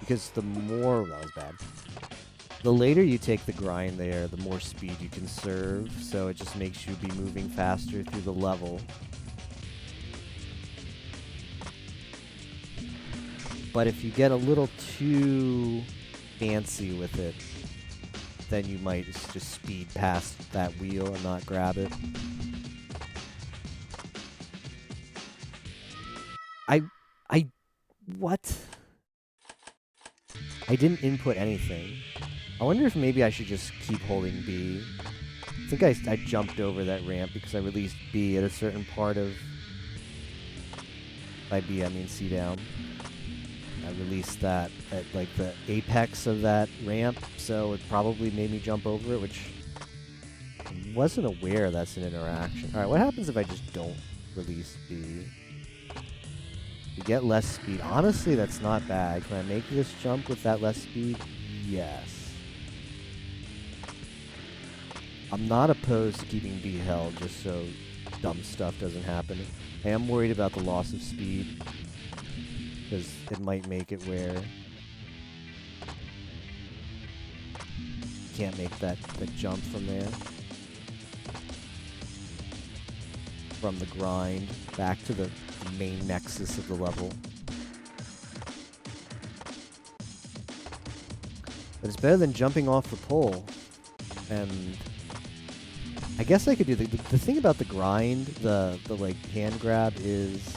Because the more... that was bad. The later you take the grind there, the more speed you can serve, so it just makes you be moving faster through the level. But if you get a little too fancy with it, then you might just speed past that wheel and not grab it. What? I didn't input anything. I wonder if maybe I should just keep holding B. I think I jumped over that ramp because I released B at a certain part of... By B, I mean C down. I released that at like the apex of that ramp, so it probably made me jump over it, which I wasn't aware that's an interaction. Alright, what happens if I just don't release B? You get less speed. Honestly, that's not bad. Can I make this jump with that less speed? Yes. I'm not opposed to keeping B held just so dumb stuff doesn't happen. I am worried about the loss of speed, because it might make it where you can't make that jump from there. From the grind back to the main nexus of the level. But it's better than jumping off the pole. And I guess I could do the thing about the grind, the like hand grab is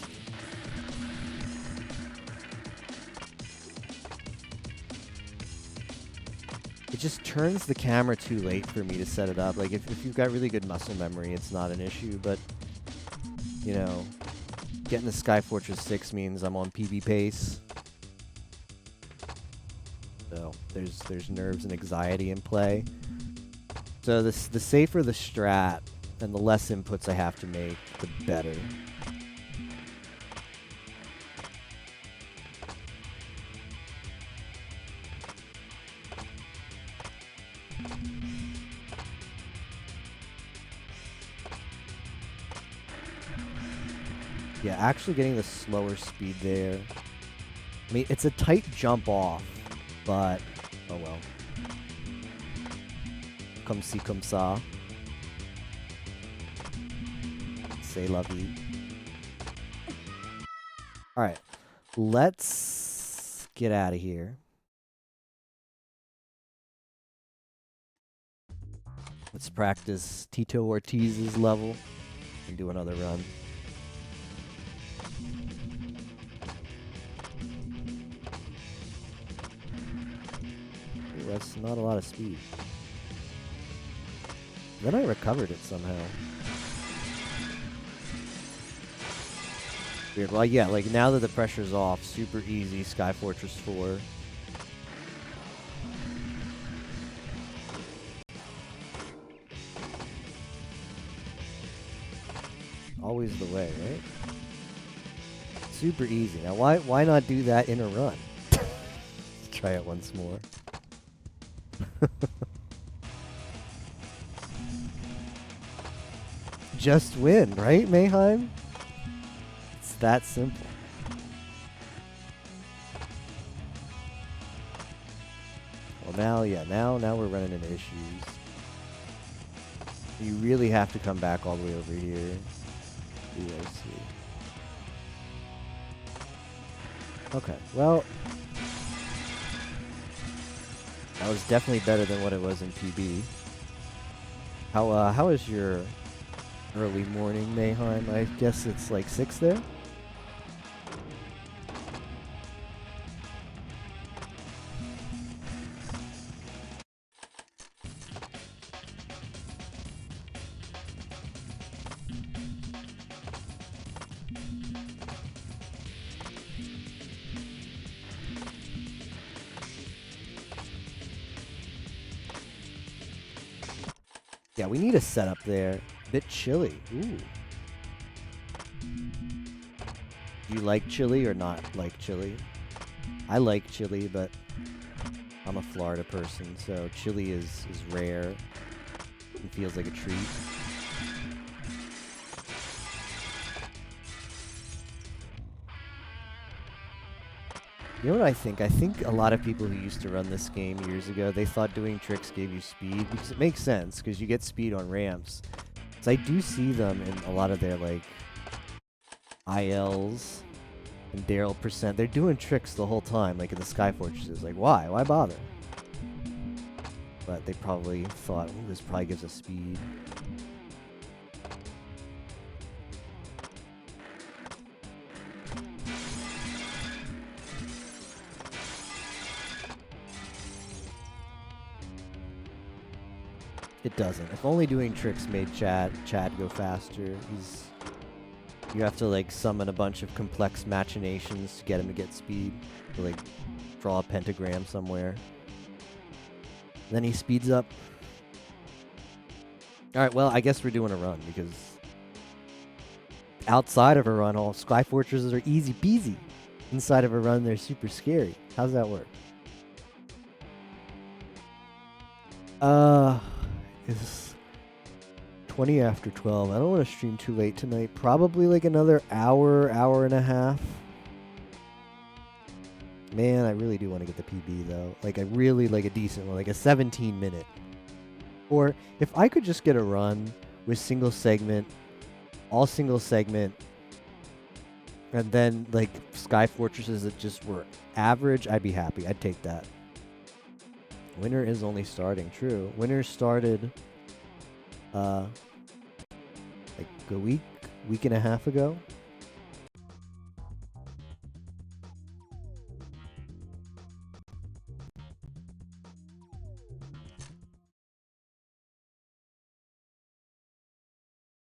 it just turns the camera too late for me to set it up. Like if you've got really good muscle memory, it's not an issue, but you know, getting the Sky Fortress 6 means I'm on PB pace. So there's nerves and anxiety in play. So the safer the strat and the less inputs I have to make, the better. Yeah, actually getting the slower speed there. I mean, it's a tight jump off, but oh well. Comme ci, comme ça. C'est la vie. Alright, let's get out of here. Let's practice Tito Ortiz's level and do another run. Ooh, that's not a lot of speed. Then I recovered it somehow. Weird. Well, yeah, like now that the pressure's off, super easy Sky Fortress 4. Always the way, right? Super easy. Now, why not do that in a run? Let's try it once more. Just win, right, Mayheim? It's that simple. Well, now, yeah, now we're running into issues. You really have to come back all the way over here. EOC. Okay, well, that was definitely better than what it was in PB. How is your early morning, Mayheim? I guess it's like 6 there? Yeah, we need a setup there. Bit chilly. Ooh. Do you like chili or not like chili? I like chili, but I'm a Florida person, so chili is rare and feels like a treat. You know what I think? I think a lot of people who used to run this game years ago, they thought doing tricks gave you speed, because it makes sense, because you get speed on ramps. So I do see them in a lot of their, like, ILs and Daryl percent. They're doing tricks the whole time, like in the Sky Fortresses. Like, why? Why bother? But they probably thought, oh, this probably gives us speed. It doesn't. If only doing tricks made Chad go faster. You have to like summon a bunch of complex machinations to get him to get speed. To, like draw a pentagram somewhere. Then he speeds up. Alright, well, I guess we're doing a run because outside of a run, all Sky Fortresses are easy peasy. Inside of a run, they're super scary. How's that work? It's 20 after 12. I don't want to stream too late tonight. Probably like another hour, hour and a half. Man, I really do want to get the PB though. Like I really like a decent one, like a 17-minute. Or if I could just get a run with single segment, all single segment, and then like Sky Fortresses that just were average, I'd be happy. I'd take that. Winter is only starting, true. Winter started like a week and a half ago.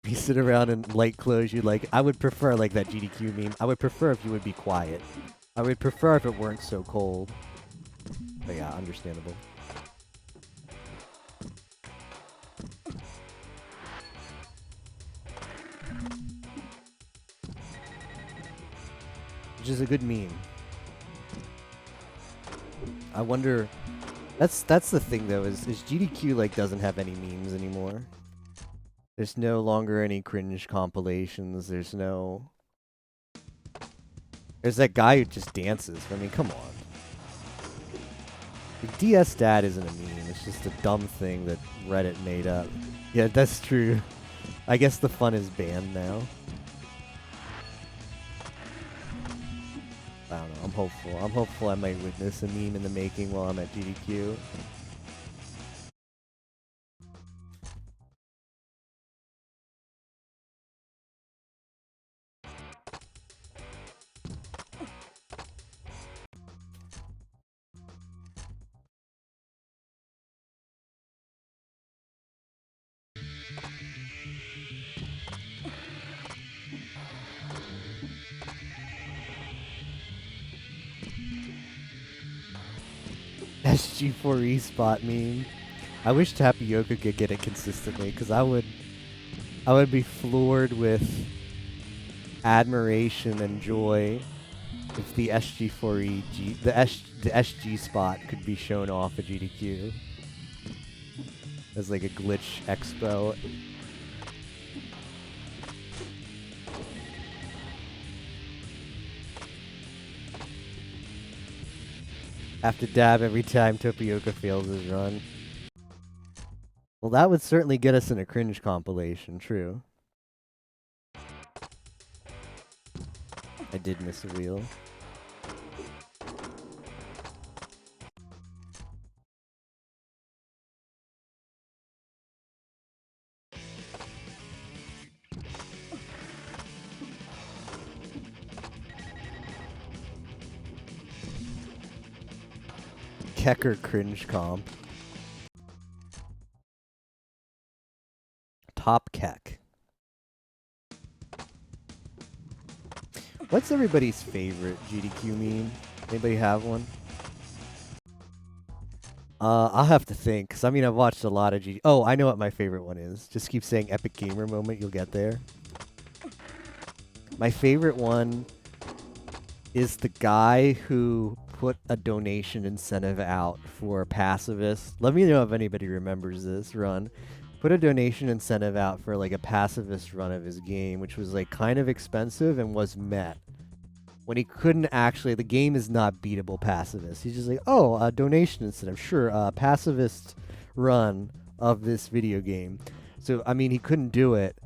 You sit around in light clothes, you like, I would prefer like that GDQ meme. I would prefer if you would be quiet. I would prefer if it weren't so cold. But yeah, understandable. Which is a good meme. I wonder, that's the thing though, is GDQ like doesn't have any memes anymore. There's no longer any cringe compilations. There's that guy who just dances. I mean, come on. The DS Dad isn't a meme. It's just a dumb thing that Reddit made up. Yeah, that's true. I guess the fun is banned now. I don't know. I'm hopeful. I'm hopeful I might witness a meme in the making while I'm at GDQ. SG4E spot meme. I wish Tapioca could get it consistently, because I would be floored with admiration and joy if the SG4E the SG spot could be shown off at GDQ as like a glitch expo. Have to dab every time Tapioca fails his run. Well, that would certainly get us in a cringe compilation, true. I did miss a wheel. Kecker cringe comp. Top Keck. What's everybody's favorite GDQ meme? Anybody have one? I'll have to think, because I mean, I've watched a lot of GDQ. Oh, I know what my favorite one is. Just keep saying Epic Gamer Moment, you'll get there. My favorite one is the guy who put a donation incentive out for pacifists. Let me know if anybody remembers this run. Put a donation incentive out for like a pacifist run of his game, which was like kind of expensive and was met. when he couldn't actually. The game is not beatable pacifist. He's just like, oh, a donation incentive, sure, pacifist run of this video game. So I mean, he couldn't do it,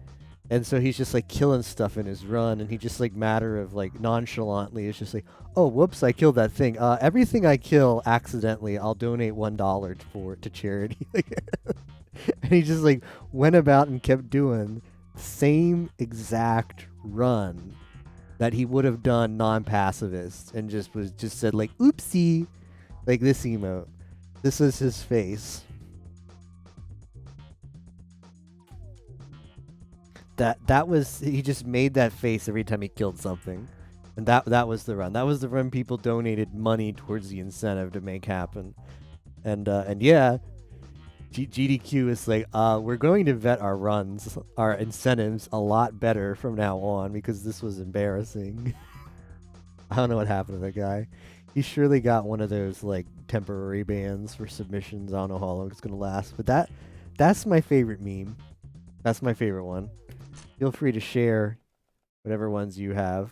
and so he's just like killing stuff in his run, and he just like matter of like nonchalantly is just like, oh, whoops, I killed that thing. Everything I kill accidentally, I'll donate $1 for to charity. And he just like went about and kept doing the same exact run that he would have done non-pacifist, and just said like, oopsie, like this emote. This is his face. That was, he just made that face every time he killed something. And that was the run. That was the run people donated money towards the incentive to make happen. And yeah, GDQ is like, we're going to vet our runs, our incentives a lot better from now on because this was embarrassing. I don't know what happened to that guy. He surely got one of those like temporary bans for submissions. I don't know how long it's gonna last, but that's my favorite meme. That's my favorite one. Feel free to share whatever ones you have.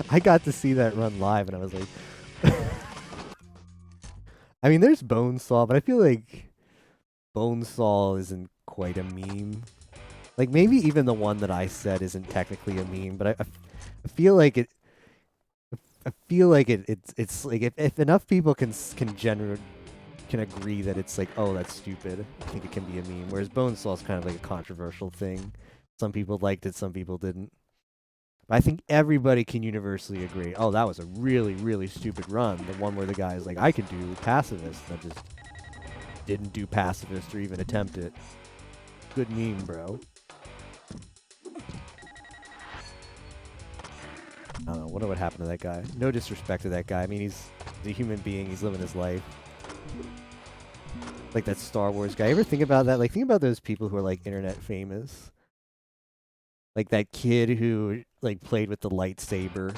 I got to see that run live, and I was like, I mean, there's Bonesaw, but I feel like Bonesaw isn't quite a meme. Like, maybe even the one that I said isn't technically a meme, but I feel like it. I feel like it's like if enough people can agree that it's like, oh, that's stupid, I think it can be a meme. Whereas Bonesaw is kind of like a controversial thing. Some people liked it, some people didn't. But I think everybody can universally agree, oh, that was a really, really stupid run. The one where the guy is like, I could do pacifist, that just didn't do pacifist or even attempt it. Good meme, bro. I don't know, wonder what happened to that guy. No disrespect to that guy. I mean, he's a human being. He's living his life. Like that Star Wars guy. You ever think about that? Like, think about those people who are, like, internet famous. Like that kid who, like, played with the lightsaber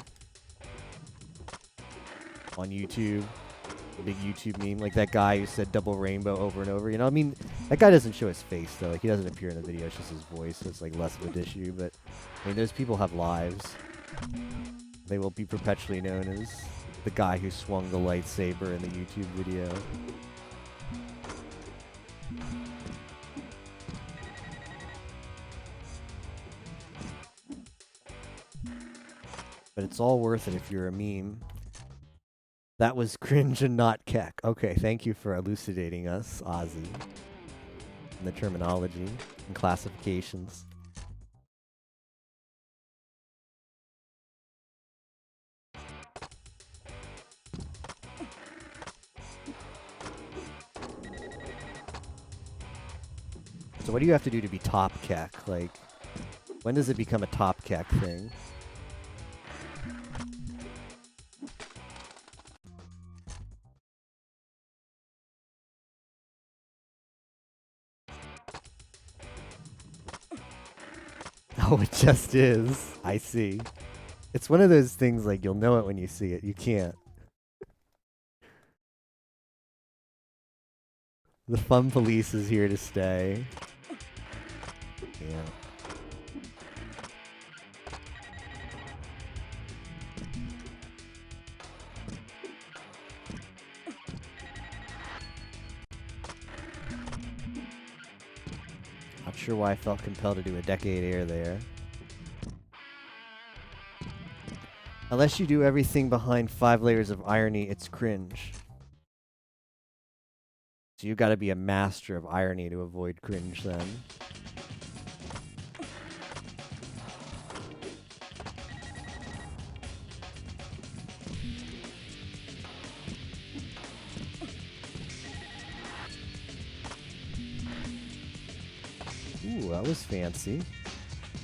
on YouTube. A big YouTube meme. Like that guy who said double rainbow over and over. You know, I mean, that guy doesn't show his face, though. Like, he doesn't appear in the video. It's just his voice. So it's, like, less of an issue. But, I mean, those people have lives. They will be perpetually known as the guy who swung the lightsaber in the YouTube video. But it's all worth it if you're a meme. That was cringe and not keck. Okay, thank you for elucidating us, Ozzy. And the terminology and classifications. So what do you have to do to be top keck? Like, when does it become a top keck thing? Oh, it just is. I see. It's one of those things, like, you'll know it when you see it. You can't. The fun police is here to stay. Yeah. Not sure why I felt compelled to do a decade air there. Unless you do everything behind 5 layers of irony, it's cringe. So you've got to be a master of irony to avoid cringe then. Ooh, that was fancy.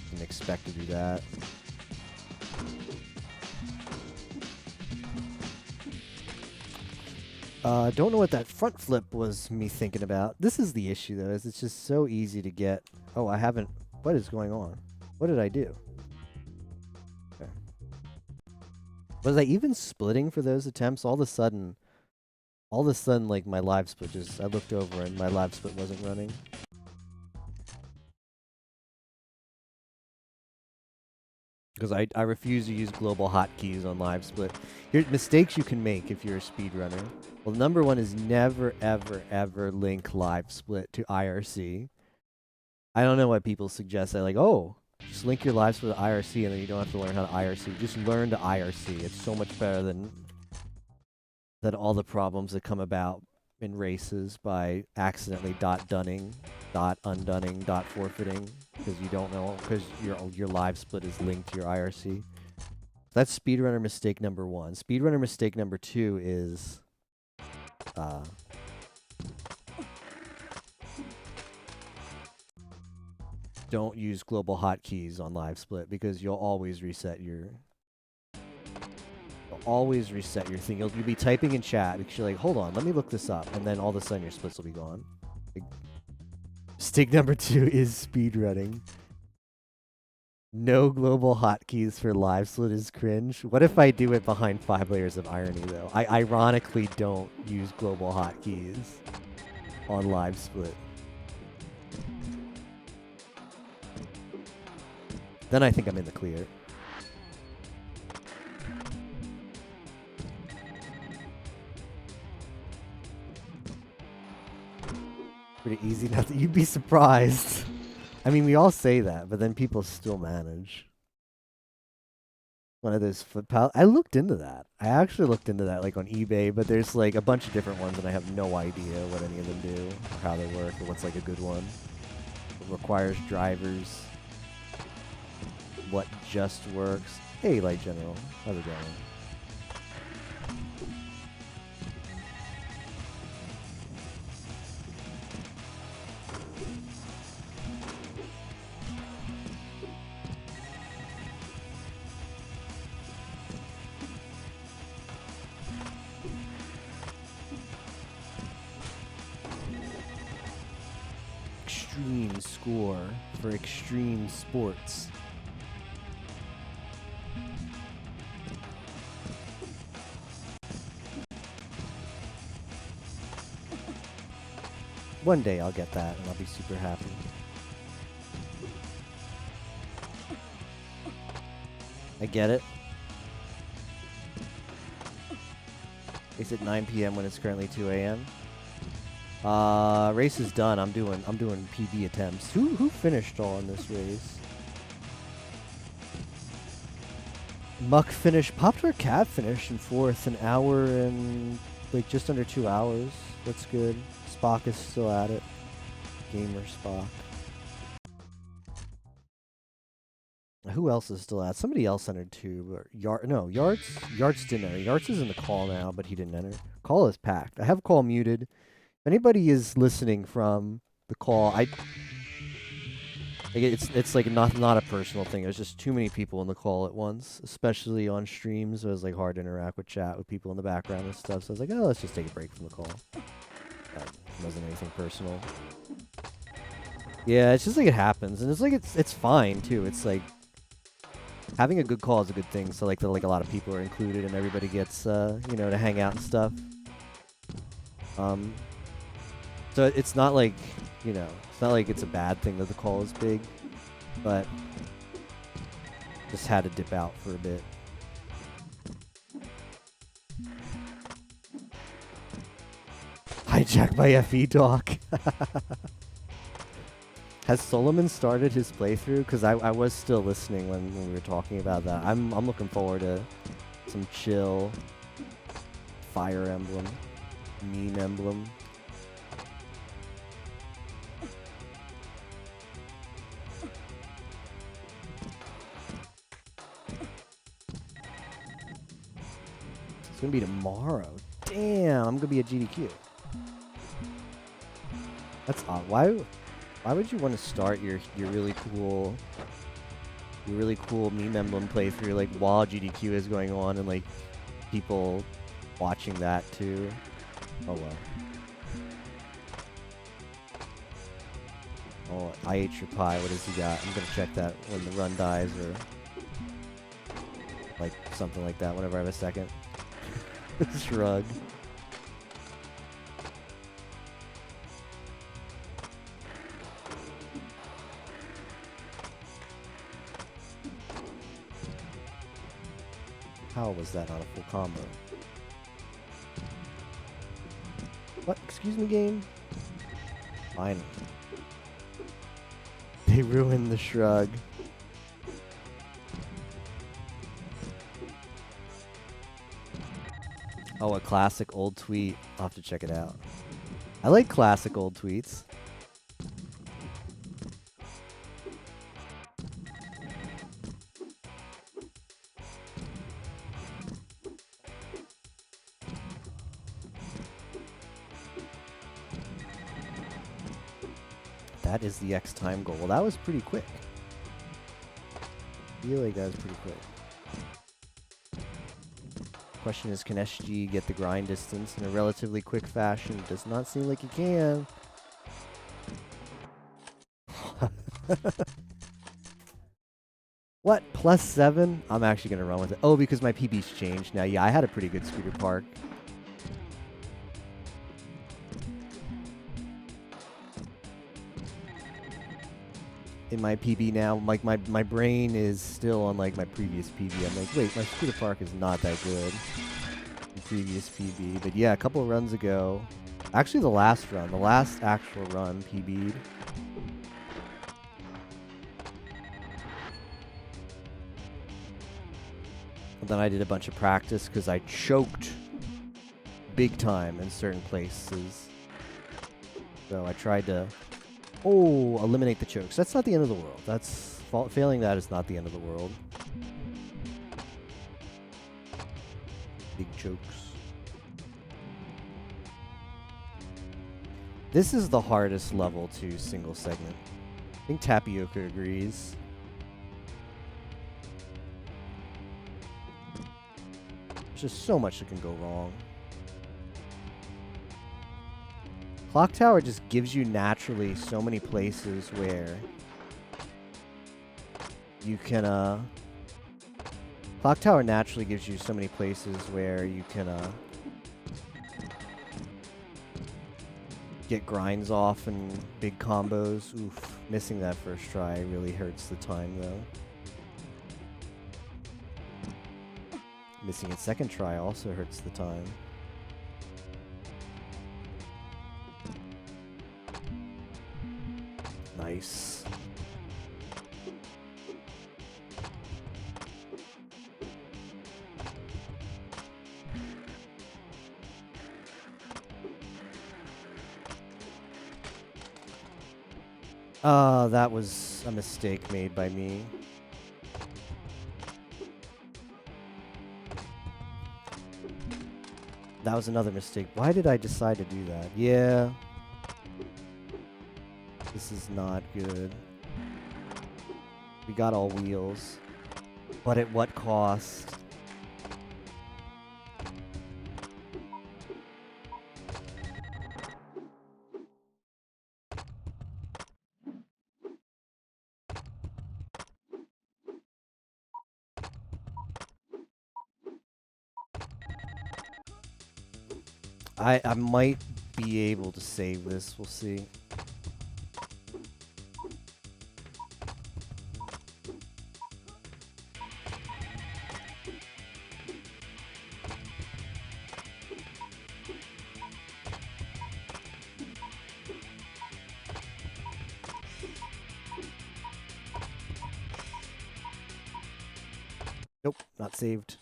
Didn't expect to do that. Don't know what that front flip was me thinking about. This is the issue, though, is it's just so easy to get... Oh, I haven't... What is going on? What did I do? Okay. Was I even splitting for those attempts? All of a sudden, like, my live split just... I looked over and my live split wasn't running. Because I refuse to use global hotkeys on live split. Here, mistakes you can make if you're a speedrunner. Well, number one is never, ever, ever link live split to IRC. I don't know why people suggest that. Like, oh, just link your live split to IRC and then you don't have to learn how to IRC. Just learn to IRC. It's so much better than all the problems that come about in races by accidentally dunning, undunning, forfeiting because you don't know because your live split is linked to your IRC. That's speedrunner mistake number one. Speedrunner mistake number two is don't use global hotkeys on live split because you'll always reset your thing. You'll be typing in chat because you're like, hold on, let me look this up, and then all of a sudden your splits will be gone. Mistake number two is speedrunning. No global hotkeys for live split is cringe. What if I do it behind 5 layers of irony though? I ironically don't use global hotkeys on live split. Then I think I'm in the clear. Pretty easy, not that you'd be surprised. I mean, we all say that, but then people still manage. One of those foot pal. I looked into that. I actually looked into that, like on eBay, but there's like a bunch of different ones, and I have no idea what any of them do, or how they work, or what's like a good one. It requires drivers. What just works? Hey, Light General, how's it going? Extreme score for extreme sports. One day I'll get that and I'll be super happy. I get it. It's at 9 p.m. when it's currently 2 a.m. Race is done. I'm doing PB attempts. Who finished all in this race? Muck finished. Pop-Tart Cat finished in 4th, an hour and like just under 2 hours. That's good. Spock is still at it. Gamer Spock. Who else is still at? Somebody else entered too. But Yards didn't enter. Yards is in the call now, but he didn't enter. Call is packed. I have call muted. If anybody is listening from the call, it's like not a personal thing. There's just too many people in the call at once, especially on streams. So it was like hard to interact with chat with people in the background and stuff. So I was like, oh, let's just take a break from the call. It wasn't anything personal. Yeah, it's just like it happens, and it's like it's fine too. It's like having a good call is a good thing. So like a lot of people are included, and everybody gets to hang out and stuff. So it's not like it's not like it's a bad thing that the call is big, but just had to dip out for a bit. Hijacked by FE Talk. Has Solomon started his playthrough? Because I was still listening when we were talking about that. I'm looking forward to some chill Fire Emblem, meme emblem. It's gonna be tomorrow. Damn, I'm gonna be at GDQ. That's odd. Why would you want to start your really cool meme emblem playthrough like while GDQ is going on and like people watching that too? Oh well. Oh, I ate your pie. What has he got? I'm gonna check that when the run dies or like something like that whenever I have a second. Shrug. How was that not a full combo? What? Excuse me, game? Finally. They ruined the shrug. Oh, a classic old tweet. I'll have to check it out. I like classic old tweets. That is the X time goal. Well, that was pretty quick. I feel like that was pretty quick. Question is, can SG get the grind distance in a relatively quick fashion? It does not seem like he can. What? +7? I'm actually going to run with it. Oh, because my PB's changed now. Yeah, I had a pretty good scooter park. In my PB now, like my brain is still on like my previous PB. I'm like, wait, my scooter park is not that good in previous PB. But yeah, a couple of runs ago, actually the last actual run PB'd. And then I did a bunch of practice because I choked big time in certain places. So I tried to eliminate the chokes. That's not the end of the world. That's failing that is not the end of the world. Big chokes. This is the hardest level to single segment. I think Tapioca agrees. There's just so much that can go wrong. Clock Tower just gives you naturally so many places where you can, Clock Tower naturally gives you so many places where you can, get grinds off and big combos. Oof, missing that first try really hurts the time though. Missing its second try also hurts the time. Nice. That was a mistake made by me. That was another mistake. Why did I decide to do that? Yeah. This is not good. We got all wheels. But at what cost? I might be able to save this. We'll see. Nope, not saved.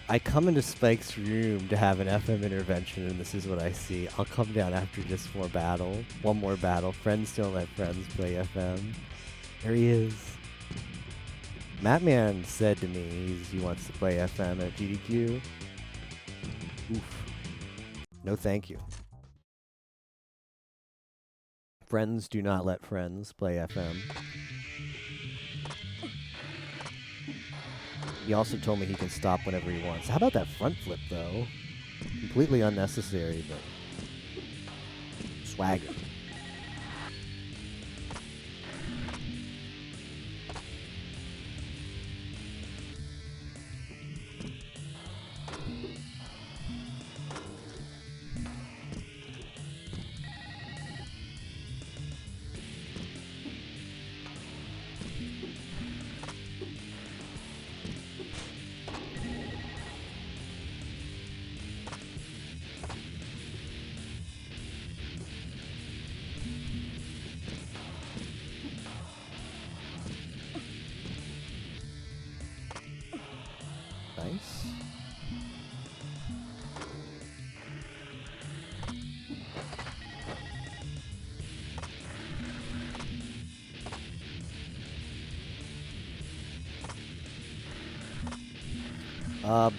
I come into Spike's room to have an FM intervention, and this is what I see. I'll come down after just one more battle. Friends don't let friends play FM. There he is. Mattman said to me he wants to play FM at GDQ. Oof. No thank you. Friends do not let friends play FM. He also told me he can stop whenever he wants. How about that front flip, though? Completely unnecessary, but swagger.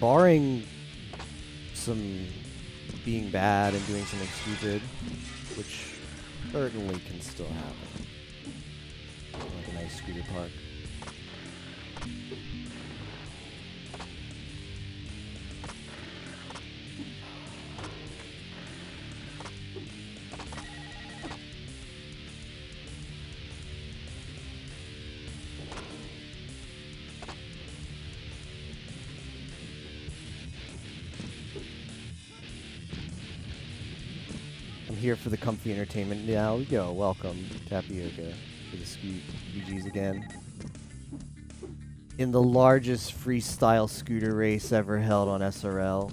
Barring some being bad and doing something stupid, which certainly can still happen. Like a nice scooter park. I'm here for the comfy entertainment. Now, yo, welcome, Tapioca, to the GGs again. In the largest freestyle scooter race ever held on SRL.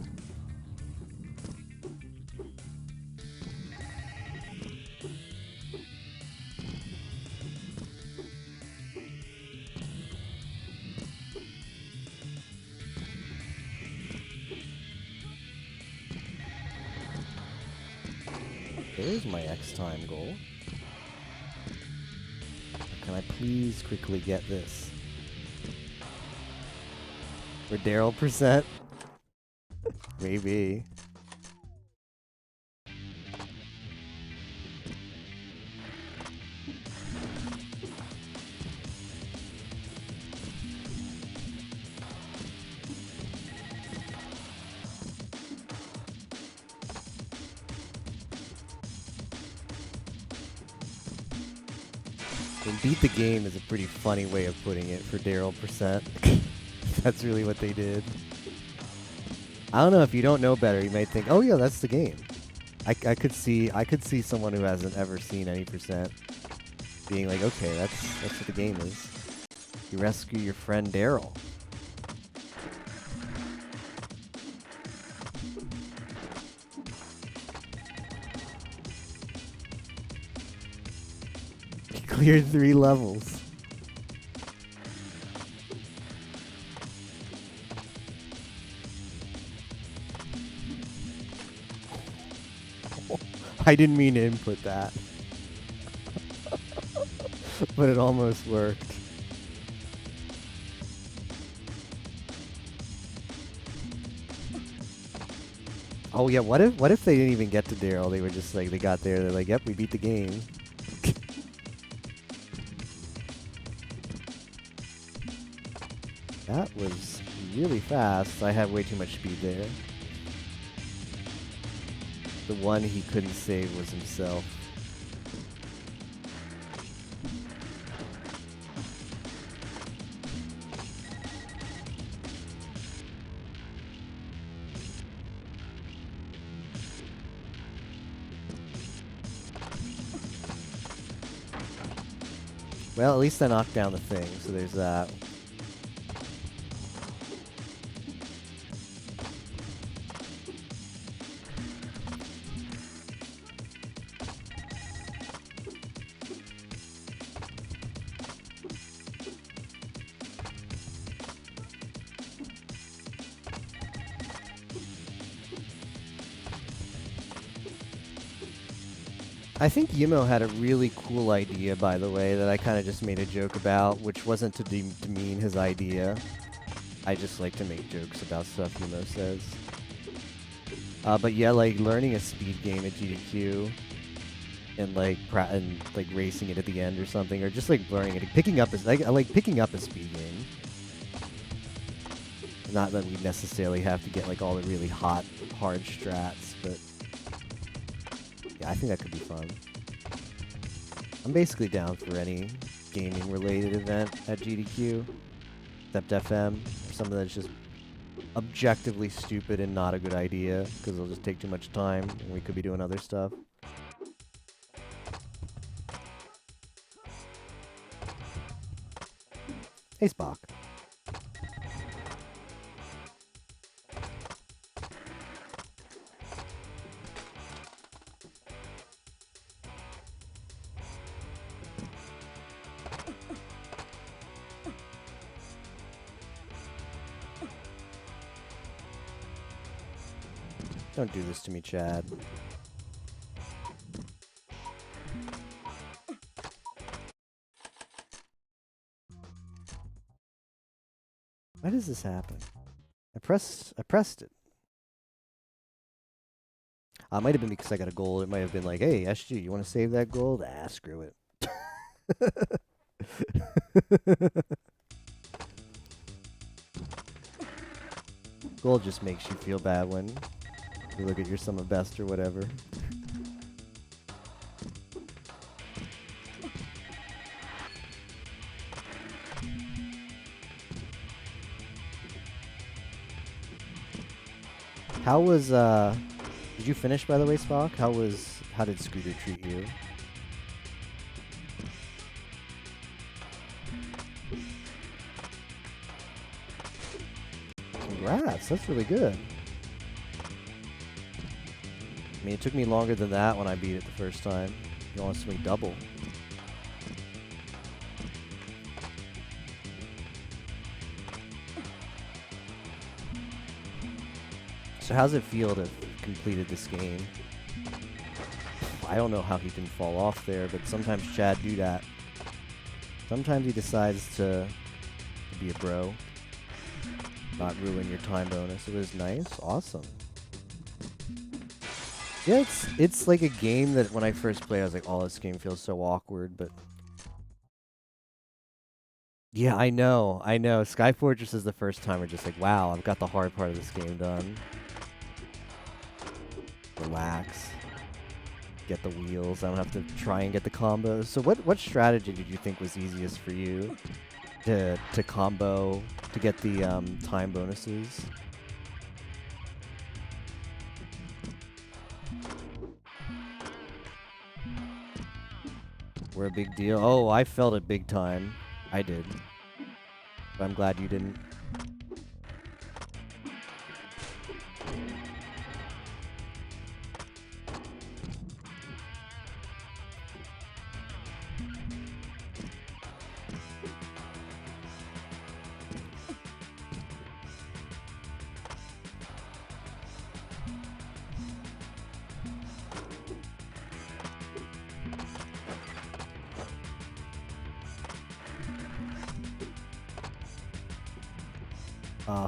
There's my X time goal. Can I please quickly get this? For Daryl percent? Maybe. And beat the game is a pretty funny way of putting it for Daryl percent. That's really what they did. I don't know, if you don't know better, you might think, oh yeah, that's the game. I could see someone who hasn't ever seen any percent being like, okay, that's what the game is. You rescue your friend Daryl. He cleared 3 levels. I didn't mean to input that. But it almost worked. Oh yeah, what if they didn't even get to Daryl? They were just like, they got there, they're like, yep, we beat the game. That was really fast. I had way too much speed there. The one he couldn't save was himself. Well, at least I knocked down the thing, so there's that. I think Yimo had a really cool idea, by the way, that I kind of just made a joke about, which wasn't to demean his idea. I just like to make jokes about stuff Yimo says. But yeah, like learning a speed game at GDQ and like racing it at the end or something, or just like learning it, picking up I like picking up a speed game. Not that we necessarily have to get like all the really hard strats, but yeah, I think that could be fun. I'm basically down for any gaming-related event at GDQ, except FM, or something that's just objectively stupid and not a good idea, because it'll just take too much time, and we could be doing other stuff. Hey, Spock. Don't do this to me, Chad. Why does this happen? I pressed it. It might have been because I got a gold. It might have been like, hey, SG, you want to save that gold? Ah, screw it. Gold just makes you feel bad when you look at your sum of best or whatever. How was, did you finish, by the way, Spock? How did Scooter treat you? Congrats, that's really good. I mean, it took me longer than that when I beat it the first time. You want to swing double. So how's it feel to have completed this game? I don't know how he didn't fall off there, but sometimes Chad do that. Sometimes he decides to be a bro. Not ruin your time bonus. It was nice. Awesome. Yeah, it's like a game that when I first played, I was like, oh, this game feels so awkward, but... Yeah, I know. Sky Fortress is the first time we're just like, wow, I've got the hard part of this game done. Relax. Get the wheels. I don't have to try and get the combos. So what strategy did you think was easiest for you to combo, to get the time bonuses? We're a big deal. Oh, I felt it big time. I did. But I'm glad you didn't.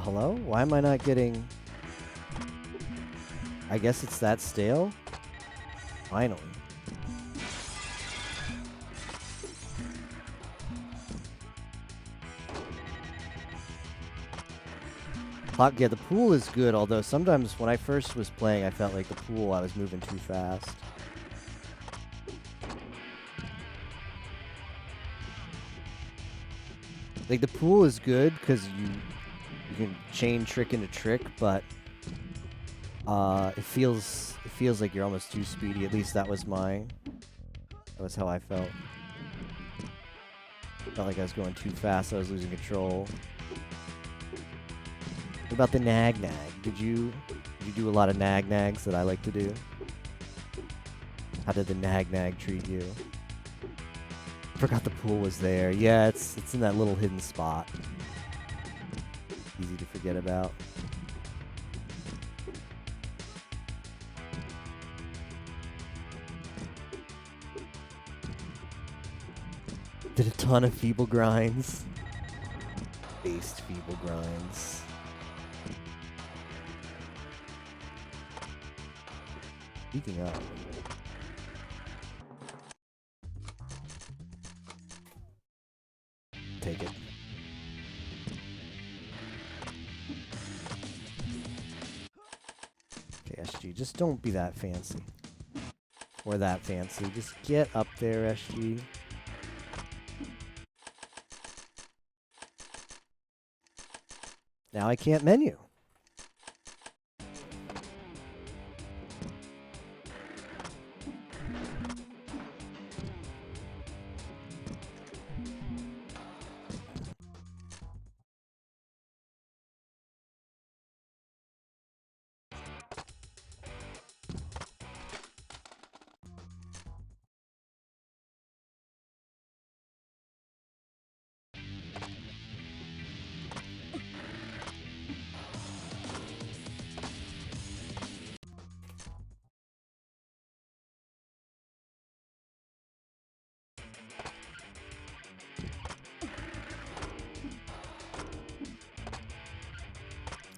Hello? Why am I not getting... I guess it's that stale? Finally. Yeah, the pool is good, although sometimes when I first was playing, I felt like the pool, I was moving too fast. Like, the pool is good, because you can chain trick into trick, but it feels like you're almost too speedy. At least that was how I felt. Felt like I was going too fast. I was losing control. What about the nag? Did you do a lot of nags that I like to do? How did the nag treat you? Forgot the pool was there. Yeah, it's in that little hidden spot. Easy to forget about. Did a ton of feeble grinds. Based feeble grinds. Speaking of. Take it. Okay, SG, just don't be that fancy. Or that fancy. Just get up there, SG. Now I can't menu.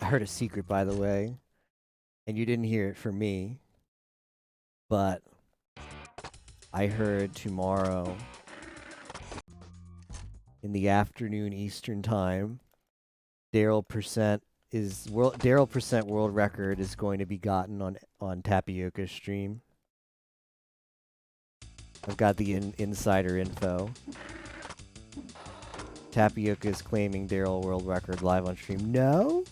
I heard a secret, by the way, and you didn't hear it from me, but I heard tomorrow in the afternoon Eastern time, Daryl Percent world record is going to be gotten on Tapioca's stream. I've got the insider info. Tapioca is claiming Daryl world record live on stream. No?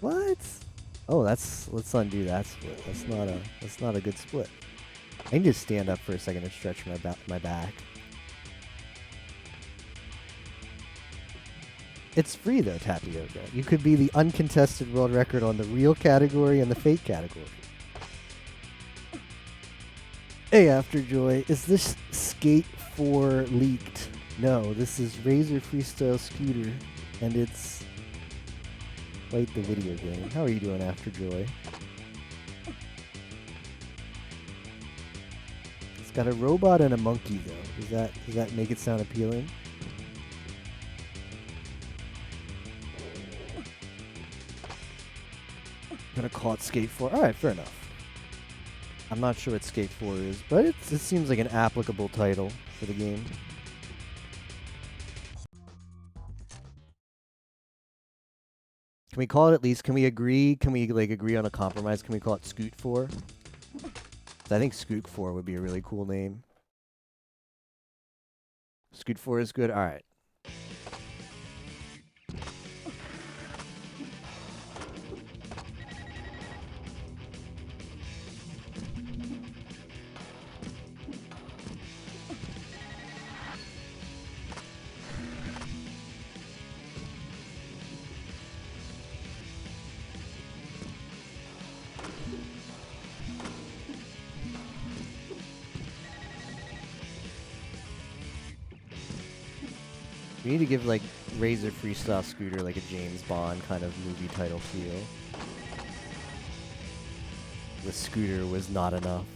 What? Oh, let's undo that split. That's not a good split. I need to stand up for a second and stretch my back. It's free though, Tapioca. You could be the uncontested world record on the real category and the fake category. Hey, Afterjoy, is this Skate 4 leaked? No, this is Razor Freestyle Scooter, and it's Wait, the video game. How are you doing, Afterjoy? It's got a robot and a monkey, though. Does that make it sound appealing? I'm gonna call it Skate 4. Alright, fair enough. I'm not sure what Skate 4 is, but it seems like an applicable title for the game. Can we call it at least? Can we agree? Can we agree on a compromise? Can we call it Scoot 4? I think Scoot 4 would be a really cool name. Scoot 4 is good. All right. We need to give, like, Razor Freestyle Scooter, like, a James Bond kind of movie title feel. The scooter was not enough.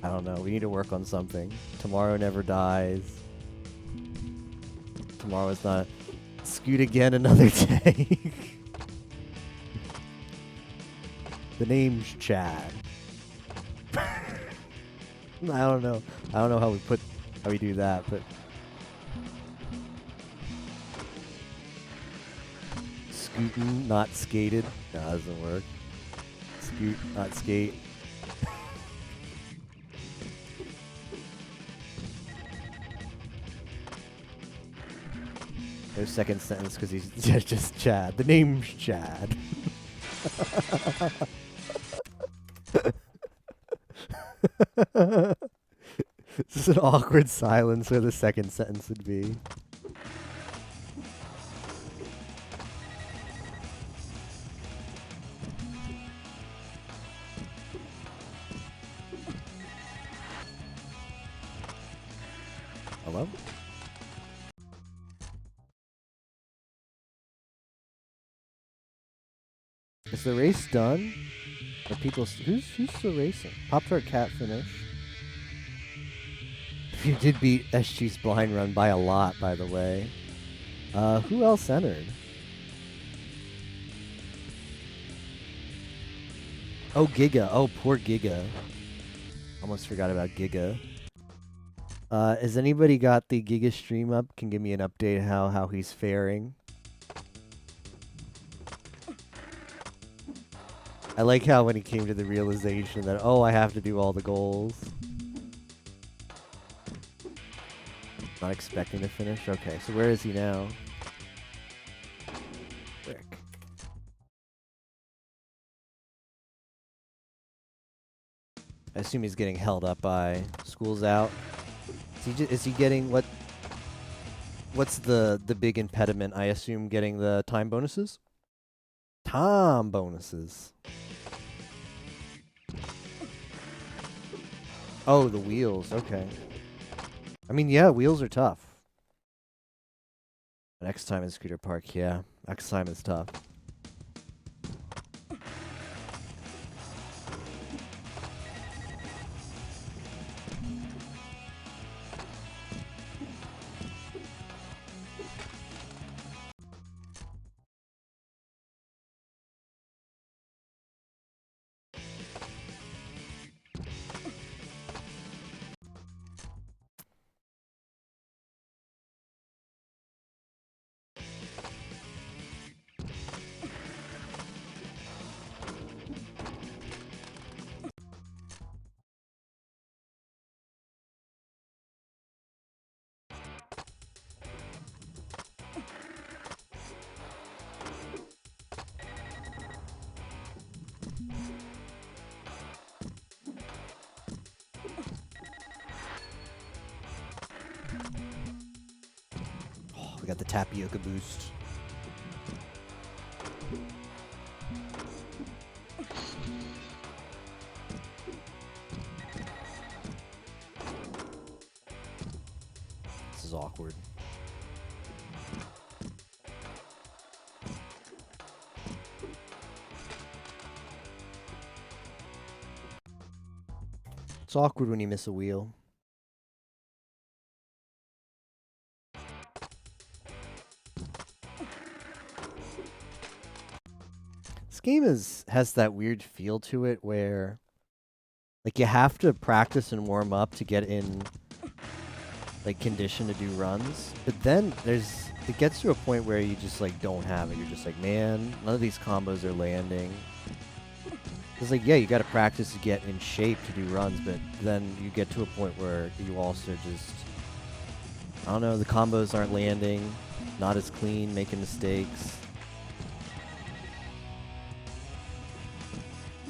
I don't know. We need to work on something. Tomorrow Never Dies. Tomorrow is not... Scoot again another day. The name's Chad. I don't know. I don't know how we do that, but... Scootin', not skated. No, that doesn't work. Scoot, not skate. No second sentence because he's just Chad. The name's Chad. This is an awkward silence where the second sentence would be. Hello? Is the race done? Are people who's still racing? Pop-Tart Cat finish. You did beat SG's blind run by a lot, by the way. Who else entered? Oh, Giga. Oh, poor Giga. Almost forgot about Giga. Has anybody got the Giga stream up? Can give me an update how he's faring. I like how when he came to the realization that, oh, I have to do all the goals. Not expecting to finish? Okay, so where is he now? Frick. I assume he's getting held up by school's out. Is he getting what's the big impediment? I assume getting the time bonuses? Time bonuses. Oh, the wheels. Okay. I mean, yeah, wheels are tough. Next time in Scooter Park, yeah. Next time is tough. We got the tapioca boost. This is awkward. It's awkward when you miss a wheel. This game has that weird feel to it where like you have to practice and warm up to get in like condition to do runs. But then it gets to a point where you just like don't have it. You're just like, man, none of these combos are landing. It's like, yeah, you got to practice to get in shape to do runs, but then you get to a point where you also just, I don't know, the combos aren't landing, not as clean, making mistakes.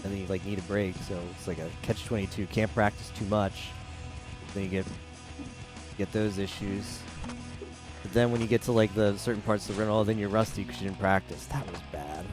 And then you like need a break, so it's like a catch-22. Can't practice too much. Then you get those issues. But then when you get to like the certain parts of the run, oh, then you're rusty because you didn't practice. That was bad.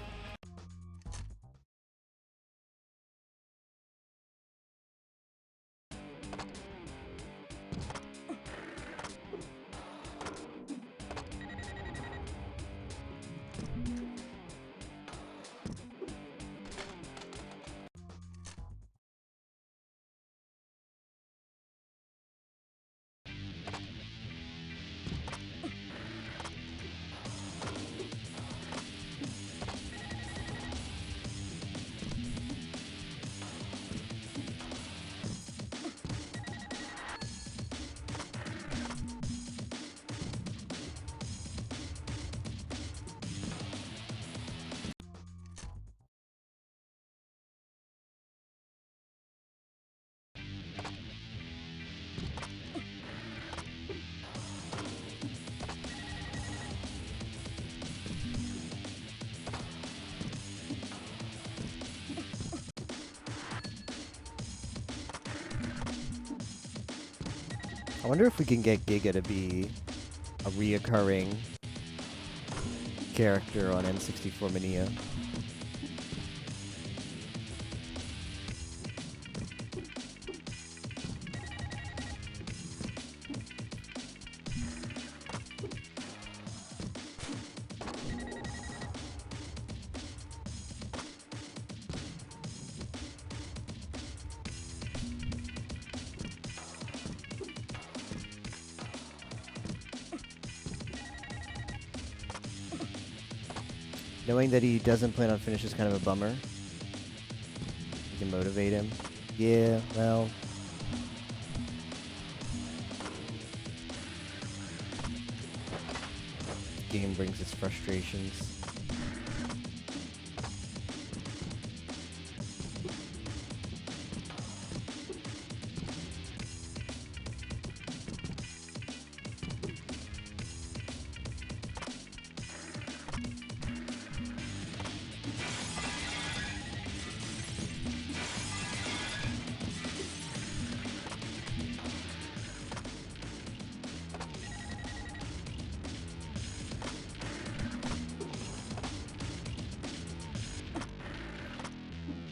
I wonder if we can get Giga to be a reoccurring character on N64 Mania. Knowing that he doesn't plan on finish is kind of a bummer. You can motivate him. Yeah, well. Game brings its frustrations.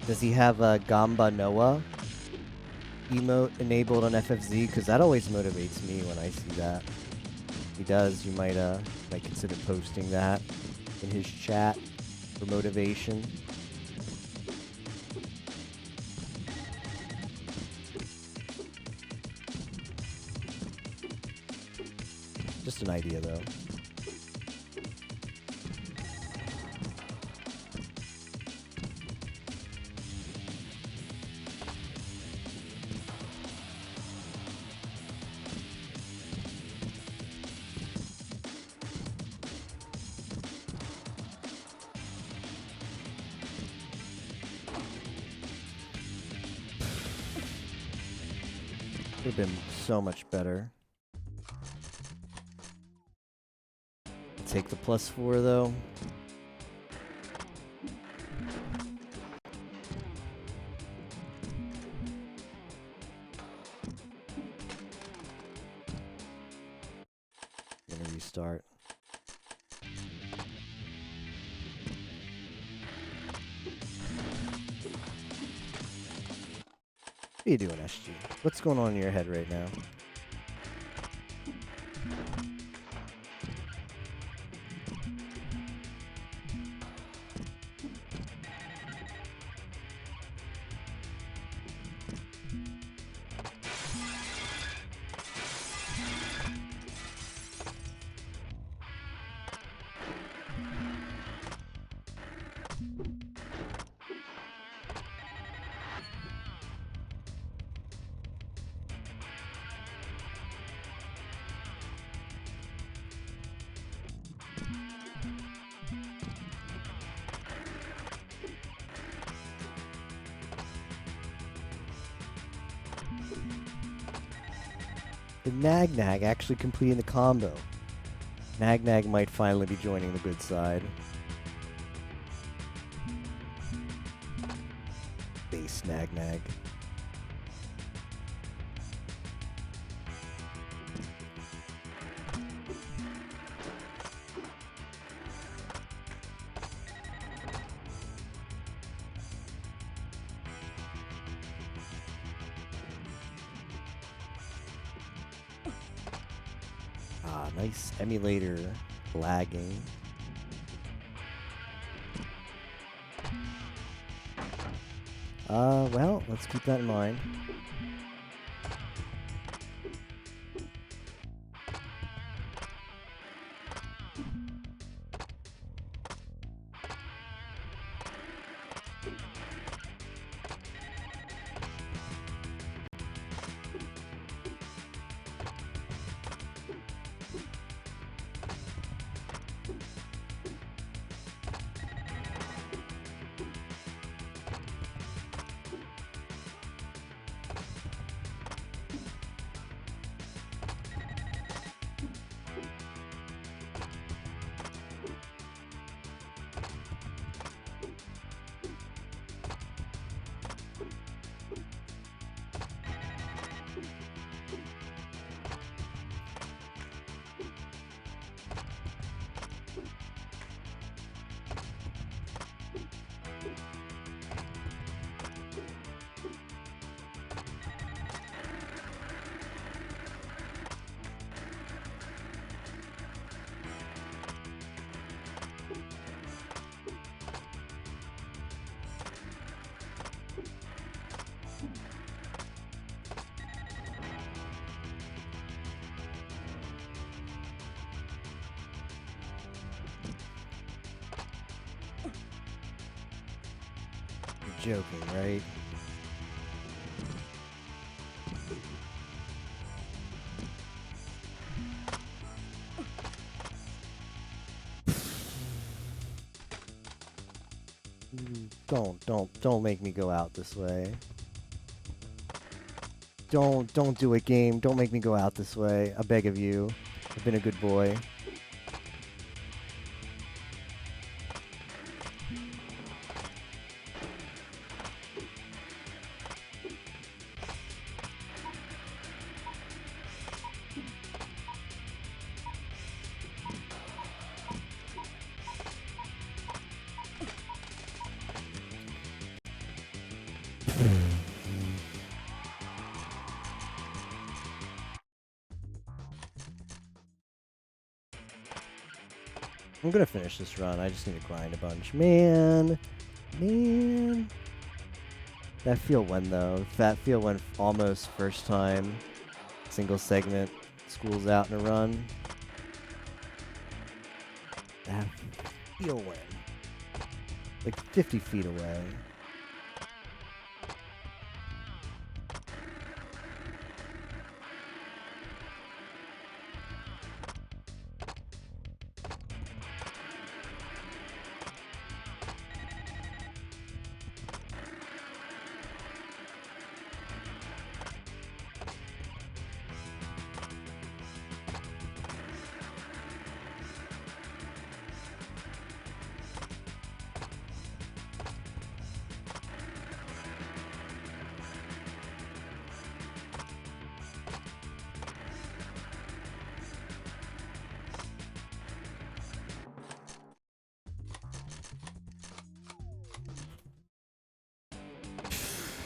Does he have a Gamba Noah emote enabled on FFZ? Because that always motivates me when I see that. If he does, you might consider posting that in his chat for motivation. Just an idea, though. Would have been so much better. Take the +4 though. Gonna restart. you doing, SG? What's going on in your head right now? The Nag Nag actually completing the combo. Nag Nag might finally be joining the good side. Base Nag Nag. Ah, nice emulator lagging. Well, let's keep that in mind. You're joking, right? Don't make me go out this way. Don't do it, game. Don't make me go out this way. I beg of you. I've been a good boy. I'm gonna finish this run. I just need to grind a bunch. Man. That feel when though? That feel when almost first time single segment school's out in a run. That feel when. Like 50 feet away.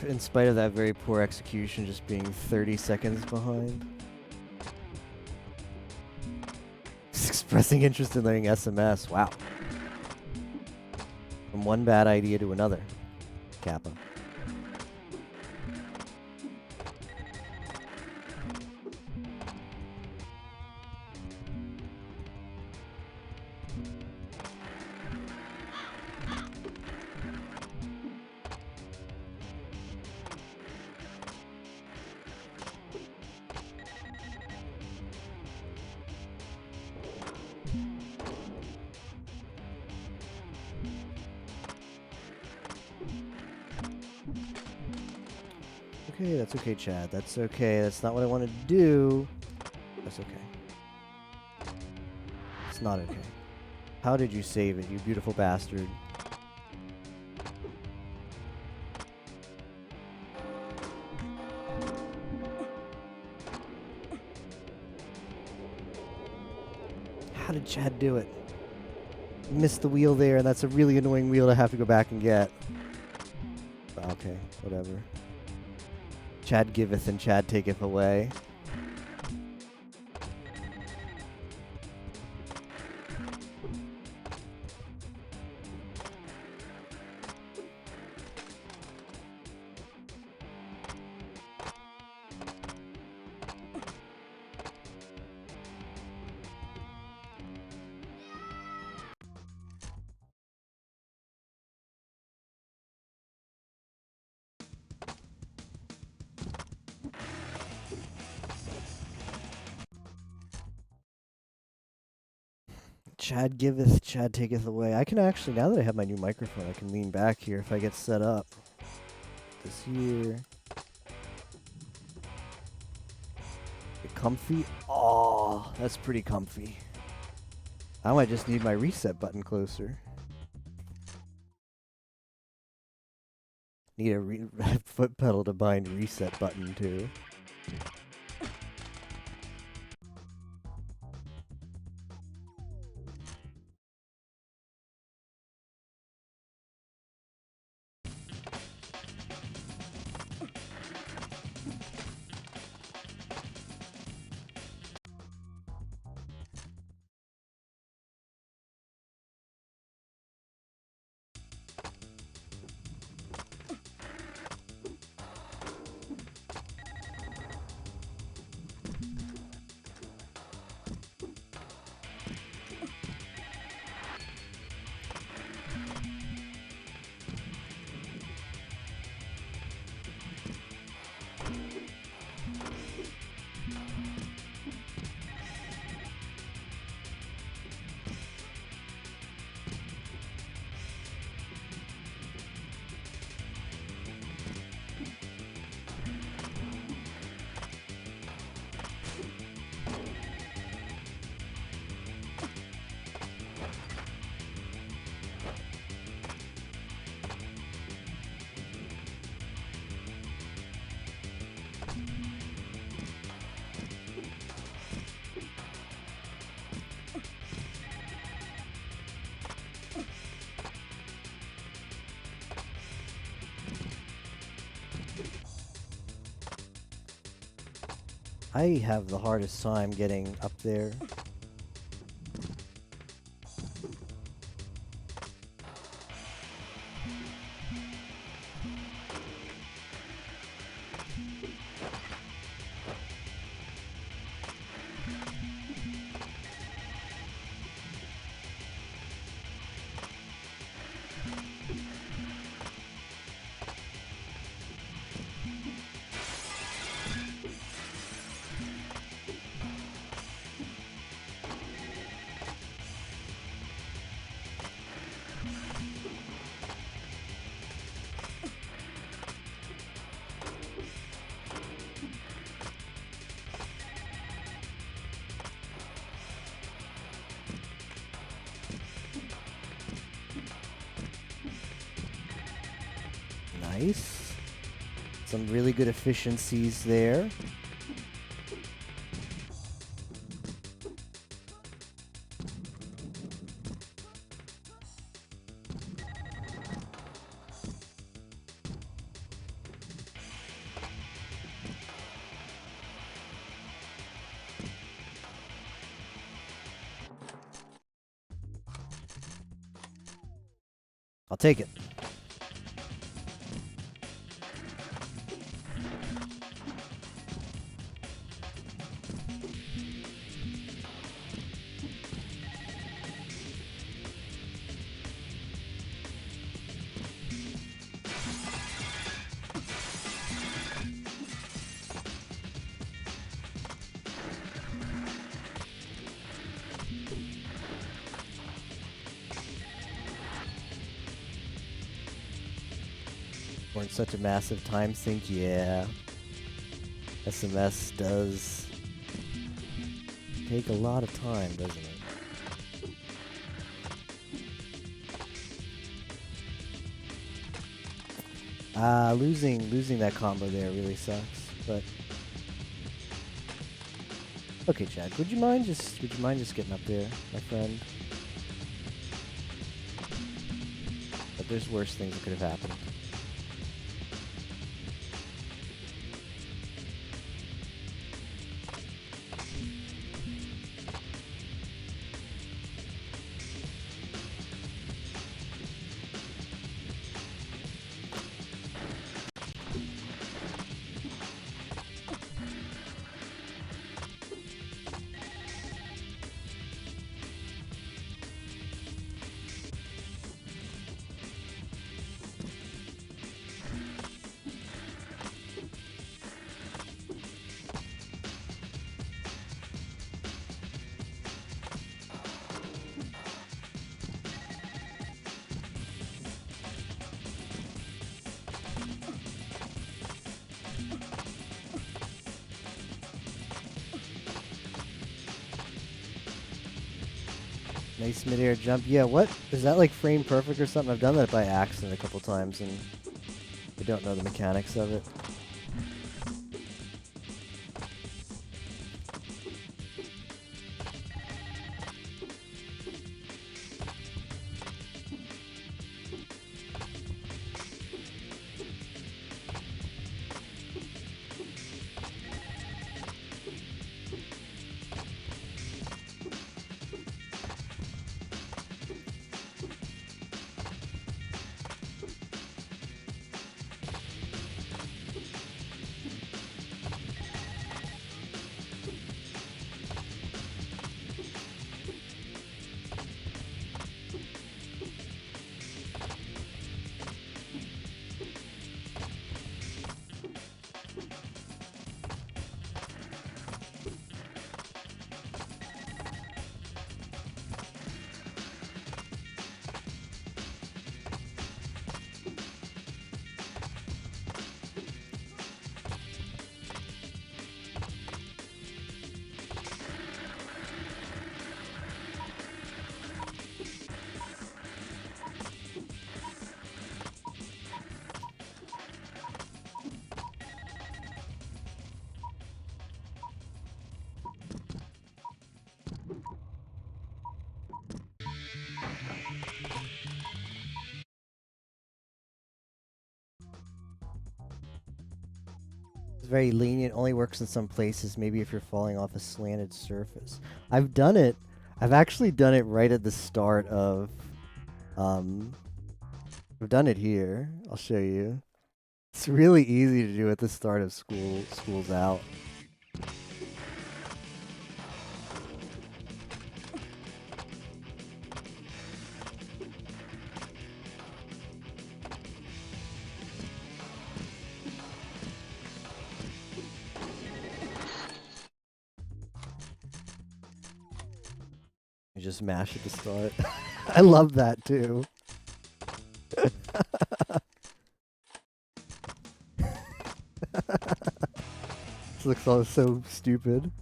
in spite of that very poor execution, just being 30 seconds behind. Just expressing interest in learning SMS. Wow. From one bad idea to another. Kappa. Okay, that's okay, Chad. That's okay. That's not what I wanted to do. That's okay. It's not okay. How did you save it, you beautiful bastard? How did Chad do it? Missed the wheel there, and that's a really annoying wheel to have to go back and get. Okay, whatever. Chad giveth and Chad taketh away. Chad giveth, Chad taketh away. I can actually, now that I have my new microphone, I can lean back here if I get set up. This here. Get comfy? Oh, that's pretty comfy. I might just need my reset button closer. Need a foot pedal to bind reset button too. I have the hardest time getting up there. Nice. Some really good efficiencies there. I'll take it. We're in such a massive time sink, yeah. SMS does take a lot of time, doesn't it? Losing that combo there really sucks, but okay, Chad, would you mind just getting up there, my friend? But there's worse things that could have happened. Nice mid-air jump. Yeah, what? Is that like frame perfect or something? I've done that by accident a couple times and I don't know the mechanics of it. It's very lenient, only works in some places, maybe if you're falling off a slanted surface. I've done it. I've actually done it right at the start of I've done it here. I'll show you. It's really easy to do at the start of school's out. You just mash at the start. I love that too. This looks all so stupid.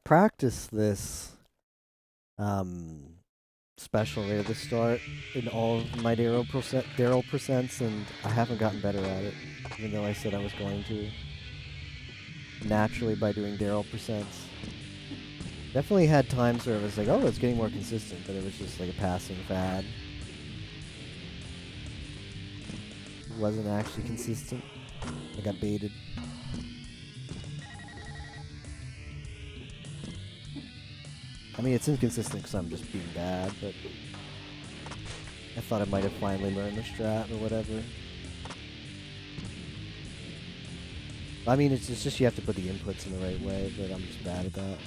practiced this special right at the start in all of my Daryl percents, and I haven't gotten better at it, even though I said I was going to. Naturally, by doing Daryl percents. Definitely had times where it was like, oh, it's getting more consistent, but it was just like a passing fad. It wasn't actually consistent. I got baited. I mean, it's inconsistent because I'm just being bad, but I thought I might have finally learned the strat or whatever. I mean, it's just you have to put the inputs in the right way, but I'm just bad at that.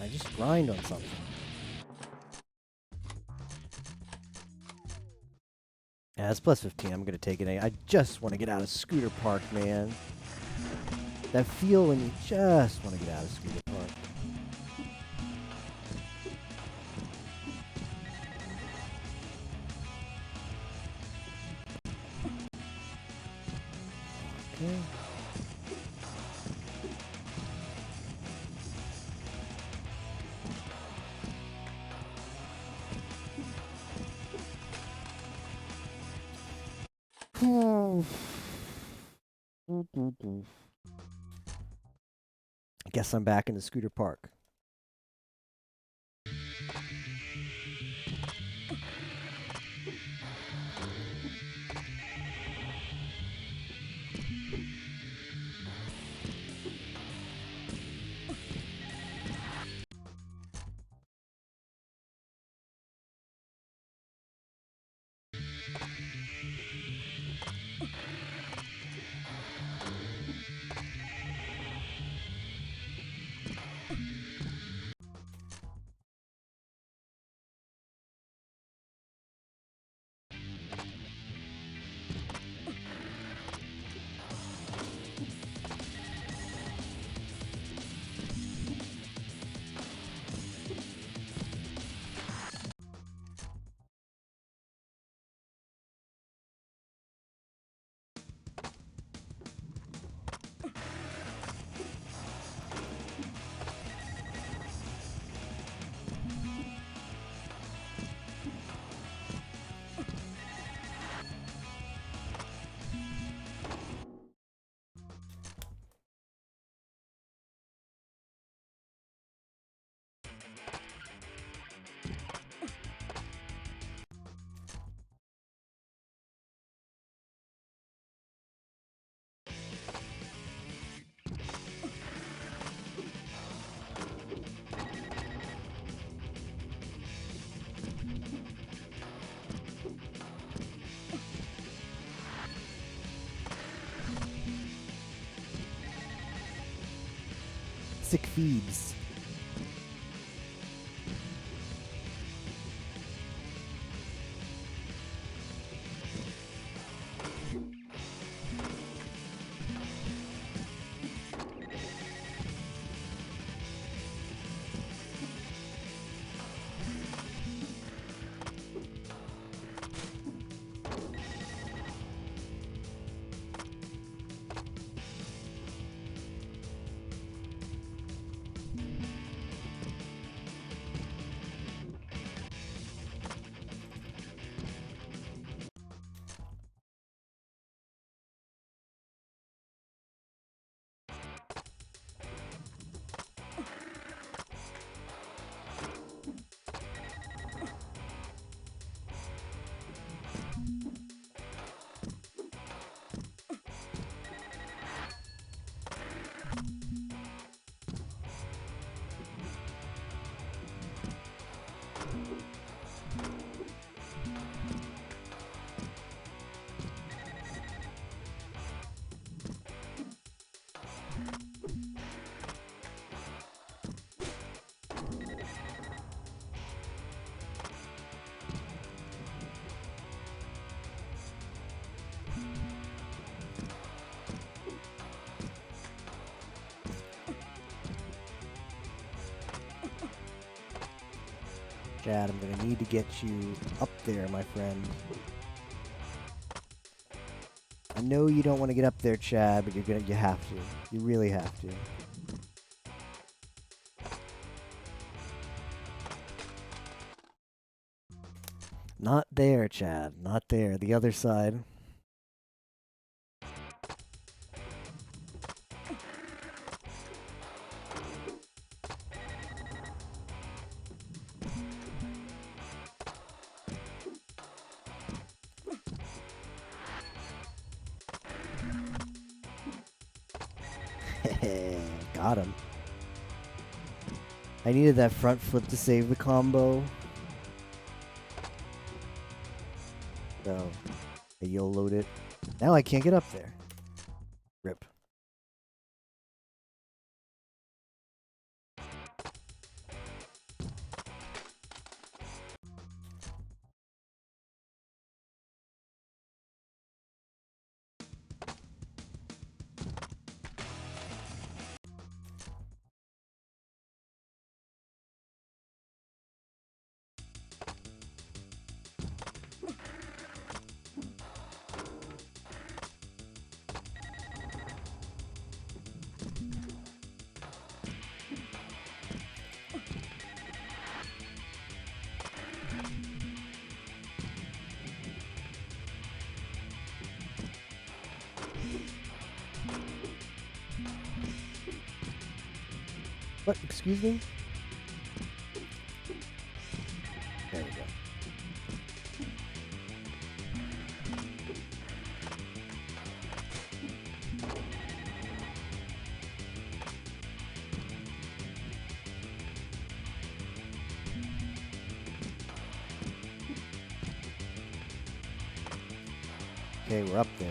I just grind on something. Yeah, it's plus 15. I'm gonna take it. I just want to get out of Scooter Park, man. That feel when you just want to get out of Scooter Park. Okay. I guess I'm back in the Scooter Park. Mythic Feeds. Chad, I'm gonna need to get you up there, my friend. I know you don't want to get up there, Chad, but you have to. You really have to. Not there, Chad. Not there. The other side. Got him. I needed that front flip to save the combo. So, I YOLO'd it. Now I can't get up there. Rip. What? Excuse me? There we go. Okay, we're up there.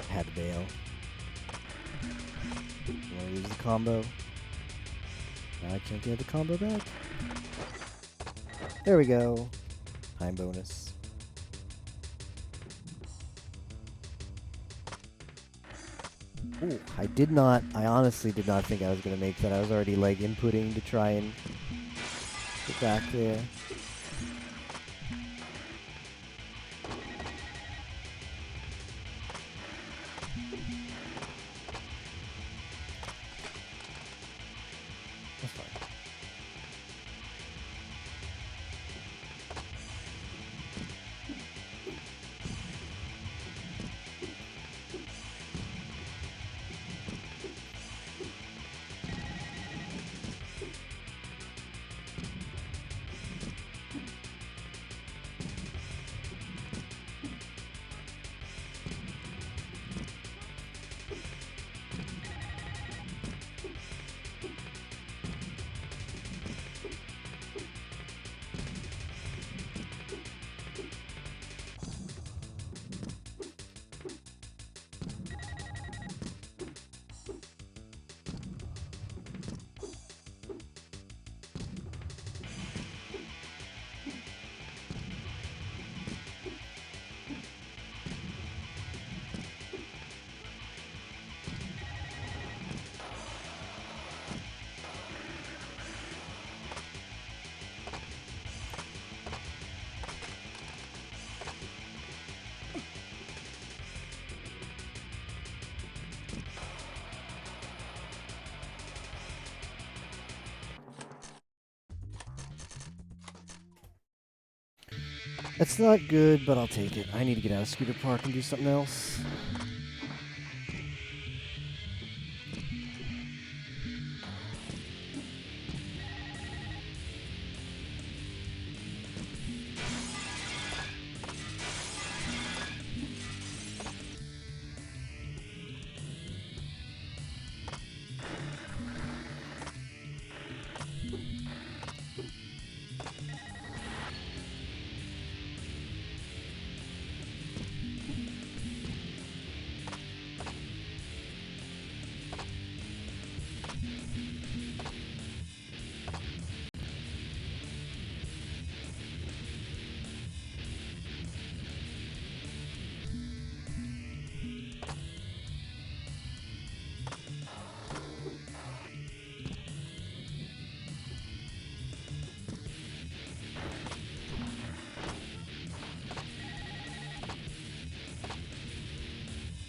Had to bail. Want to use the combo? Now I can't get the combo back. There we go. Time bonus. Ooh, I honestly did not think I was going to make that. I was already like inputting to try and get back there. That's fine. It's not good, but I'll take it. I need to get out of Scooter Park and do something else.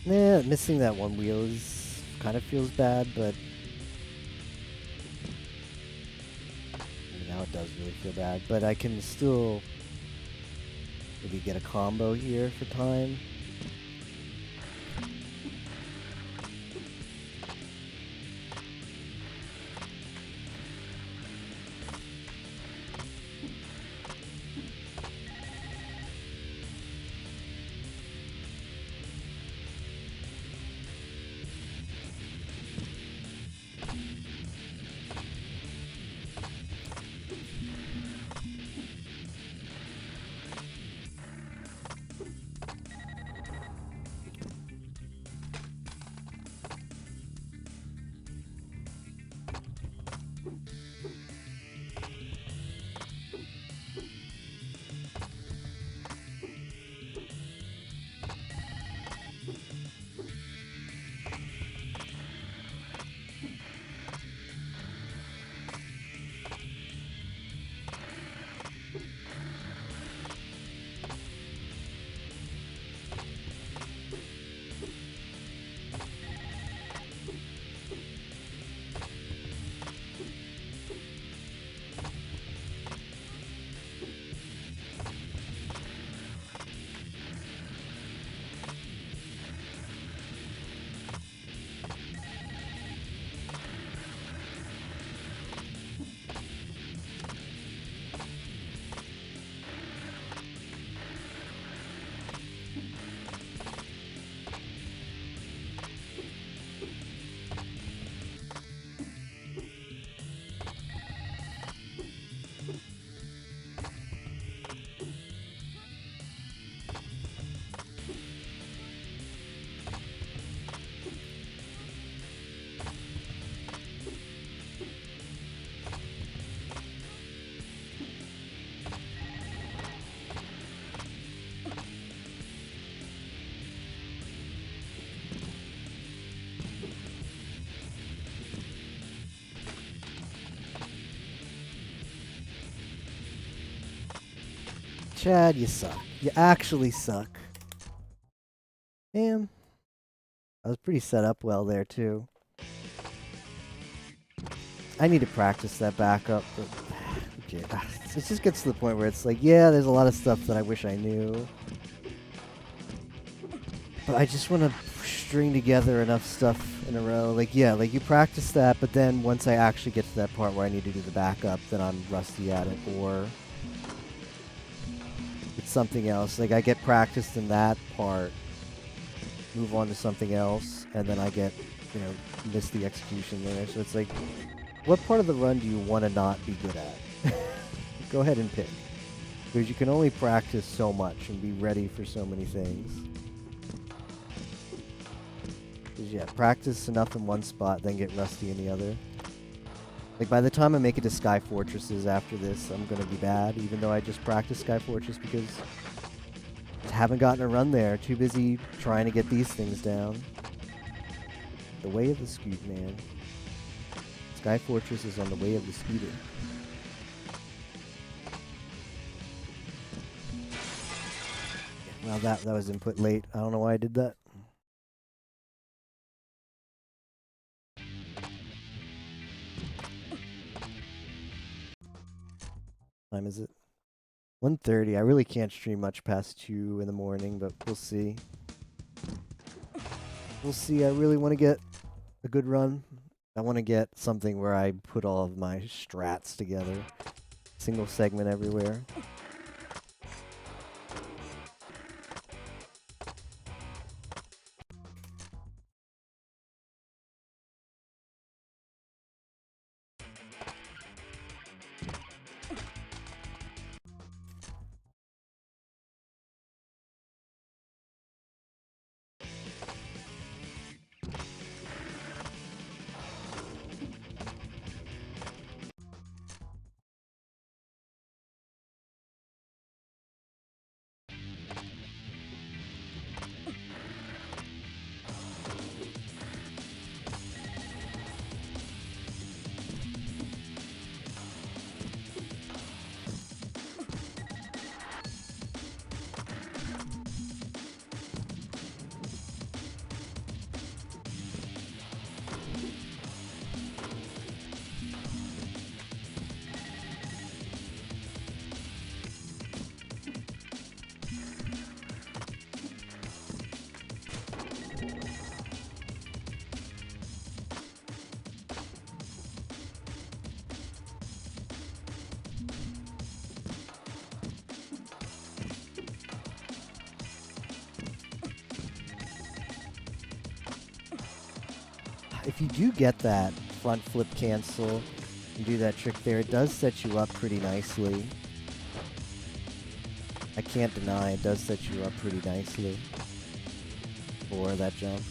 Nah, missing that one wheel is kind of feels bad, but now it does really feel bad. But I can still maybe get a combo here for time. Chad, you suck. You actually suck. Damn. I was pretty set up well there, too. I need to practice that backup, but okay. It just gets to the point where it's like, yeah, there's a lot of stuff that I wish I knew. But I just want to string together enough stuff in a row. Like, yeah, like you practice that, but then once I actually get to that part where I need to do the backup, then I'm rusty at it, or it's something else. Like, I get practiced in that part, move on to something else, and then I get, miss the execution there. So it's like, what part of the run do you want to not be good at? Go ahead and pick. Because you can only practice so much and be ready for so many things. Because, yeah, practice enough in one spot, then get rusty in the other. Like, by the time I make it to Sky Fortresses after this, I'm going to be bad, even though I just practiced Sky Fortress because I haven't gotten a run there. Too busy trying to get these things down. The way of the scoot, man. Sky Fortress is on the way of the scooter. Well, that was input late. I don't know why I did that. Time is it? 1:30. I really can't stream much past 2 in the morning, but we'll see. We'll see. I really want to get a good run. I want to get something where I put all of my strats together. Single segment everywhere. If you do get that front flip cancel and do that trick there, it does set you up pretty nicely. I can't deny it does set you up pretty nicely for that jump.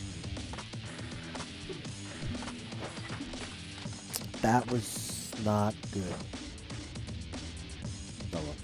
That was not good. Oh well.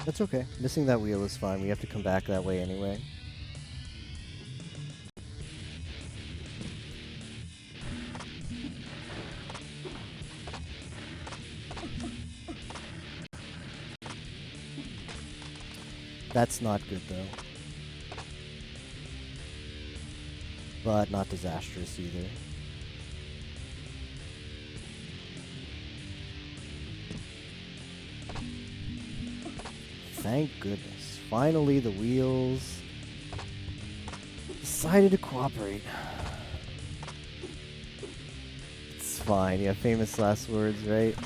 That's okay. Missing that wheel is fine. We have to come back that way anyway. That's not good though. But not disastrous either. Thank goodness. Finally, the wheels decided to cooperate. It's fine. Yeah, famous last words, right?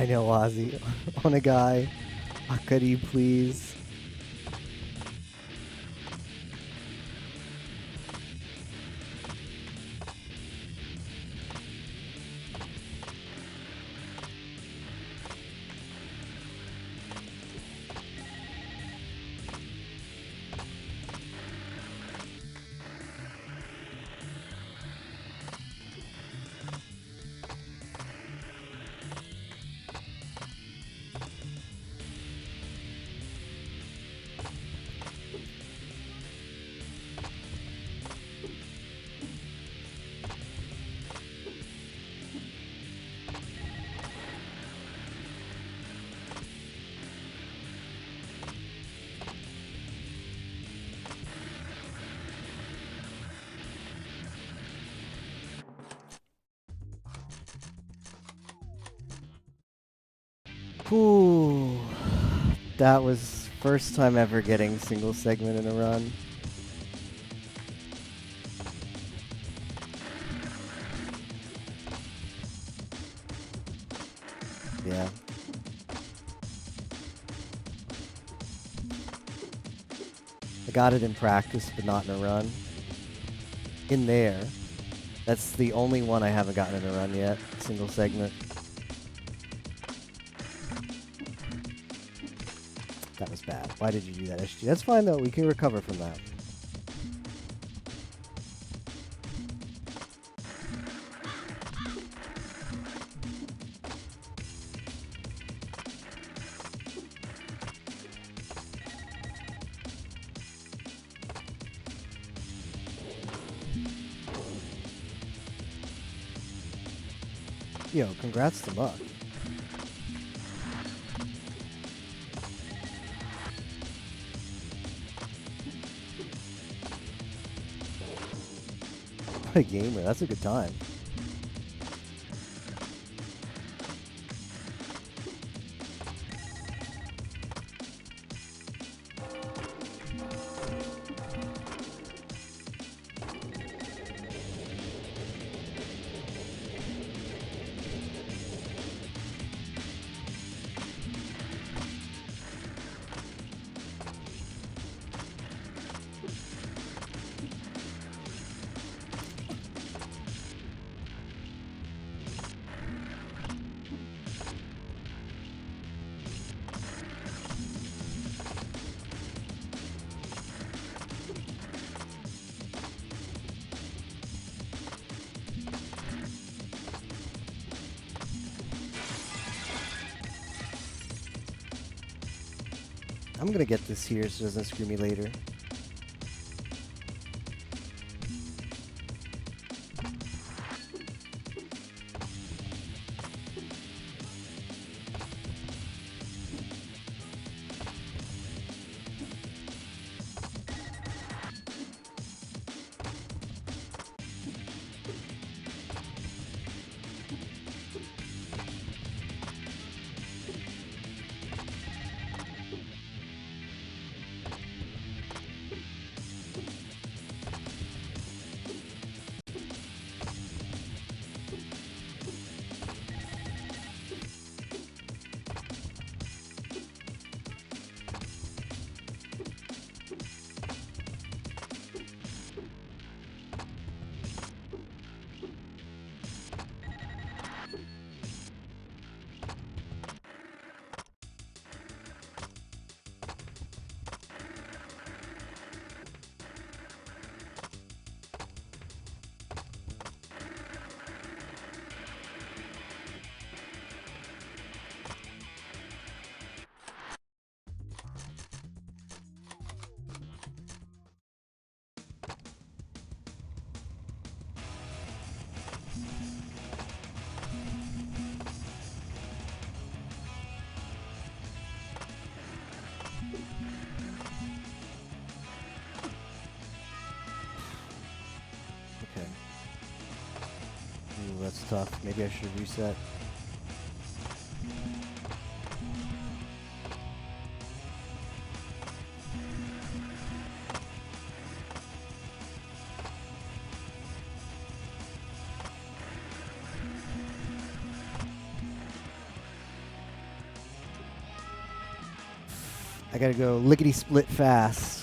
I know, Ozzy. On a guy. Akari, please. Ooh, that was first time ever getting single segment in a run. Yeah. I got it in practice, but not in a run. In there. That's the only one I haven't gotten in a run yet. Single segment. That was bad. Why did you do that, SG? That's fine, though. We can recover from that. Yo, congrats to Muck. What a gamer. That's a good time. I'm gonna get this here so it doesn't screw me later. Okay. Ooh, that's tough. Maybe I should reset. I gotta go lickety split fast.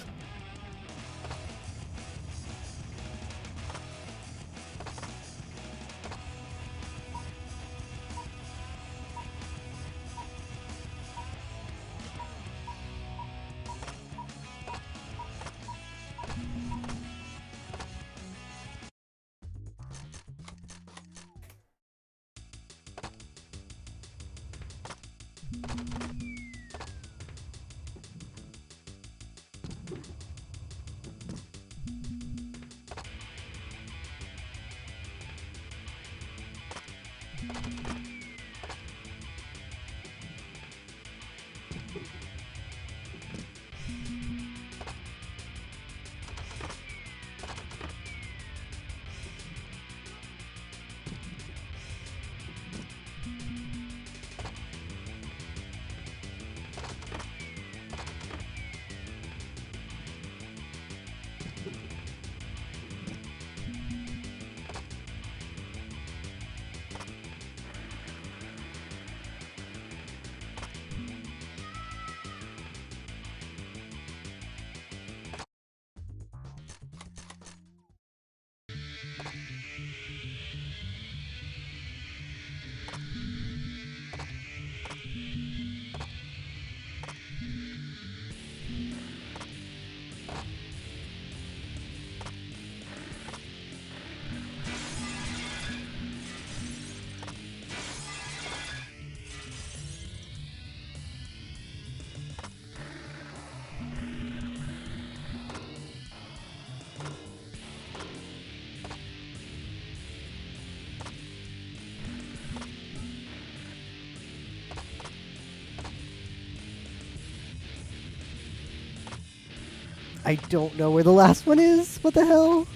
I don't know where the last one is. What the hell?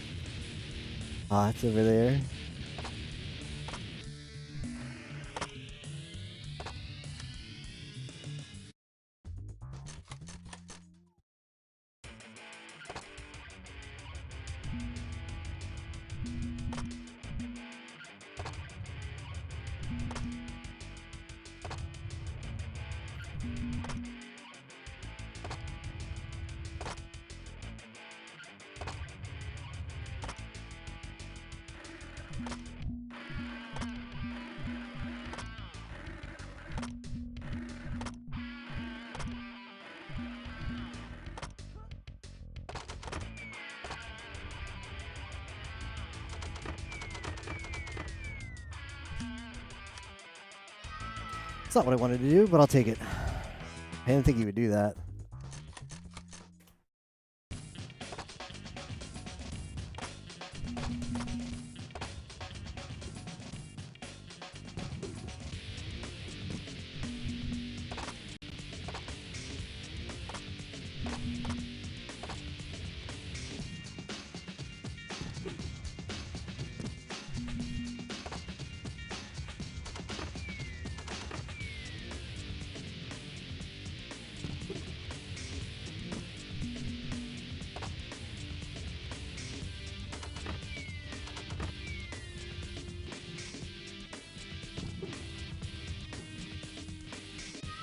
Ah, it's over there. It's not what I wanted to do, but I'll take it. I didn't think he would do that.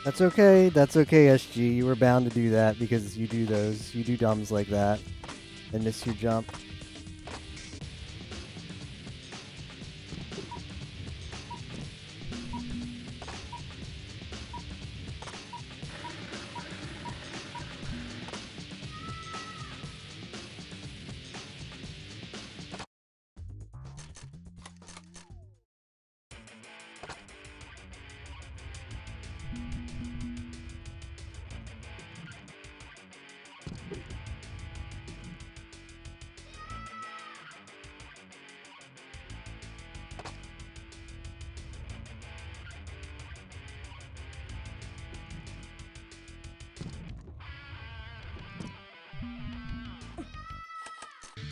That's okay. That's okay, SG. You were bound to do that because you do those. You do dumbs like that and miss your jump.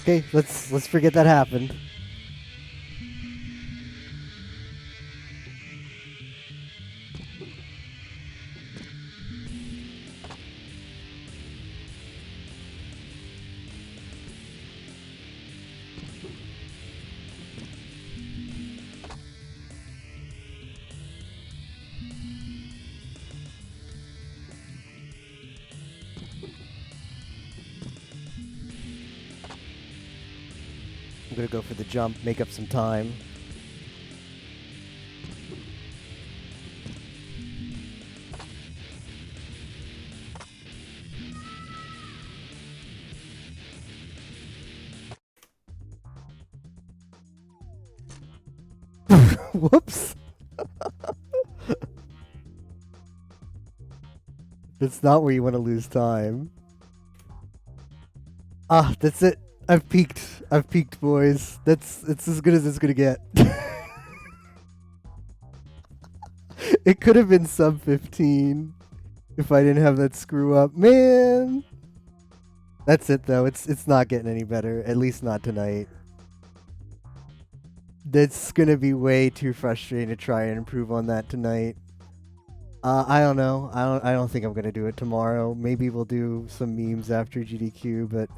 Okay, let's forget that happened. gonna go for the jump, make up some time. Whoops. That's not where you want to lose time. Ah, that's it. I've peaked. I've peaked, boys. It's as good as it's gonna get. It could have been sub 15 if I didn't have that screw up. Man. That's it though. It's not getting any better. At least not tonight. That's gonna be way too frustrating to try and improve on that tonight. I don't know. I don't think I'm gonna do it tomorrow. Maybe we'll do some memes after GDQ, but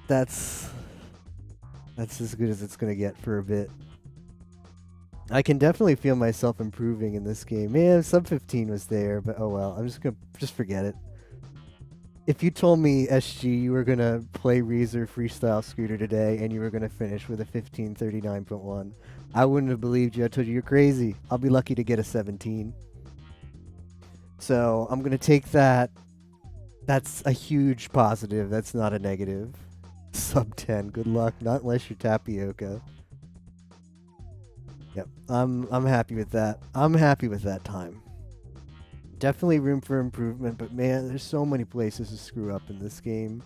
that's as good as it's gonna get for a bit. I can definitely feel myself improving in this game. Man, sub 15 was there, but oh well. I'm just gonna forget it. If you told me, SG, you were going to play Reezer Freestyle Scooter today and you were going to finish with a 1539.1, I wouldn't have believed you. I told you you're crazy. I'll be lucky to get a 17. So I'm going to take that. That's a huge positive. That's not a negative. Sub 10. Good luck. Not unless you're Tapioca. Yep. I'm happy with that. I'm happy with that time. Definitely room for improvement, but man, there's so many places to screw up in this game.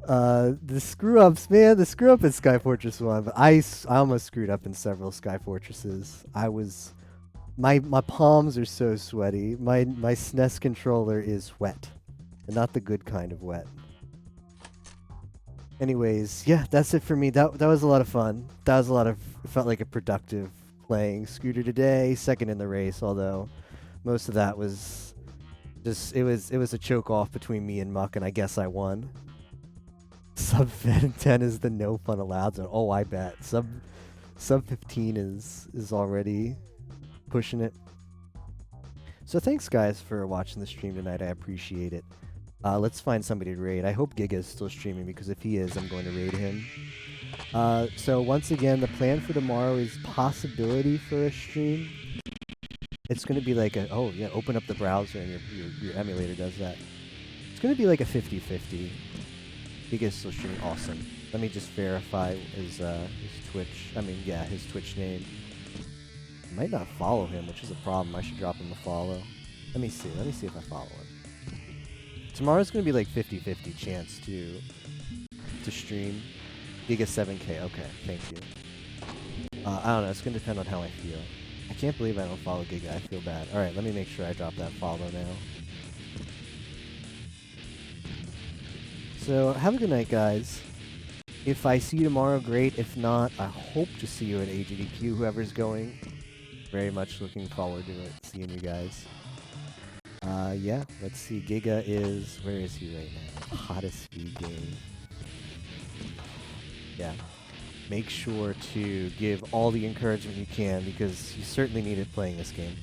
The screw ups, man, the screw up in Sky Fortress 1, but I almost screwed up in several Sky Fortresses. My palms are so sweaty. My SNES controller is wet, and not the good kind of wet. Anyways, yeah, that's it for me. That was a lot of fun. It felt like a productive playing Scooter today, second in the race, although most of that was just it was a choke off between me and Muck, and I guess I won. Sub 10 is the no fun allowed zone. Oh, I bet. Sub 15 is already pushing it. So thanks guys for watching the stream tonight. I appreciate it. Let's find somebody to raid. I hope Giga is still streaming, because if he is, I'm going to raid him. So once again, the plan for tomorrow is possibility for a stream. It's going to be like a, oh yeah, open up the browser and your emulator does that. It's going to be like a 50-50. Giga's still streaming. Awesome. Let me just verify his Twitch, his Twitch name. I might not follow him, which is a problem. I should drop him a follow. Let me see if I follow him. Tomorrow's going to be like 50-50 chance to stream. Giga 7K, okay, thank you. I don't know, it's going to depend on how I feel. I can't believe I don't follow Giga. I feel bad. Alright, let me make sure I drop that follow now. So, have a good night, guys. If I see you tomorrow, great. If not, I hope to see you at AGDQ, whoever's going. Very much looking forward to it, seeing you guys. Yeah, let's see. Giga is... Where is he right now? Hottest speed game. Yeah. Make sure to give all the encouragement you can, because you certainly need it playing this game.